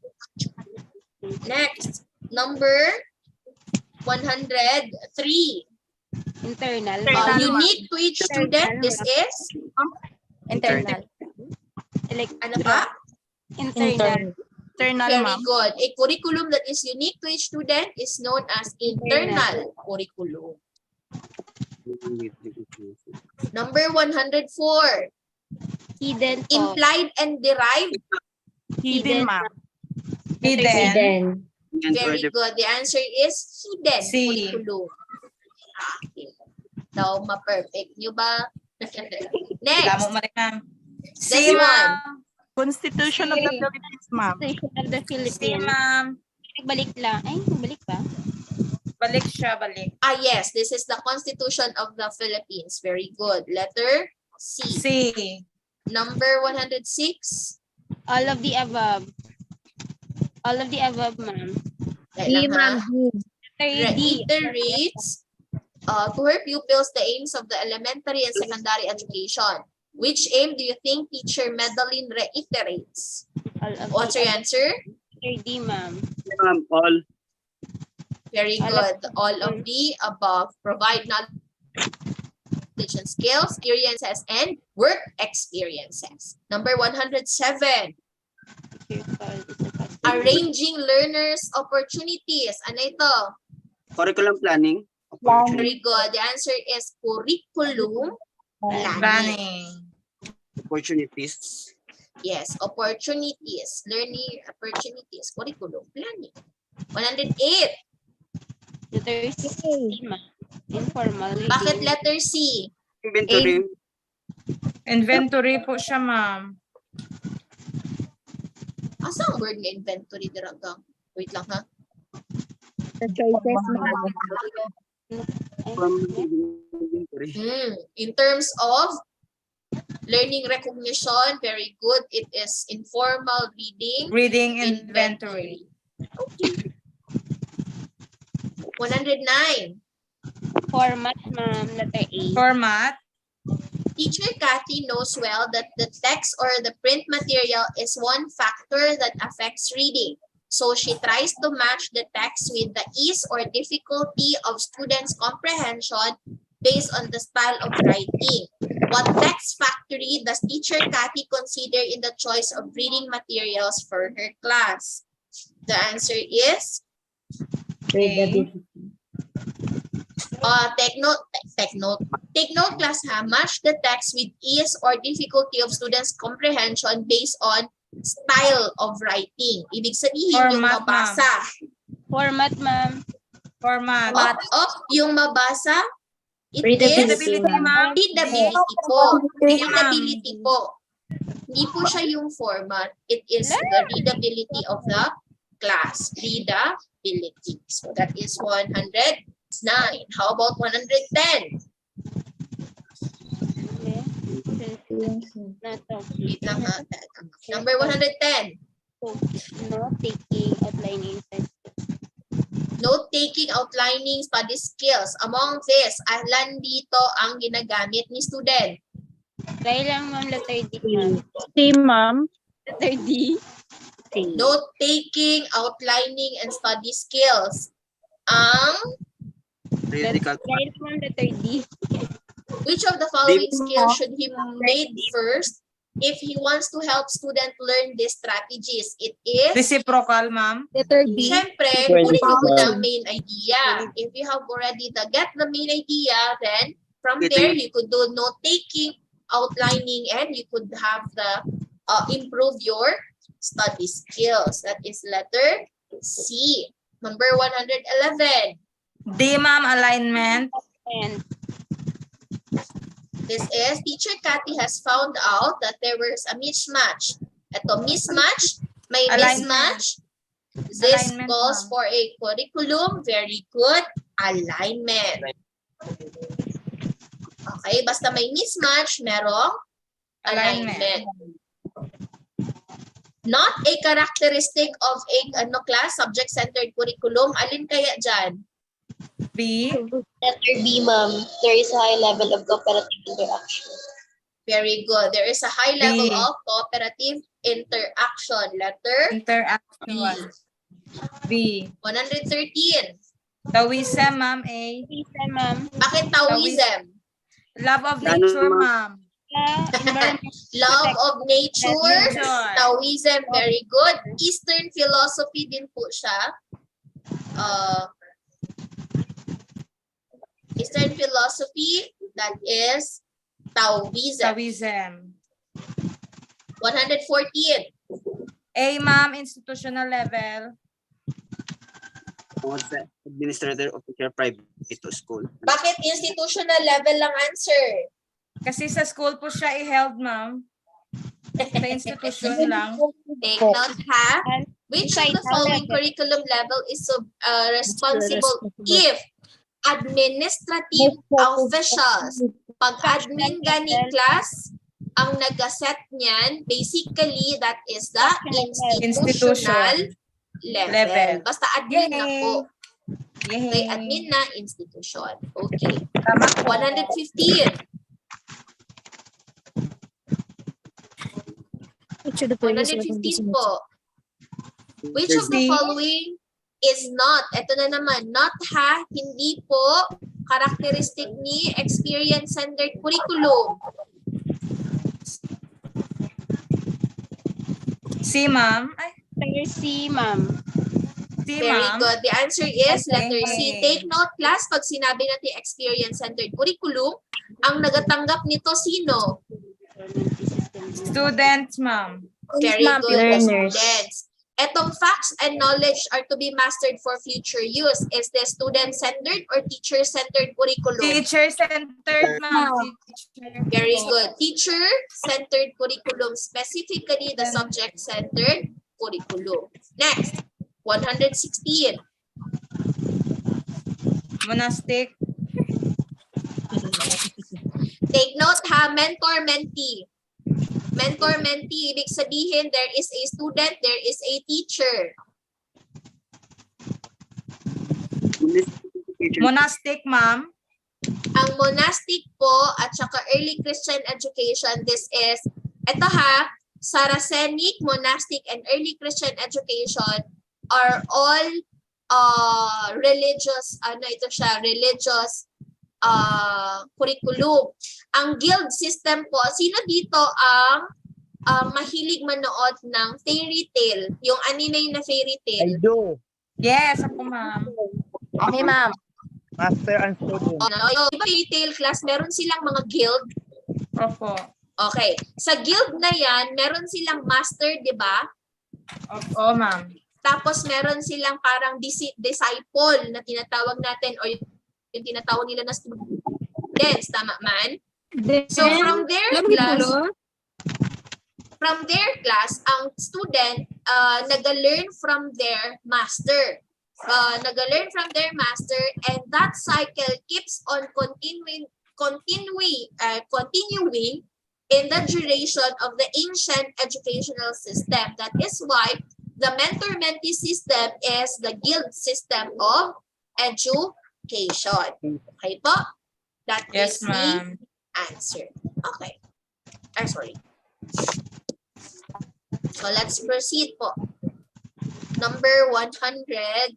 Next, number 103. Internal. Unique to each student, this is? Internal. Ano pa? Internal. Internal, Very ma'am. good. A curriculum that is unique to each student is known as internal curriculum. Number 104. Hidden po. Implied and derived. Hidden, ma'am. Hidden. Very good. The answer is hidden C. curriculum. Okay. Daw ma-perfect nyo ba? Next. Damo man ma'am. This one. Constitution of the C. Philippines, ma'am. Constitution of the Si Philippines. ma'am. Nagbalik lang. Ay, nagbalik ba? Balik siya, balik. Ah, yes. This is the Constitution of the Philippines. Very good. Letter C. C. Number 106. All of the above. All of the above, ma'am. D, ma'am. Letter D. Reiterates to her pupils the aims of the elementary and secondary education. Which aim do you think teacher Madeline reiterates? What's your answer? Letter D, ma'am. Ma'am, all. Very good. All of the above. Provide knowledge and skills, experiences, and work experiences. Number 107. Arranging learners' opportunities. Ano ito? Curriculum planning. Very good. The answer is curriculum planning. Opportunities. Yes, opportunities. Learning opportunities. Curriculum planning. 108. Letter C, ma'am. Informal. Bakit letter C? Inventory. Inventory po siya, ma'am. Asa ang word nga inventory diraga? Wait lang ha. The choices, ma'am. In terms of learning recognition, very good. It is informal reading. Reading inventory. Okay. 109. Format, ma'am. Letter A. Format. Teacher Kathy knows well that the text or the print material is one factor that affects reading. So she tries to match the text with the ease or difficulty of students' comprehension based on the style of writing. What text factory does teacher Kathy consider in the choice of reading materials for her class? The answer is take note class ha, match the text with ease or difficulty of students' comprehension based on style of writing. Ibig sabihin yung mabasa. Format, ma'am. Format. Yung mabasa, it Readability, is ma'am. readability po. Readability po. Hindi po siya yung format. It is the readability of the class. Readability. So that is 109. How about 110? Wait lang ha. Number 110. Note-taking, outlining, Note-taking, outlining, study skills. Among this, alin dito ang ginagamit ni student? Try lang, ma'am. Letter D, ma'am. C, ma'am. Letter D. Note-taking, outlining, and study skills. Ang Critical. Try lang, ma'am. Letter D. which of the following skills should he made first if he wants to help student learn these strategies? It is Reciprocal, ma'am. Letter B. Siyempre, kunin mo muna ang main idea. If you have already get the main idea, then from there you could do note-taking, outlining, and you could have the improve your study skills. That is letter C. Number 111. D, ma'am. Alignment. And This is, teacher Kathy has found out that there was a mismatch. Ito, mismatch, may Alignment. mismatch. This Alignment, calls ma'am. for a curriculum. Very good. Alignment. Okay, basta may mismatch, merong alignment. Not a characteristic of a class subject-centered curriculum. Alin kaya dyan? B. Letter B, ma'am. There is a high level of cooperative interaction. Very good. There is a high level B. of cooperative interaction. Letter Interaction. B. 113. Taoism, ma'am. A. Taoism, ma'am. Bakit Taoism? Love of nature, ma'am. Love of nature, Nature. Taoism, very good. Eastern philosophy din po siya. Eastern philosophy, that is Taoism. Taoism. 114. A, ma'am, institutional level. Administrator of the private school. Bakit institutional level lang answer? Kasi sa school po siya i-held, ma'am. Sa institution lang. Take note ha. Which of the following curriculum level is responsible if administrative officials, pag admin gani class, ang nag-set niyan, basically that is the institutional level. Basta admin na po. Okay, admin na institution. Okay. 115. 115 po. Which of the following is not, ito na naman, not ha, hindi po, characteristic ni experience-centered curriculum. C, ma'am. C, ma'am. C, Very ma'am. good. The answer is letter C. Take note, class, pag sinabi natin experience-centered curriculum, ang nagatanggap nito sino? Students, ma'am. Very good, Learners. students. Etong facts and knowledge are to be mastered for future use. Is this student-centered or teacher-centered curriculum? Teacher-centered, ma'am. Very good. Teacher-centered curriculum, specifically the subject-centered curriculum. Next, 116. Monastic. Take note ha, mentor-mentee. Mentor-mentee, ibig sabihin there is a student, there is a teacher. Monastic, ma'am. Ang monastic po at saka early Christian education, this is, eto ha, Saracenic, monastic, and early Christian education are all religious, religious curriculum. Ang guild system po, sino dito ang mahilig manood ng fairy tale? Yung anime na fairy tale? I do. Yes, ako, ma'am. Okay, ma'am. Master and student. Yung fairy tale class, meron silang mga guild. Opo. Okay. Sa guild na yan, meron silang master, di ba? Oo, ma'am. Tapos meron silang parang disciple na tinatawag natin or yung tinatawag nila na students, tama man? So from their class, ang student nag-learn from their master. Nag-learn from their master, and that cycle keeps on continuing in the duration of the ancient educational system. That is why the mentor-mentee system is the guild system of education. Okay po? That Yes, is the ma'am. answer. Okay. I'm sorry. So let's proceed po. Number 117.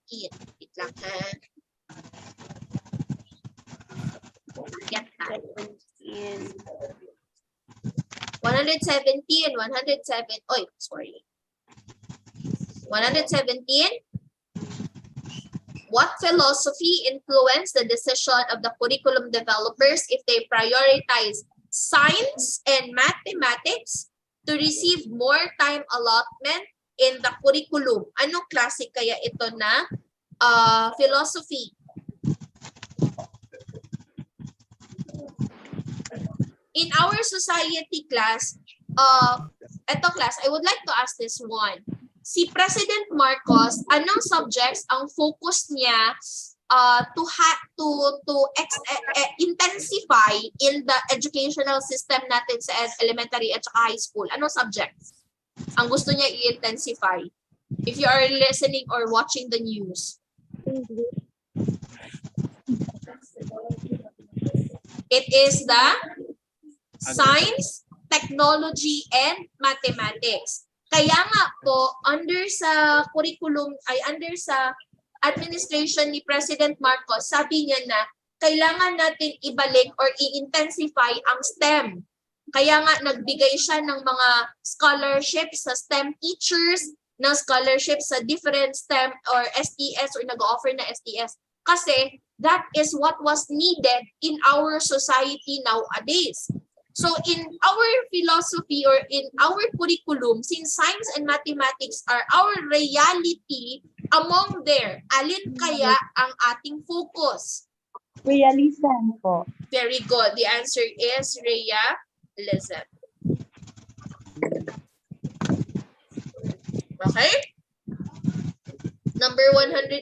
Wait lang ha. Get that. 117. Oy, sorry. 117. What philosophy influenced the decision of the curriculum developers if they prioritize science and mathematics to receive more time allotment in the curriculum? Anong klase kaya ito na philosophy? In our society class, class, I would like to ask this one. Si President Marcos, anong subjects ang focus niya to intensify in the educational system natin sa elementary at saka high school? Anong subjects ang gusto niya i-intensify? If you are listening or watching the news. It is the science, technology, and mathematics. Kaya nga po, under sa curriculum, under sa administration ni President Marcos, sabi niya na kailangan natin ibalik or i-intensify ang STEM. Kaya nga nagbigay siya ng mga scholarships sa STEM teachers, ng scholarships sa different STEM or STS or nag-offer na STS. Kasi that is what was needed in our society nowadays. So in our philosophy or in our curriculum, since science and mathematics are our reality among there, alin kaya ang ating focus? Realism po. Very good. The answer is realism. Okay? Number 118.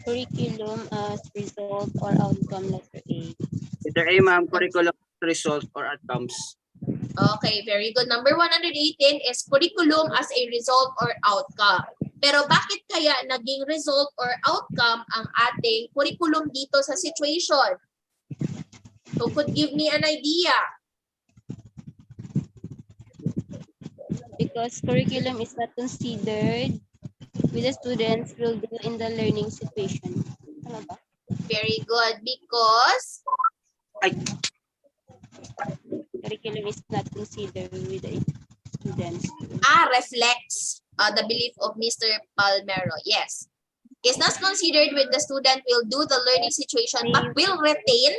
Curriculum as result or outcome, letter A. Letter A, ma'am, curriculum result or outcomes. Okay, very good. Number 118 is curriculum as a result or outcome. Pero bakit kaya naging result or outcome ang ating curriculum dito sa situation? Who could give me an idea? Because curriculum is not considered with the students will do in the learning situation. Ano ba? Very good. Because curriculum is not considered with the students. Reflects the belief of Mr. Palmero. Yes. Is not considered with the student will do the learning situation but will retain,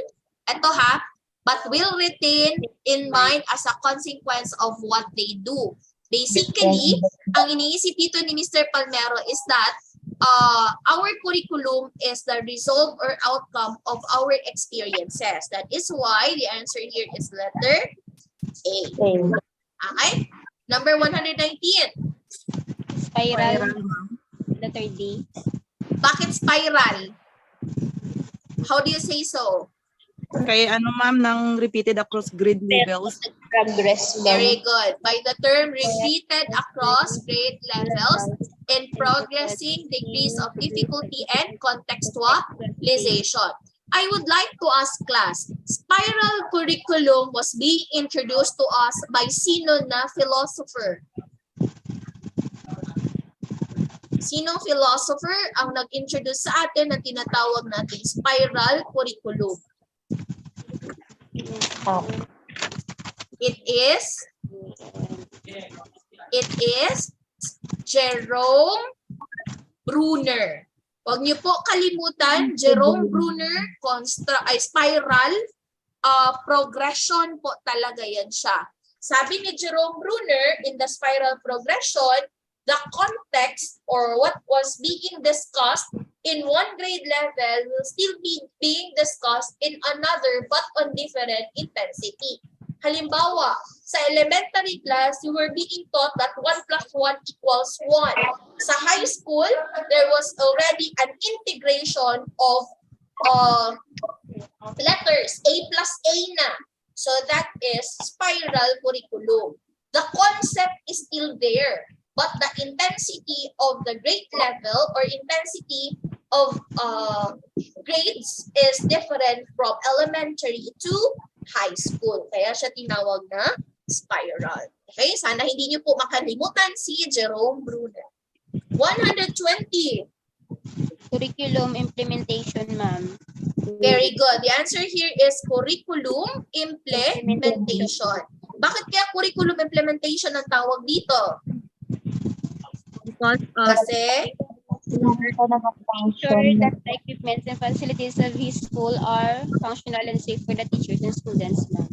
but will retain in mind as a consequence of what they do. Basically, ang iniisip dito ni Mr. Palmero is that our curriculum is the result or outcome of our experiences. That is why the answer here is letter A. Okay? Number 119. Spiral. Letter D. Bakit spiral? How do you say so? Kaya ano ma'am, ng repeated across grade levels. Progress. Very good. By the term repeated across grade levels in progressing degrees of difficulty and contextualization. I would like to ask class, spiral curriculum was being introduced to us by sino na philosopher? Sinong philosopher ang nag-introduce sa atin na tinatawag natin spiral curriculum? It is Jerome Bruner. Huwag niyo po kalimutan, Jerome Bruner, spiral progression po talaga yan siya. Sabi ni Jerome Bruner, in the spiral progression, the context or what was being discussed in one grade level will still be being discussed in another but on different intensity. Halimbawa, sa elementary class, you were being taught that 1 plus 1 equals 1. Sa high school, there was already an integration of letters, A plus A na. So that is spiral curriculum. The concept is still there, but the intensity of the grade level or intensity of grades is different from elementary to high school. Kaya siya tinawag na spiral. Okay, sana hindi niyo po makalimutan si Jerome Bruner. 120. Curriculum implementation, ma'am. Very good. The answer here is curriculum implementation. Bakit kaya curriculum implementation ang tawag dito? Because Kasi ensure that the equipments and facilities of his school are functional and safe for the teachers and students, ma'am.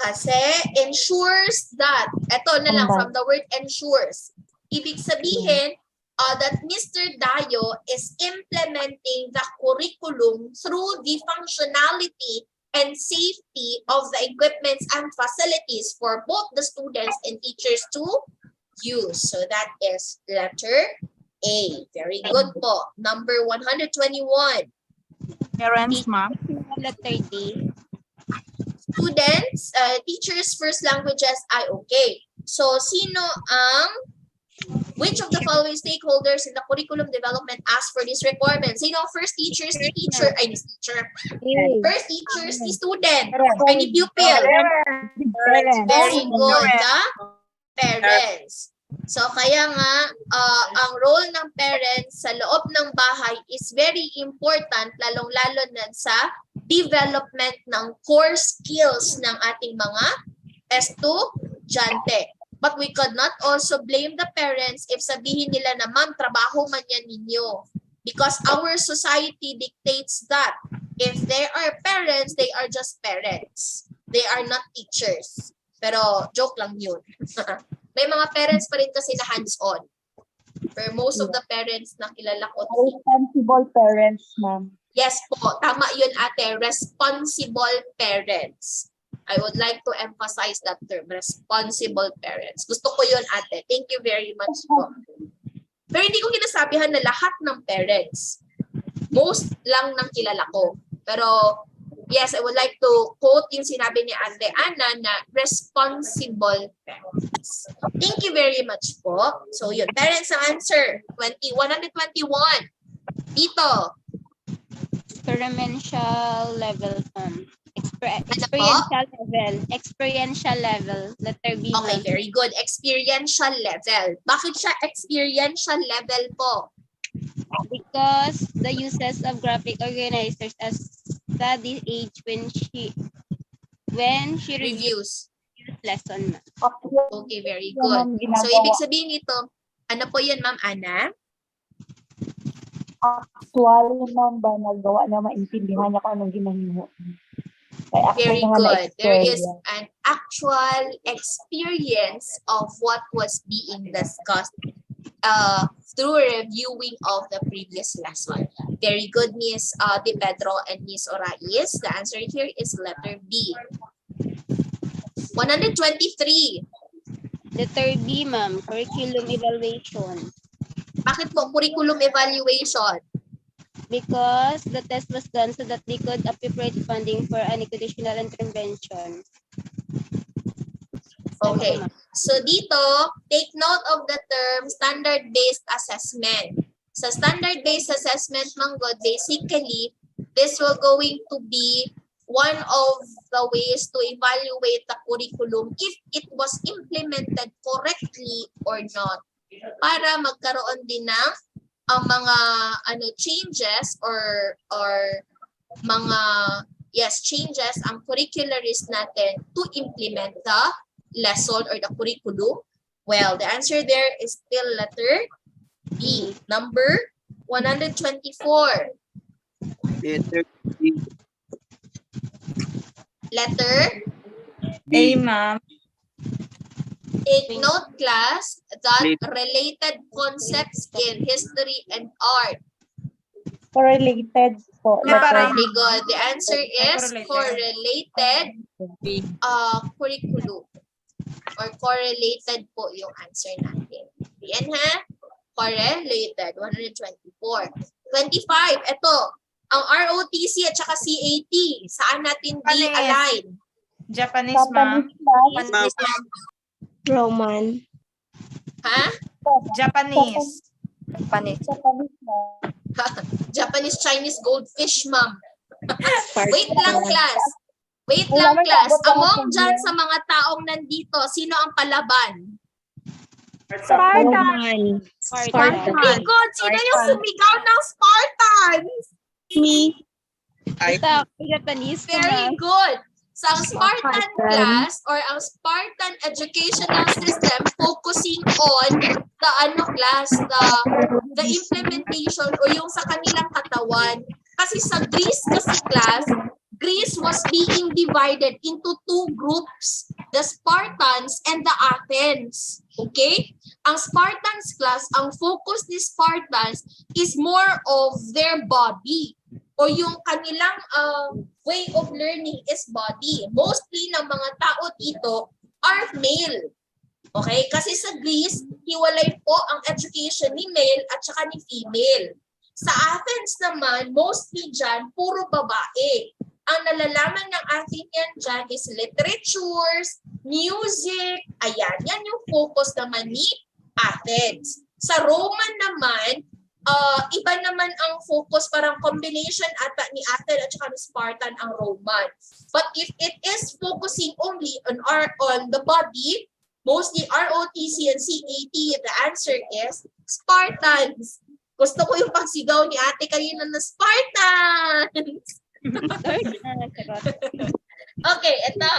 Kasi ensures that, eto na lang from the word ensures. Ibig sabihin that Mr. Dayo is implementing the curriculum through the functionality and safety of the equipments and facilities for both the students and teachers to use. So that is letter A. Very good po. Number 121. Parents, ma'am. Letter D. Students, teachers' first languages ay okay. So, which of the following stakeholders in the curriculum development asked for this requirement? Sino ang first teachers, ni teacher, ay ni teacher. First teachers, ni student, ay ni pupil. Very good, the parents. So kaya nga, ang role ng parents sa loob ng bahay is very important, lalong-lalo na sa development ng core skills ng ating mga estudyante. But we could not also blame the parents if sabihin nila na, ma'am, trabaho man yan ninyo. Because our society dictates that if they are parents, they are just parents. They are not teachers. Pero joke lang yun. May mga parents pa rin kasi na hands-on. Pero most of the parents na kilala ko. Responsible parents, ma'am. Yes po, tama yun ate. Responsible parents. I would like to emphasize that term, responsible parents. Gusto ko yun ate. Thank you very much po. Pero hindi ko kinasabihan na lahat ng parents. Most lang ng kilala ko. Pero yes, I would like to quote yung sinabi ni Ate Ana na responsible parents. Thank you very much po. So yun, parents ang answer. 121. Dito. Experiential level. Experiential level. Experiential level. Letter B. Okay, very good. Experiential level. Bakit siya experiential level po? Because the uses of graphic organizers as study age when she reviews lesson. Okay, very good. So ibig sabihin nito, ano po yun Ma'am Ana? Actually, ma'am, ba nagawa na maintindihan niya kung anong ginahimo. Very good. There is an actual experience of what was being discussed through reviewing of the previous lesson. Very good, Miss De Pedro and Miss Orais. The answer here is letter B. 123. Letter B, ma'am. Curriculum evaluation. Bakit po curriculum evaluation? Because the test was done so that they could appropriate funding for an educational intervention. Okay. So dito, take note of the term standard-based assessment. Sa standard-based assessment, Manggod, basically, this will going to be one of the ways to evaluate the curriculum if it was implemented correctly or not. Para magkaroon din ng mga changes or mga changes ang curricularist natin to implement the lesson or the curriculum. Well, the answer there is still letter B. Number 124. Letter B. Letter A, ma'am. Take note, class, that related concepts in history and art. Correlated po. Very good. The answer is correlated curriculum. Or correlated po yung answer natin. Yan ha? Correlated. 124. 25. Ito. Ang ROTC at saka CAT. Saan natin di-align? Japanese, ma'am. Roman. Ha? Japanese. Japanese, Chinese, goldfish, ma'am. Wait lang, class. Wait lang, class. Among dyan sa mga taong nandito, sino ang palaban? Spartan. Very good. Sino yung sumigaw ng Spartans? Me. Japanese. Very good. So, ang Spartan class or ang Spartan educational system focusing on the implementation o yung sa kanilang katawan. Kasi sa Greece kasi class, Greece was being divided into two groups, the Spartans and the Athens. Okay? Ang Spartans class, ang focus ni Spartans is more of their body o yung kanilang way of learning is body. Mostly ng mga tao dito are male. Okay? Kasi sa Greece, hiwalay po ang education ni male at saka ni female. Sa Athens naman, mostly dyan, puro babae. Ang nalalaman ng atin yan dyan is literatures, music, ayan. Yan yung focus naman ni Athens. Sa Roman naman, iba naman ang focus, parang combination ata ni Athens at saka ni Spartan ang Roman. But if it is focusing only on the body, Mostly ROTC and CAT. The answer is Spartans. Gusto ko yung pagsigaw ni ate kanina na Spartans! Okay, ito.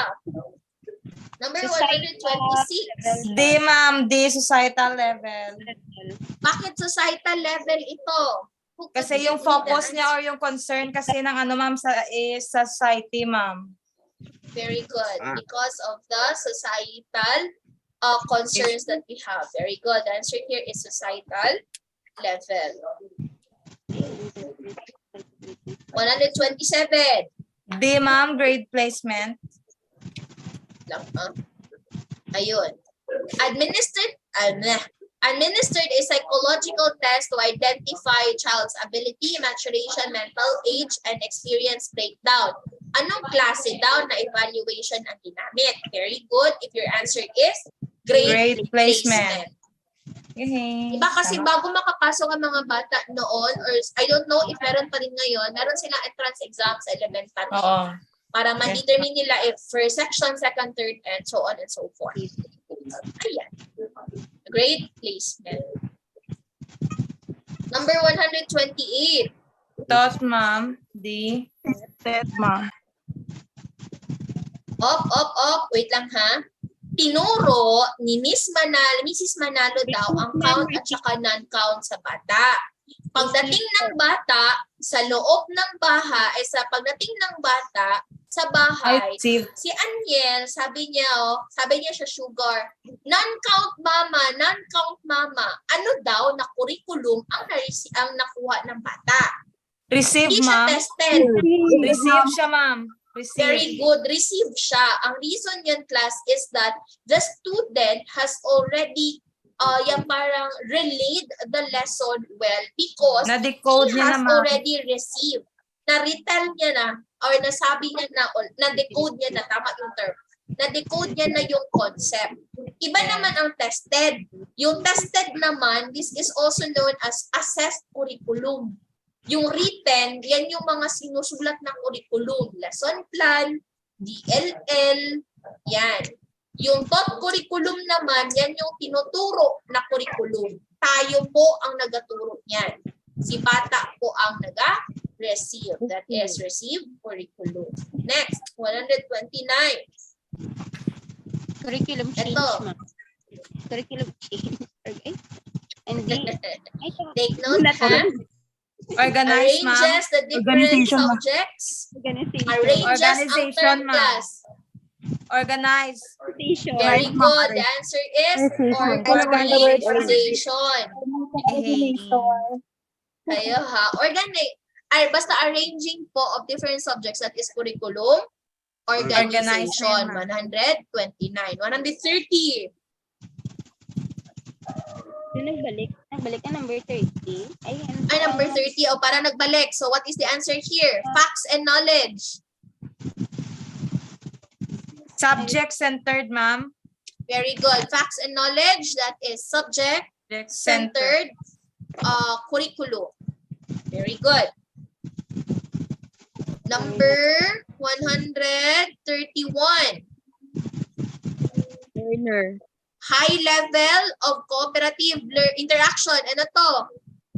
Number 126. D, ma'am. D, societal level. Bakit societal level ito? Kasi yung focus niya or yung concern kasi ng ano, ma'am, is sa society, ma'am. Very good. Because of the societal concerns that we have. Very good. The answer here is societal level. 127. D, ma'am, grade placement. Ayun. Administered a psychological test to identify child's ability, maturation, mental age, and experience breakdown. Anong klase daw na evaluation ang ginamit? Very good. If your answer is grade placement. Diba kasi bago makapasok ang mga bata noon, or I don't know if meron pa rin ngayon, meron silang entrance exam sa elementary. Oo. Para ma-determine nila if first section, second, third, and so on and so forth. Ayan. Grade placement. Number 128. Thought, ma'am. D. Tet, ma'am. Up. Wait lang ha. Tinuro ni Mrs. Manalo daw ang count at saka non-count sa bata. Pagdating ng bata sa loob ng bahay, pagdating ng bata sa bahay, si Aniel, sabi niya siya, Sugar, non-count mama. Ano daw na curriculum ang nakuha ng bata? Receive, Hindi siya ma'am. tested. Receive siya, ma'am. Receive. Very good. Receive siya. Ang reason yan, class, is that the student has already yung parang relayed the lesson well because Na-decode he niya has na, ma'am. already received. Na-retell niya na or nasabi niya na, na-decode niya na, tama yung term. Na-decode niya na yung concept. Iba naman ang tested. Yung tested naman, this is also known as assessed curriculum. Yung written, yan yung mga sinusulat ng curriculum. Lesson plan, DLL, yan. Yung taught curriculum naman, yan yung tinuturo na curriculum. Tayo po ang nagaturo niyan. Si bata po ang naga-receive. That is receive curriculum. Next, 129. Curriculum change, Ito. Curriculum change. Okay. And then, Take note, ha? Organize, ma'am. Arranges the different subjects. Arranges ang term class. Organize. Very good. The answer is organization. Kayo ha. Basta arranging po of different subjects, that is curriculum. Organization. 129. 130. yung nagbalik na number 30. Ayan. Ay, number 30. O, para nagbalik. So, what is the answer here? Facts and knowledge. Subject-centered, ma'am. Very good. Facts and knowledge, that is subject-centered curriculum. Very good. Number 131. Learner. High level of cooperative interaction. Ano to?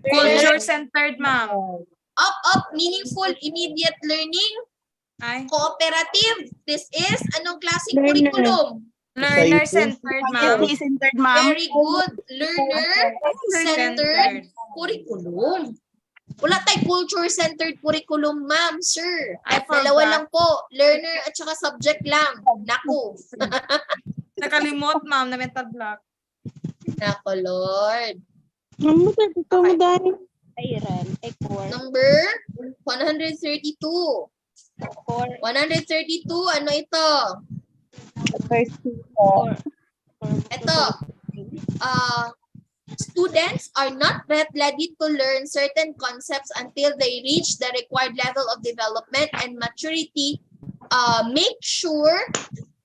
Culture-centered, ma'am. Up, meaningful, immediate learning. Cooperative. This is anong klaseng curriculum? Learner-centered, ma'am. Centered, ma'am. Very good. Learner-centered curriculum. Wala tayo culture-centered curriculum, ma'am, sir. Dalawa lang po. Learner at saka subject lang. Naku. Nakalimot, ma'am, na mental block. Naku, Lord. Number 132. 132, ano ito? Ito. Students are not yet ready to learn certain concepts until they reach the required level of development and maturity. Make sure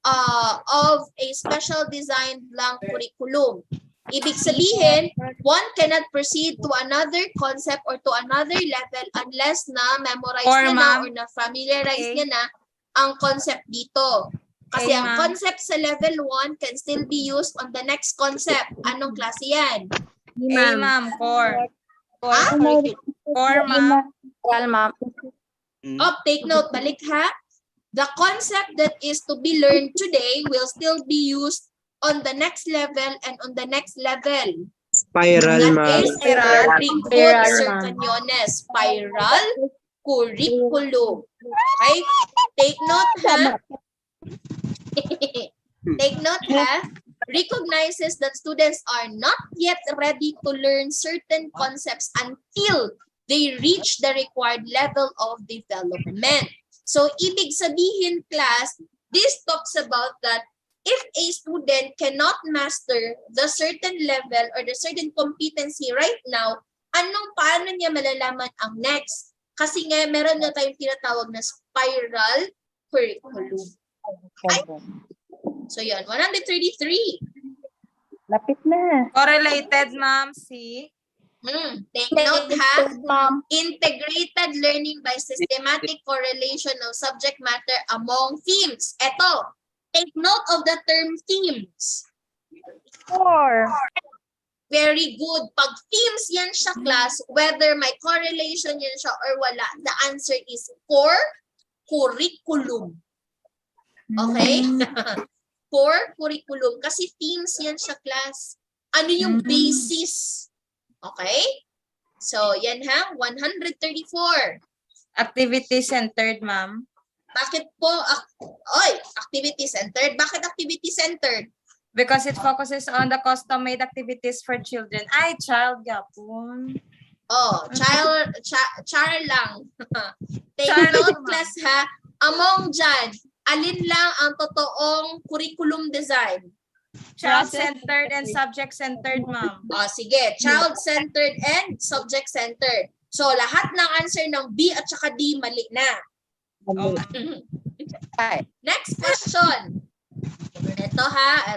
of a special designed blank curriculum. Ibig sabihin, one cannot proceed to another concept or to another level unless na memorize niya na or na familiarize niya na ang concept dito. Kasi A, ang ma'am. concept sa level 1 can still be used on the next concept. Anong klase yan? A, ma'am. Core. Ah? Core, ma'am. Ma'am. Oh, take note, balik ha. The concept that is to be learned today will still be used on the next level and on the next level. Spiral, That ma'am. is very good, Sir Canyones. Spiral curriculum. Okay? Take note, ha? Take note, ha? Recognizes that students are not yet ready to learn certain concepts until they reach the required level of development. So, ibig sabihin, class, this talks about that if a student cannot master the certain level or the certain competency right now, paano niya malalaman ang next? Kasi nga, meron na tayong tinatawag na spiral curriculum. Ay. So, yun. 133. Lapit na. Correlated, ma'am. C. Take note, ha? Integrated learning by systematic correlation of subject matter among themes. Eto, take note of the term themes. 4. Very good. Pag themes yan siya, class, whether may correlation yan siya or wala, the answer is for curriculum. Okay? For curriculum. Kasi themes yan siya, class. Ano yung basis? Okay? So, yan ha. 134. Activity-centered, ma'am. Bakit po? Activity-centered. Bakit activity-centered? Because it focuses on the custom-made activities for children. Ay, child, yapon. Oh, char lang. Take Char note, lang. class ha. Among dyan, alin lang ang totoong curriculum design? Child-centered and subject-centered, ma'am. Oh, sige. Child-centered and subject-centered. So, lahat ng answer ng B at saka D, mali na. Next question. Ito ha.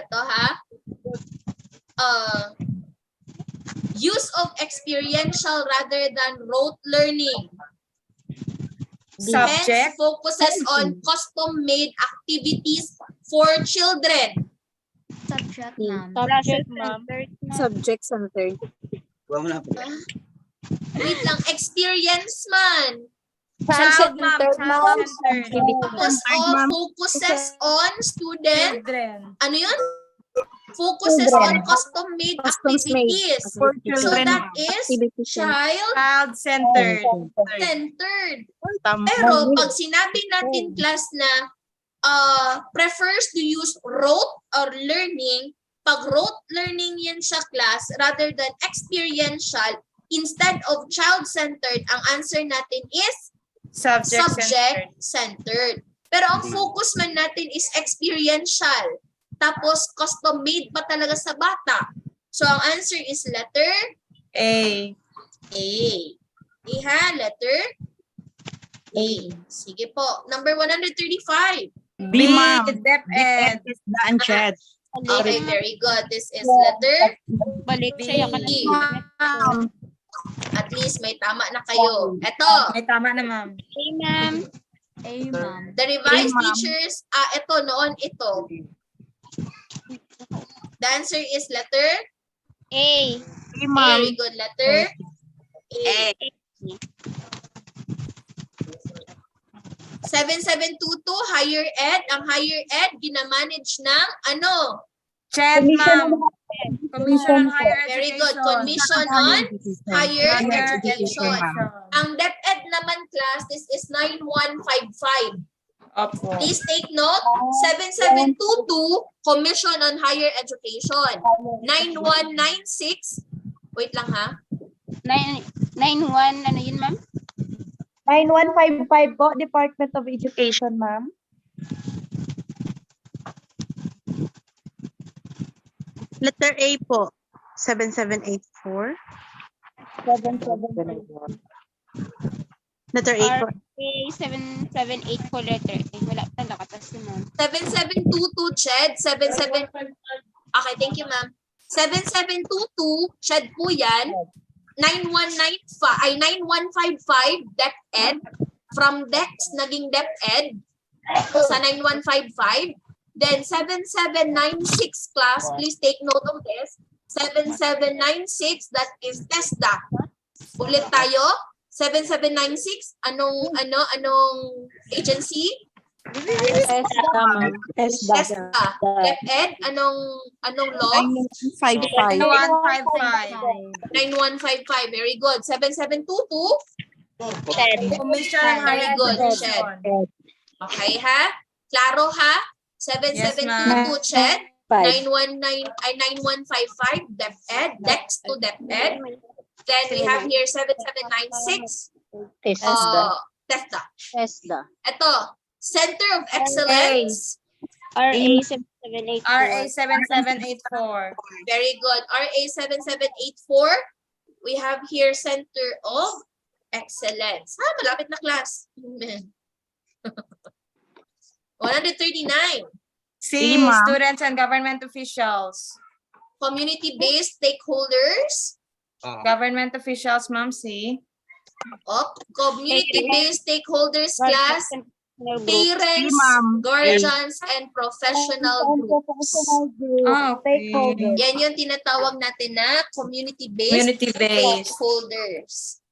Use of experiential rather than rote learning. Subject. Hence, focuses on custom-made activities for children. Subject, ma'am. Subject, ma'am. Subject-centered. Wait lang, experience man. Child, ma'am. Child-centered. Focuses on student. Children. Ano yun? Focuses on custom-made activities. For So children, that ma'am. is Child-centered. Pero pag sinabi natin class na prefers to use rote or learning, pag rote learning yan siya class rather than experiential, instead of child-centered, ang answer natin is subject-centered. Pero ang focus man natin is experiential. Tapos custom-made pa talaga sa bata. So ang answer is letter A. Ha, letter A. Sige po. Number 135. B, ma'am. DepEd. Unched. Okay, very good. This is letter Balik B. sa'yo. At least may tama na kayo. Eto. May tama na, ma'am. A, ma'am. A, ma'am. The revised A, ma'am. teachers, ito, noon, ito. The answer is letter A. B, ma'am. Very good. Letter A. 7722, higher ed. Ang higher ed, ginamanage ng ano? CHED, ma'am. Commission on Higher Education. Very good. Commission on Higher Education. Education. Ang DepEd naman class, this is 9155. Opo. Please take note, 7722, Commission on Higher Education. 9196, wait lang ha. 91, ano yun, ma'am? 9155 po, Department of Education, ma'am. Letter A po, 7784. 7784. Letter A po. RA 778 po letter A. Wala pa talaga kasi, ma'am. 7722, CHED, 77... Okay, thank you, ma'am. 7722, CHED po yan. 9155, DepEd. From DEX, naging DepEd. Sa 9155. Then 7796 class, please take note of this. 7796, that is TESDA. Ulit tayo. 7796, anong agency? TESDA. DepEd, anong law? 9155. 9155. Very good. 7722. Commission Very Higher good. Education. Ched. Okay ha? Klaro ha? 7722 Ched. 9155 DepEd. Dex to DepEd. Then we have here 7796. TESDA. Ito, Center of Excellence. RA 7784. RA 7784. Very good. RA 7784. We have here Center of Excellence. Malapit na class. 139. C. Students and government officials. Community-based stakeholders. Government officials, ma'am, C. Community-based stakeholders class. Parents, guardians, and professional groups. Okay. Yan yung tinatawag natin na community-based stakeholders.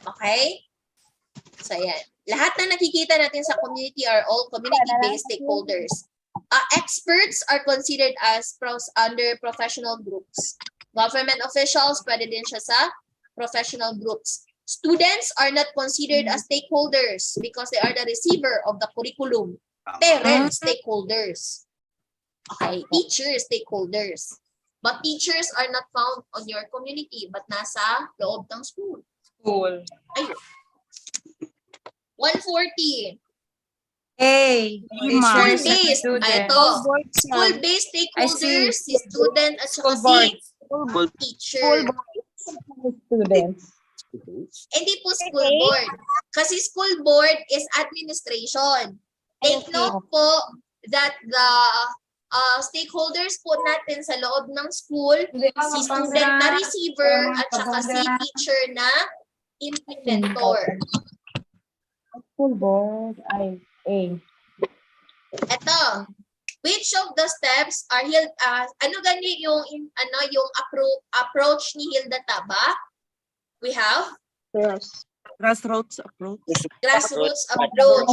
Okay? So, yan. Lahat na nakikita natin sa community are all community-based stakeholders. Experts are considered as under professional groups. Government officials, pwede din siya sa professional groups. Students are not considered as stakeholders because they are the receiver of the curriculum. Parents, stakeholders. Okay, teachers, stakeholders. But teachers are not found on your community but nasa loob ng school. Ayun. 140. School-based. Ito. School-based stakeholders, si student at saka si teacher. Students. Hindi po school board. Kasi school board is administration. Take note po that the stakeholders po natin sa loob ng school, si student na receiver at saka si teacher na implementer. School board ay A. Ito. Which of the steps are ano gani yung approach ni Hilda Taba? We have Grassroots approach. Grassroots approach.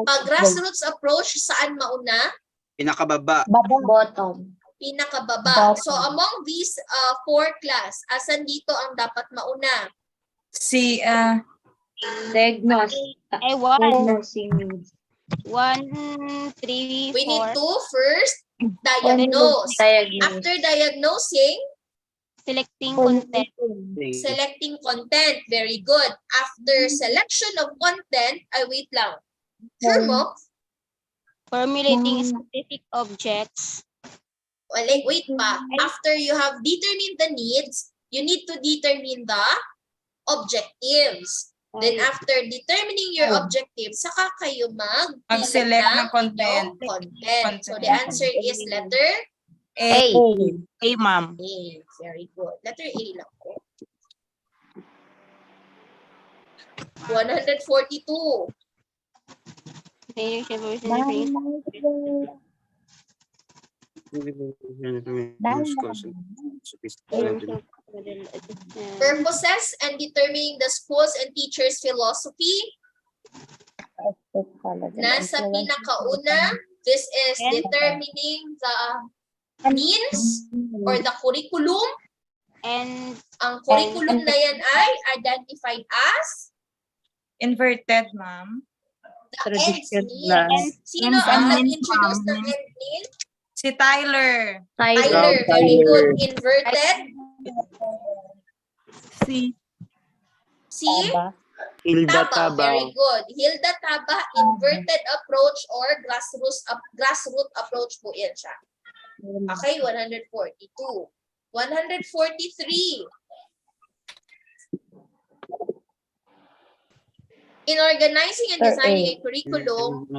Pag grassroots approach, saan mauna? Pinakababa. Bottom. Pinakababa. So among these four class, asan dito ang dapat mauna? Si Diagnosing. 1, 3, 4. We need to first diagnose. After diagnosing, selecting content. Selecting content. Very good. After selection of content, wait lang. Sure mo? Formulating specific objects. Wait pa. After you have determined the needs, you need to determine the objectives. Then after determining your objectives, saka kayo mag-select ng content. So the answer is letter A. A, ma'am. A. Very good. Letter A lang po. 142. Purposes and determining the schools and teachers' philosophy. Nasa pinakauna, this is determining the means or the curriculum. And ang curriculum na yan ay identified as inverted, ma'am. The ends means. Sino ang nag-introduce ng end mean? Si Tyler. Tyler, very good. Inverted. Si Hilda Taba, Taba. very good. Hilda Taba, inverted approach or grassroots approach po yan siya. Okay, 142. 143. In organizing and designing a curriculum,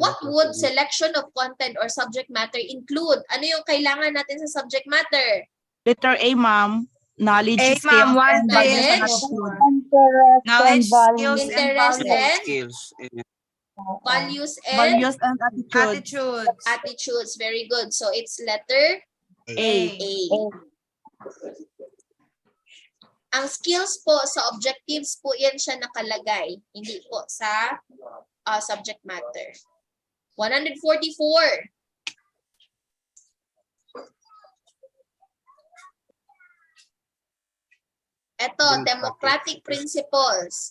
what would selection of content or subject matter include? Ano yung kailangan natin sa subject matter? letter A, ma'am. Knowledge, A, skills, ma'am. and Knowledge, values. knowledge, skills, and Interest values. and Skills. Values and Values and attitudes. attitudes. Very good. So it's letter A. Ang skills po sa objectives po yan siya nakalagay. Hindi po sa subject matter. 144. Ito, democratic principles.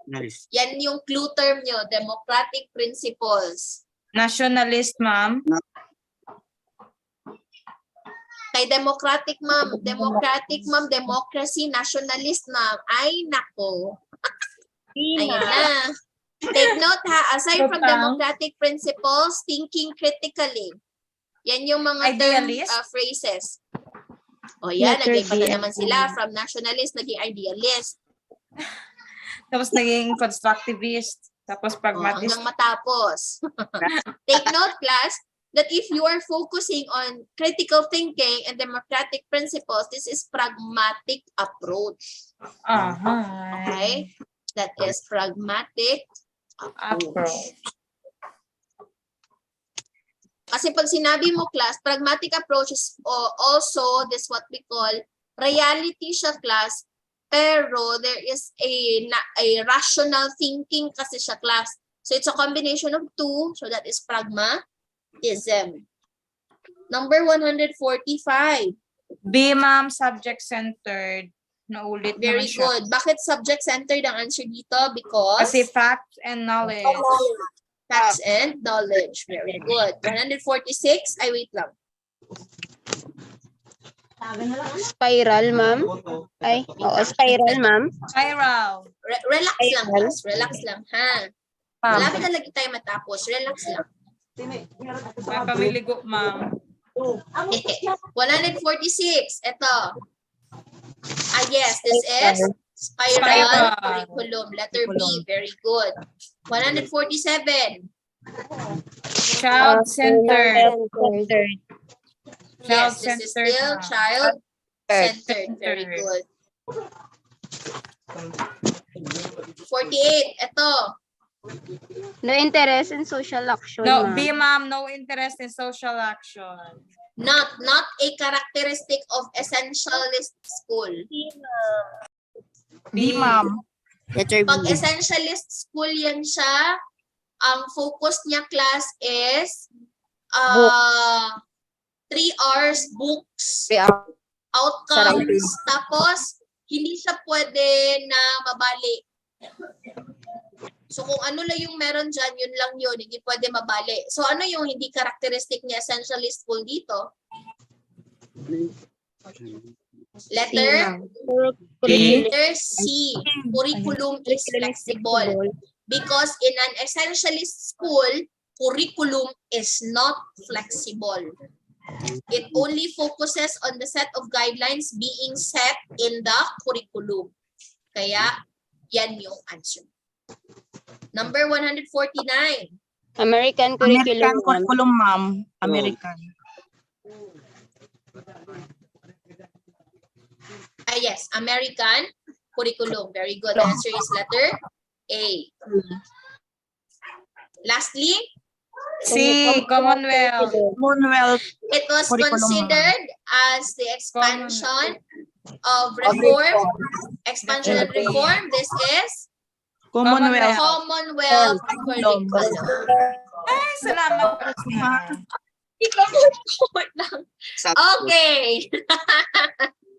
Nice. Yan yung clue term nyo, democratic principles. Nationalist, ma'am. Kay democratic, ma'am. Democracy, nationalist, ma'am. Ay, nako. Ayun na. Take note ha, aside from democratic principles, thinking critically. Yan yung mga term phrases. O yan, nag-iba na naman sila. From nationalist, naging idealist. Tapos naging constructivist. Tapos pragmatist. Hanggang matapos. Take note, class, that if you are focusing on critical thinking and democratic principles, this is pragmatic approach. Okay? That is pragmatic approach. Kasi pag sinabi mo, class, pragmatic approach is also this what we call reality siya, class, pero there is a rational thinking kasi siya, class. So it's a combination of two, so that is pragmatism. Number 145. B, ma'am, subject-centered. Naulit Very naman siya. good. Bakit subject-centered ang answer dito? Because? Kasi facts and knowledge. Facts and knowledge. Very good. 146. Ay, wait lang. Spiral, ma'am. Ay, oo, spiral, ma'am. Spiral. Relax lang, class. Relax lang, ha? Malapit na lagi tayo matapos. Relax lang. Papamiligo, ma'am. 146. Ito. Yes, this is spiral curriculum. Letter B. Very good. 147. Child-centered. Yes, this is still child-centered. Very good. 48. Ito. No interest in social action, No, ma'am. B, ma'am, no interest in social action. Not a characteristic of essentialist school. B, ma'am. Pag essentialist school yan siya, ang focus niya, class, is 3 hours books, outcomes, tapos hindi siya pwede na mabali. So kung ano lang yung meron dyan, yun lang yun, hindi pwede mabali. So ano yung hindi characteristic niya essentialist school dito? Letter C. Curriculum is flexible. Because in an essentialist school, curriculum is not flexible. It only focuses on the set of guidelines being set in the curriculum. Kaya, yan yung answer. Number 149. American curriculum, ma'am. American. Yes, American curriculum. Very good. The answer is letter A. Lastly, C, Commonwealth. it was Curriculum. considered as the expansion of reform. Expansion and reform. This is Commonwealth. Commonwealth curriculum. Ay, salamat po, ma'am. Okay.